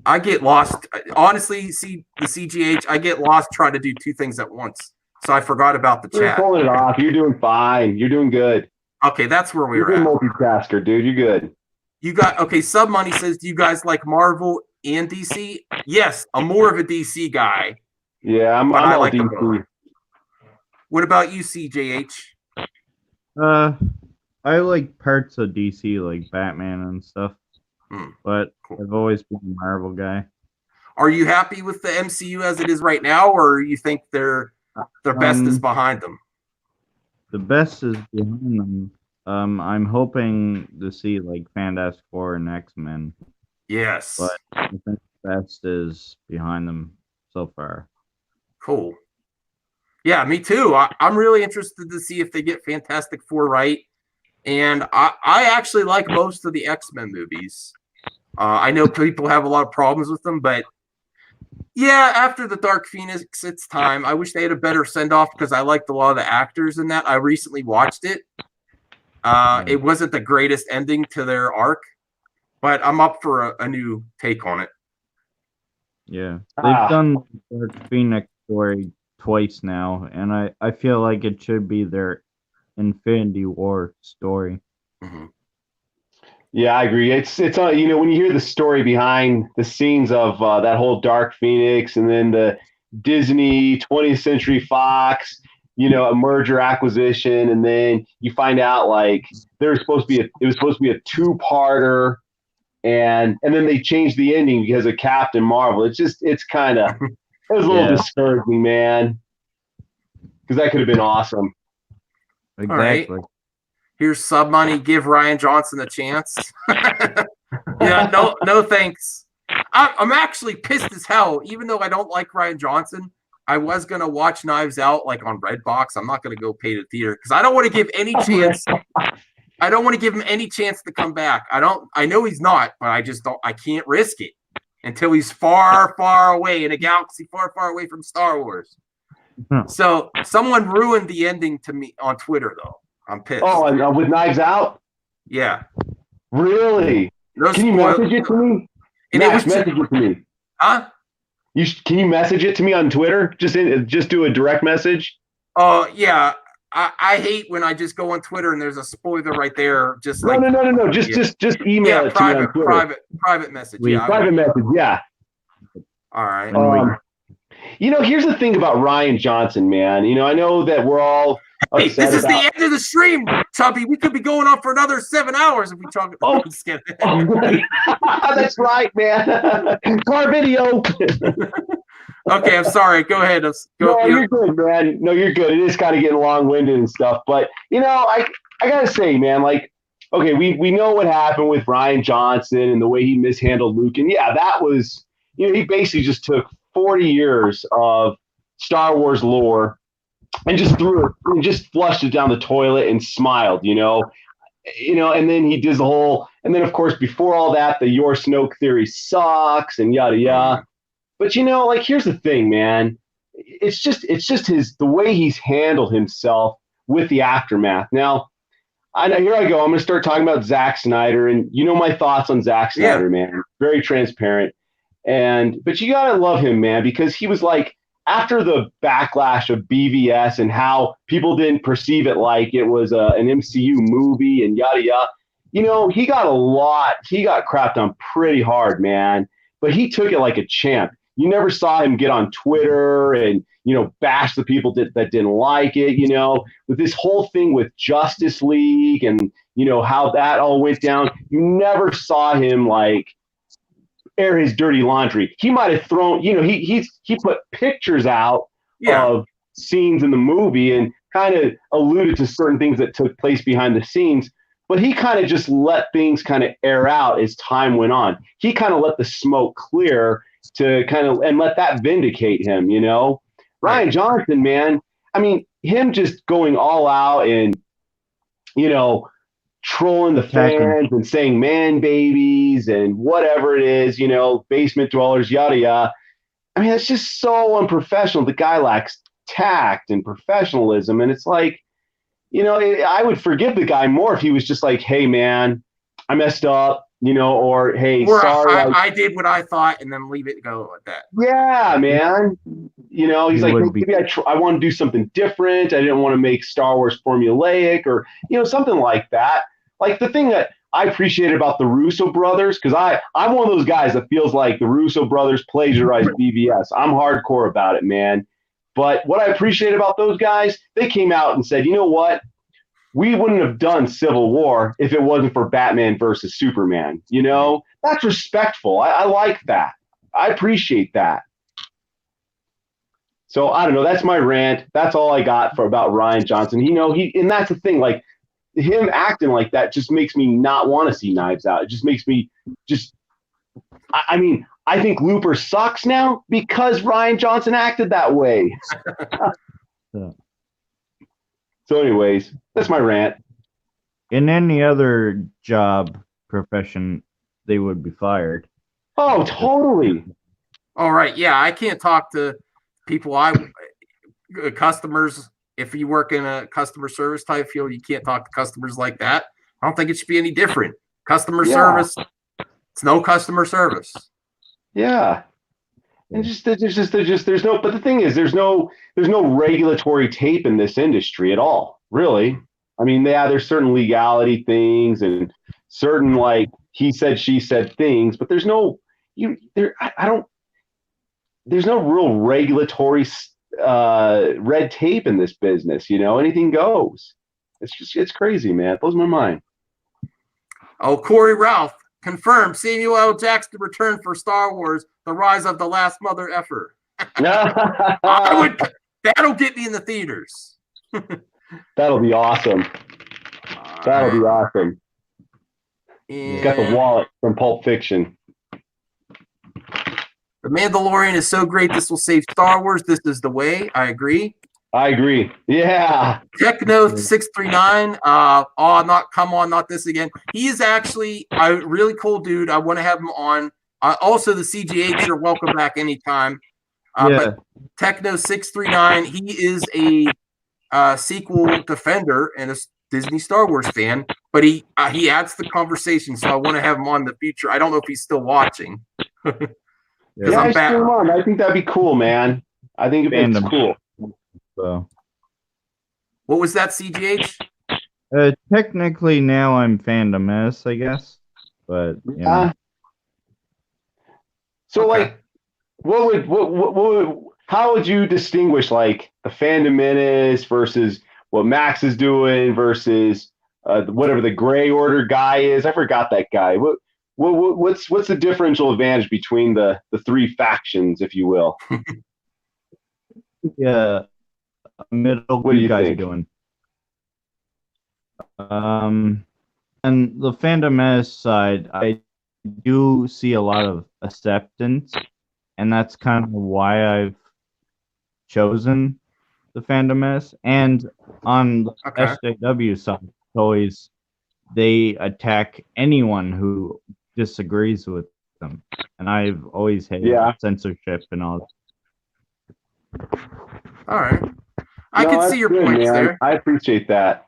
I get lost. Honestly, see the CGH, I get lost trying to do two things at once. So I forgot about the You're chat. pulling it off. You're doing fine. You're doing good. Okay, that's where we You're were a at. good multitasker, dude. You're good. You got, okay, Sub Money says, do you guys like Marvel and DC? Yes, I'm more of a DC guy. Yeah, I'm But I all like them DC. both. What about you, CJH? I like parts of DC, like Batman and stuff, but Cool. I've always been a Marvel guy. Are you happy with the MCU as it is right now, or you think their best is behind them? The best is behind them. I'm hoping to see like Fantastic Four and X-Men, Yes. but I think the best is behind them so far. Cool. Yeah, me too. I'm really interested to see if they get Fantastic Four right. And I actually like most of the X-Men movies. I know people have a lot of problems with them, but yeah, after the Dark Phoenix, it's time. I wish they had a better send-off because I liked a lot of the actors in that. I recently watched it. It wasn't the greatest ending to their arc, but I'm up for a new take on it. Yeah, they've done Dark Phoenix story twice now, and I feel like it should be their Infinity War story. Mm-hmm. Yeah, I agree. It's you know, when you hear the story behind the scenes of that whole Dark Phoenix, and then the Disney 20th Century Fox, you know, a merger acquisition, and then you find out like it was supposed to be a two-parter, and then they changed the ending because of Captain Marvel. It was a little discouraging, man, because that could have been awesome. Exactly. All right. Here's Sub Money. Give Ryan Johnson a chance. Yeah, no thanks. I'm actually pissed as hell. Even though I don't like Ryan Johnson, I was gonna watch Knives Out like on Redbox. I'm not gonna go pay the theater because I don't want to give any chance. I don't want to give him any chance to come back. I know he's not, but I just don't. I can't risk it until he's far, far away in a galaxy far, far away from Star Wars. So someone ruined the ending to me on Twitter, though. I'm pissed. Oh, and with Knives Out? Yeah. Really? No Can you message it to me? And Max, it was message it to me. Huh? Can you message it to me on Twitter? Just do a direct message. Oh yeah. I hate when I just go on Twitter and there's a spoiler right there. Just No. Just email it to me on Twitter. Private message. Yeah, private message. Yeah. All right. You know, here's the thing about Ryan Johnson, man. You know, I know that we're all Hey, this is the end of the stream, Chubby. We could be going on for another 7 hours if we talk. Oh, that's right, man. Car video. Okay, I'm sorry. Go ahead. You're good, man. No, you're good. It is kind of getting long-winded and stuff, but you know, I gotta say, man, like, okay, we know what happened with Ryan Johnson and the way he mishandled Luke, and yeah, that was, you know, he basically just took 40 years of Star Wars lore and just threw it, and just flushed it down the toilet and smiled, you know, and then he does the whole, and then of course before all that, the your Snoke theory sucks and yada yada. But you know, like, here's the thing, man. It's just the way he's handled himself with the aftermath. Now, here I go. I'm going to start talking about Zack Snyder, and you know my thoughts on Zack Snyder, man. Very transparent, but you gotta love him, man, because he was like, after the backlash of BVS and how people didn't perceive it like it was an MCU movie and yada yada. You know, he got crapped on pretty hard, man. But he took it like a champ. You never saw him get on Twitter and, you know, bash the people that didn't like it, you know, with this whole thing with Justice League and, you know, how that all went down. You never saw him, like, air his dirty laundry. He might have thrown, you know, he put pictures out of scenes in the movie and kind of alluded to certain things that took place behind the scenes. But he kind of just let things kind of air out as time went on. He kind of let the smoke clear to kind of, and let that vindicate him, you know? Ryan Johnson, man, I mean, him just going all out and, you know, trolling the fans and saying man babies and whatever it is, you know, basement dwellers, yada, yada. I mean, that's just so unprofessional. The guy lacks tact and professionalism, and it's like, I would forgive the guy more if he was just like, "Hey, man, I messed up," or "Hey, Or sorry, I did what I thought, and then leave it go at that. yeah, man." He's like, maybe I want to do something different. I didn't want to make Star Wars formulaic, or something like that. Like the thing that I appreciate about the Russo brothers, because I'm one of those guys that feels like the Russo brothers plagiarized BVS. I'm hardcore about it, man. But what I appreciate about those guys, they came out and said, you know what? We wouldn't have done Civil War if it wasn't for Batman versus Superman. That's respectful. I like that. I appreciate that. So I don't know. That's my rant. That's all I got about Rian Johnson. And that's the thing. Like him acting like that just makes me not want to see Knives Out. It just makes me I mean, I think Looper sucks now because Rian Johnson acted that way. Yeah. So anyways, that's my rant. In any other job profession, they would be fired. Oh, totally. All right. Yeah, I can't talk to people. Customers. If you work in a customer service type field, you can't talk to customers like that. I don't think it should be any different. Customer service. It's no customer service. Yeah. And there's no, but the thing is, there's no regulatory tape in this industry at all, really. I mean, there's certain legality things and certain like he said, she said things, but there's no, there's no real regulatory red tape in this business. Anything goes. It's crazy, man. It blows my mind. Oh, Corey Ralph confirmed Samuel L. Jackson return for Star Wars: The Rise of the Last Mother Effer. That'll get me in the theaters. That'll be awesome. That'll be awesome. He's got the wallet from Pulp Fiction. The Mandalorian is so great, this will save Star Wars. This is the way. I agree. Yeah. Techno639. Not this again. He is actually a really cool dude. I want to have him on. Also, the CGH are welcome back anytime. But Techno639, he is a sequel defender and a Disney Star Wars fan. But he adds the conversation, so I want to have him on in the future. I don't know if he's still watching. Yeah, I think that'd be cool, man. I think it's cool. So, what was that, CGH? Technically, now I'm Fandom, I guess, but So, like, how would you distinguish like the Fandom Menace versus what Max is doing versus whatever the Gray Order guy is? I forgot that guy. What's the differential advantage between the three factions, if you will? Yeah. Middle, what do you guys doing? And the Fandom side, I do see a lot of acceptance, and that's kind of why I've chosen the Fandom. And on the SJW side, always they attack anyone who disagrees with them, and I've always hated censorship and all that. All right. I can see your points there. I appreciate that.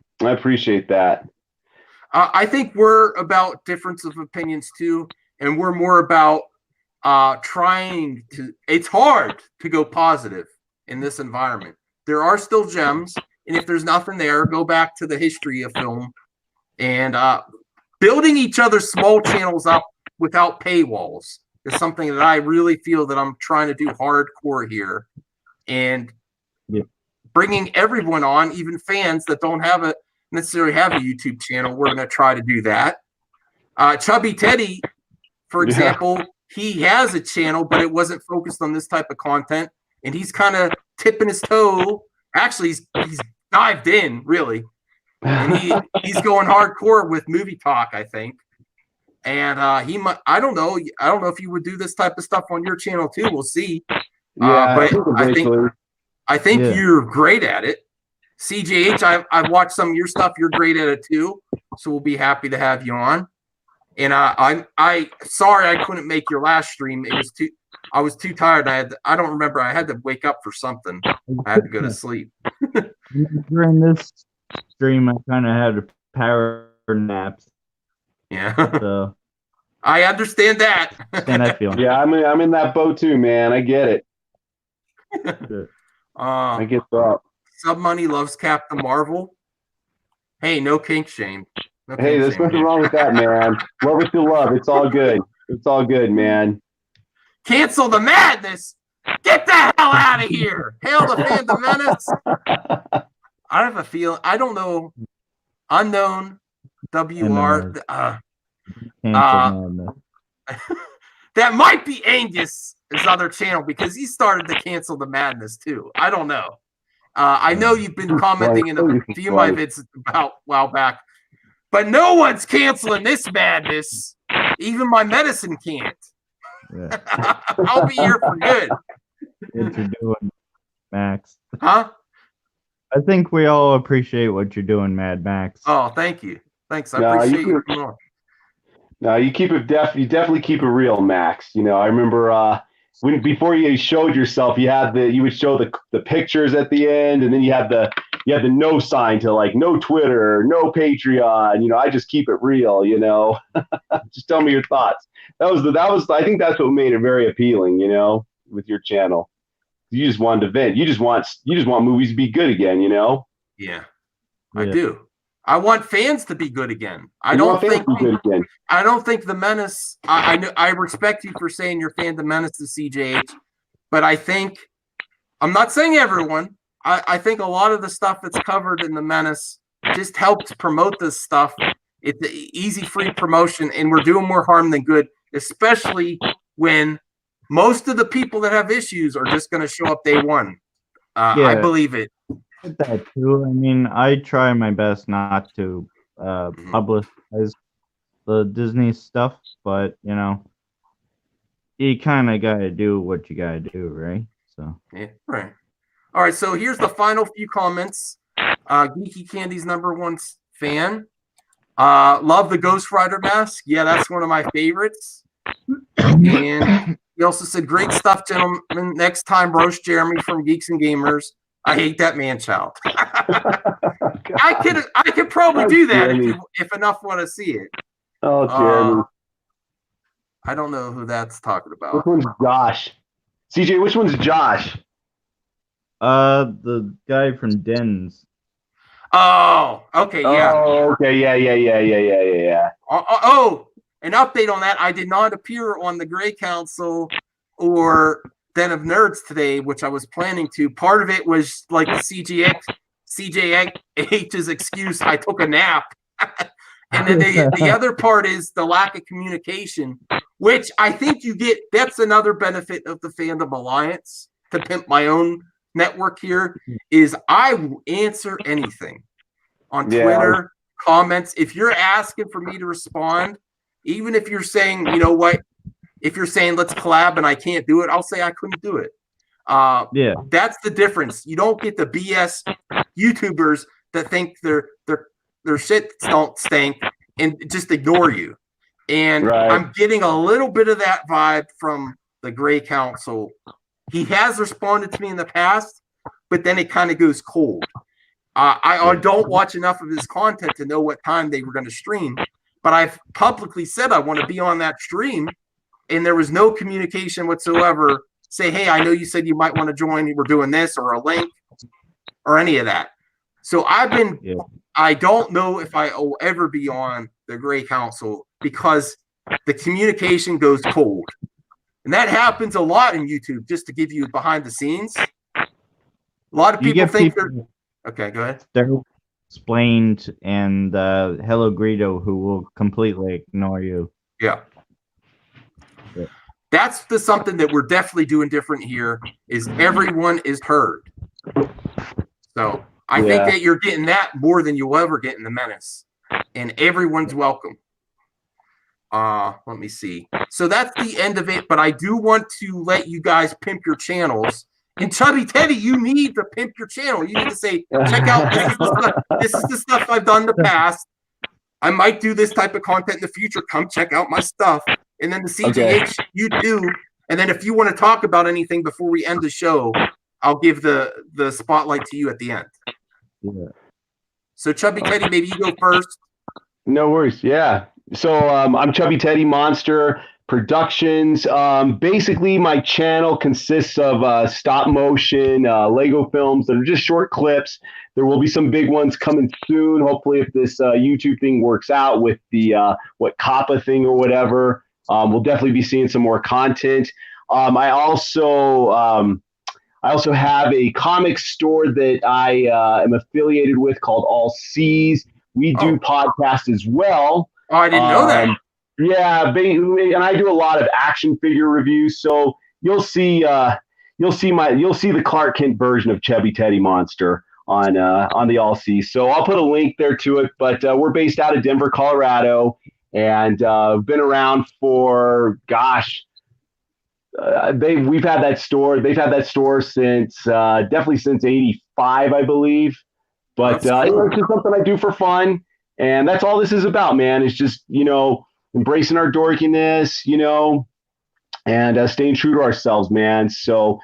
I think we're about difference of opinions too, and we're more about trying to. It's hard to go positive in this environment. There are still gems, and if there's nothing there, go back to the history of film and building each other's small channels up without paywalls is something that I really feel that I'm trying to do hardcore here, and bringing everyone on, even fans that don't necessarily have a YouTube channel. We're going to try to do that. Chubby Teddy, for example, he has a channel, but it wasn't focused on this type of content, and he's kind of tipping his toe. Actually, he's dived in, really, and he's going hardcore with movie talk, I think. And he might. I don't know if you would do this type of stuff on your channel too. We'll see. But I think you're great at it. CJH, I've watched some of your stuff. You're great at it too. So we'll be happy to have you on. And I'm sorry I couldn't make your last stream. It was I was too tired. I don't remember. I had to wake up for something. I had to go to sleep. During this stream, I kind of had a power naps. Yeah. So I understand that. understand that feeling. Yeah, I'm in that boat too, man. I get it. I get that. Sub Money loves Captain Marvel. Hey, no kink shame. No Hey, kink there's shame nothing here. wrong with that, man. Love what you love. It's all good. It's all good, man. Cancel the madness. Get the hell out of here. Hail the Fandom Menace. I have a feeling. I don't know. Unknown WR. Madness. That might be Angus, his other channel, because he started to cancel the madness too. I don't know. I know you've been commenting in a few of my vids about a while back, but no one's canceling this madness. Even my medicine can't. Yeah. I'll be here for good. What you're doing, Max. Huh? I think we all appreciate what you're doing, Mad Max. Oh, thank you. Thanks. I No, appreciate you you more. No, you keep it you definitely keep it real, Max. You know, I remember before you showed yourself, you would show the pictures at the end, and then you had the no sign to like no Twitter, no Patreon. You know, I just keep it real. You know, just tell me your thoughts. That was I think that's what made it very appealing. You know, with your channel, you just wanted to vent. You just want movies to be good again. You know. Yeah, I do. I want fans to be good again. I You don't want fans think to be good again. I don't think the Menace. I respect you for saying you're fan of the Menace to CJH, but I think I'm not saying everyone. I think a lot of the stuff that's covered in the Menace just helps promote this stuff. It's an easy, free promotion, and we're doing more harm than good, especially when most of the people that have issues are just going to show up day one. I believe it. That too. I mean, I try my best not to publicize the Disney stuff, but you know, you kind of gotta do what you gotta do, right? So yeah, right. All right. So here's the final few comments. Geeky Candy's #1 fan. Love the Ghost Rider mask. Yeah, that's one of my favorites. And he also said, "Great stuff, gentlemen. Next time, roast Jeremy from Geeks and Gamers. I hate that man child." I could probably do that if enough want to see it. Oh, Jeremy. I don't know who that's talking about. Which one's Josh? CJ, which one's Josh? The guy from Dens. Oh, okay, yeah. Oh, okay, yeah. Oh, an update on that. I did not appear on the Grey Council or Den of Nerds today, which I was planning to. Part of it was like the CJH's excuse. I took a nap. And then the other part is the lack of communication, which I think you get. That's another benefit of the Fandom Alliance, to pimp my own network here, is I will answer anything on Twitter, comments. If you're asking for me to respond, even if you're saying, you know what, if you're saying let's collab and I can't do it, I'll say I couldn't do it. That's the difference. You don't get the BS YouTubers that think their shit don't stink and just ignore you. And I'm getting a little bit of that vibe from the Grey Council. He has responded to me in the past, but then it kind of goes cold. I don't watch enough of his content to know what time they were going to stream, but I've publicly said I want to be on that stream, and there was no communication whatsoever. Say, hey, I know you said you might want to join. We're doing this, or a link, or any of that. So I've been. Yeah. I don't know if I will ever be on the Grey Council because the communication goes cold. And that happens a lot in YouTube, just to give you behind the scenes. A lot of people think they're... Okay, go ahead. They're explained and Hello Greedo, who will completely ignore you. Yeah. That's something that we're definitely doing different here, is everyone is heard. So... I think that you're getting that more than you'll ever get in the Menace, and everyone's welcome. Let me see. So that's the end of it, but I do want to let you guys pimp your channels. And Chubby Teddy, you need to pimp your channel. You need to say, check out this is the stuff I've done in the past. I might do this type of content in the future. Come check out my stuff. And then the CGH, you do. And then if you want to talk about anything before we end the show, I'll give the spotlight to you at the end. Yeah. So Chubby Teddy, maybe you go first. No worries. Yeah. So I'm Chubby Teddy Monster Productions. Basically, my channel consists of stop motion Lego films that are just short clips. There will be some big ones coming soon. Hopefully, if this YouTube thing works out with the COPPA thing or whatever, we'll definitely be seeing some more content. I also have a comic store that I am affiliated with called All C's. We do podcasts as well. Oh, I didn't know that. Yeah, and I do a lot of action figure reviews. So you'll see the Clark Kent version of Chubby Teddy Monster on the All C's. So I'll put a link there to it. But we're based out of Denver, Colorado, and been around for we've had that store. They've had that store since definitely since '85, I believe. But Cool. it's just something I do for fun, and that's all this is about, man. It's just embracing our dorkiness, and staying true to ourselves, man. So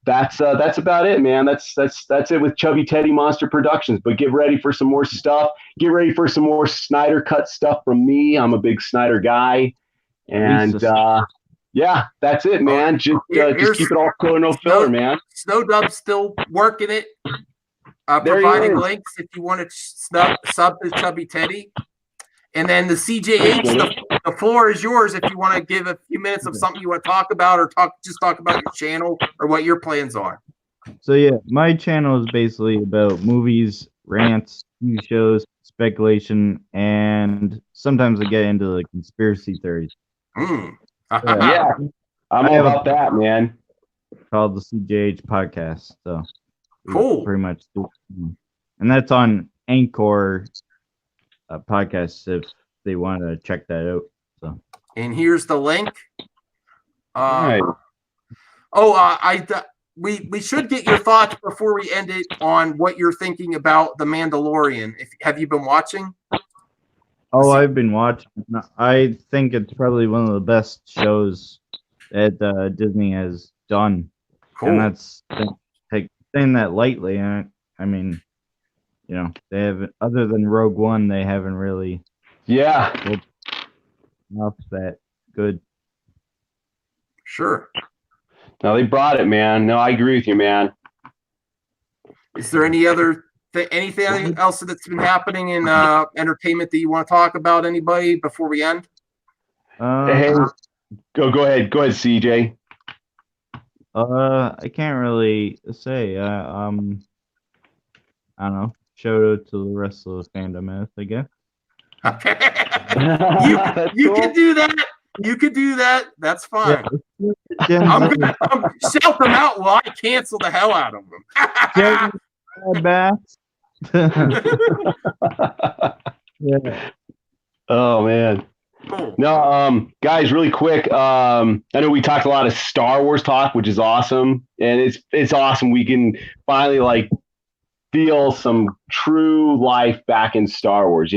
that's about it, man. That's it with Chubby Teddy Monster Productions. But get ready for some more stuff. Get ready for some more Snyder Cut stuff from me. I'm a big Snyder guy, and yeah, that's it, man. Just keep it all filler, no filler, man. Snowdub's still working it, There he providing is. links if you want to sub to Chubby Teddy. And then the CJH, the floor is yours if you want to give a few minutes of something you want to talk about, or just talk about your channel or what your plans are. So yeah, my channel is basically about movies, rants, TV shows, speculation, and sometimes I get into the conspiracy theories. Yeah, I'm all about that, man. Called the CJH podcast. So Cool. pretty much, and that's on Anchor podcasts if they want to check that out. So, and here's the link. Right. We should get your thoughts before we end it on what you're thinking about The Mandalorian. Have you been watching? Oh, I've been watching. I think it's probably one of the best shows that Disney has done. Cool. And that's saying that lightly. I mean, they haven't, other than Rogue One, they haven't really enough that good. Sure. No, they brought it, man. No, I agree with you, man. Is there any other anything else that's been happening in entertainment that you want to talk about, anybody, before we end? Hey, go ahead, CJ. I can't really say. I don't know. Shout out to the rest of the Fandom, I guess. Okay. you can do that. You could do that. That's fine. Yeah. I'm gonna shout them out while I cancel the hell out of them. Yeah. Oh man. Cool. No, guys, really quick. I know we talked a lot of Star Wars talk, which is awesome, and it's awesome. We can finally feel some true life back in Star Wars.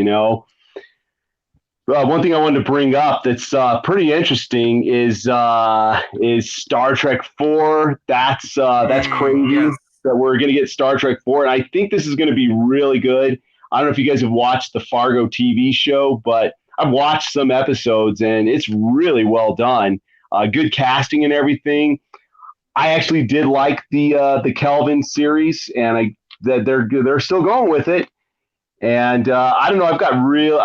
One thing I wanted to bring up that's pretty interesting is Star Trek 4. That's crazy. Yes. That we're going to get Star Trek 4, and I think this is going to be really good. I don't know if you guys have watched the Fargo TV show, but I've watched some episodes, and it's really well done. Good casting and everything. I actually did like the Kelvin series, and they're still going with it. And I don't know. I've got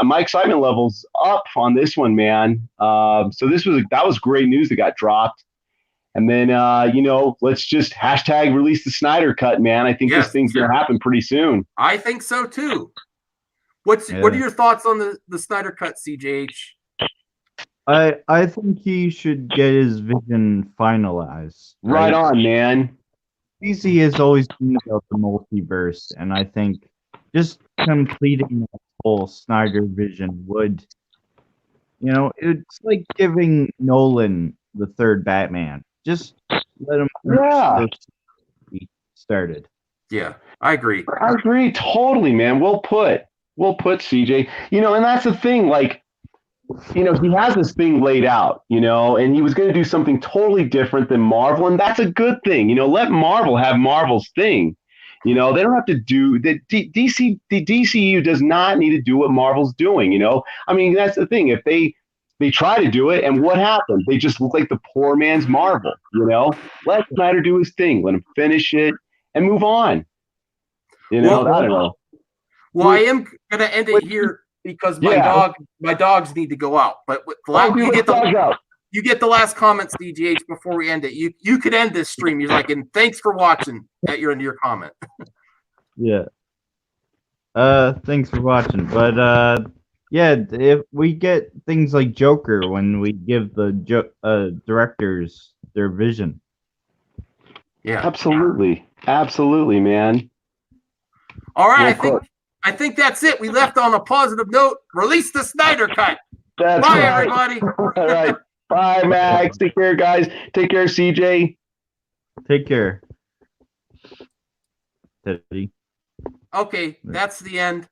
my excitement levels up on this one, man. So that was great news that got dropped. And then let's just hashtag release the Snyder Cut, man. I think this thing's gonna happen pretty soon. I think so too. What are your thoughts on the Snyder Cut, CJH? I think he should get his vision finalized. Right on, man. DC has always been about the multiverse, and I think just completing that whole Snyder vision would, it's like giving Nolan the third Batman. Just let him started. Yeah, I agree. I agree totally, man. Well put, CJ. And that's the thing. you know, he has this thing laid out, you know, and he was going to do something totally different than Marvel, and that's a good thing. You know, let Marvel have Marvel's thing. You know, they don't have to do the DC. The DCU does not need to do what Marvel's doing. You know, I mean, that's the thing. If they try to do it, and what happens? They just look like the poor man's Marvel. You know, let Snyder do his thing. Let him finish it and move on. You know, Well, I don't know. Well, I am gonna end it here because my dogs need to go out. But you get the last comments, DGH, before we end it. You could end this stream. You're like, and thanks for watching at your end of your comment. Yeah. Thanks for watching. But yeah, if we get things like Joker when we give the directors their vision. Yeah. Absolutely, man. All right, I think that's it. We left on a positive note. Release the Snyder Cut. Bye, everybody. All right. Bye, Max. Take care, guys. Take care, CJ. Take care. Teddy. Okay, that's the end.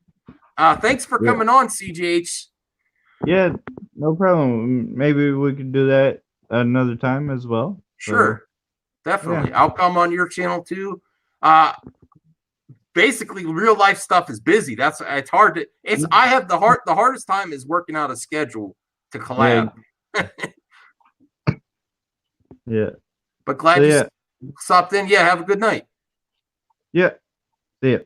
Thanks for coming on, CJH. Yeah, no problem. Maybe we could do that another time as well. Sure. Definitely. Yeah. I'll come on your channel too. Basically, real life stuff is busy. It's hard to. I have the hardest time is working out a schedule to collab. Yeah. But glad you stopped in. Yeah. Have a good night. Yeah. See ya.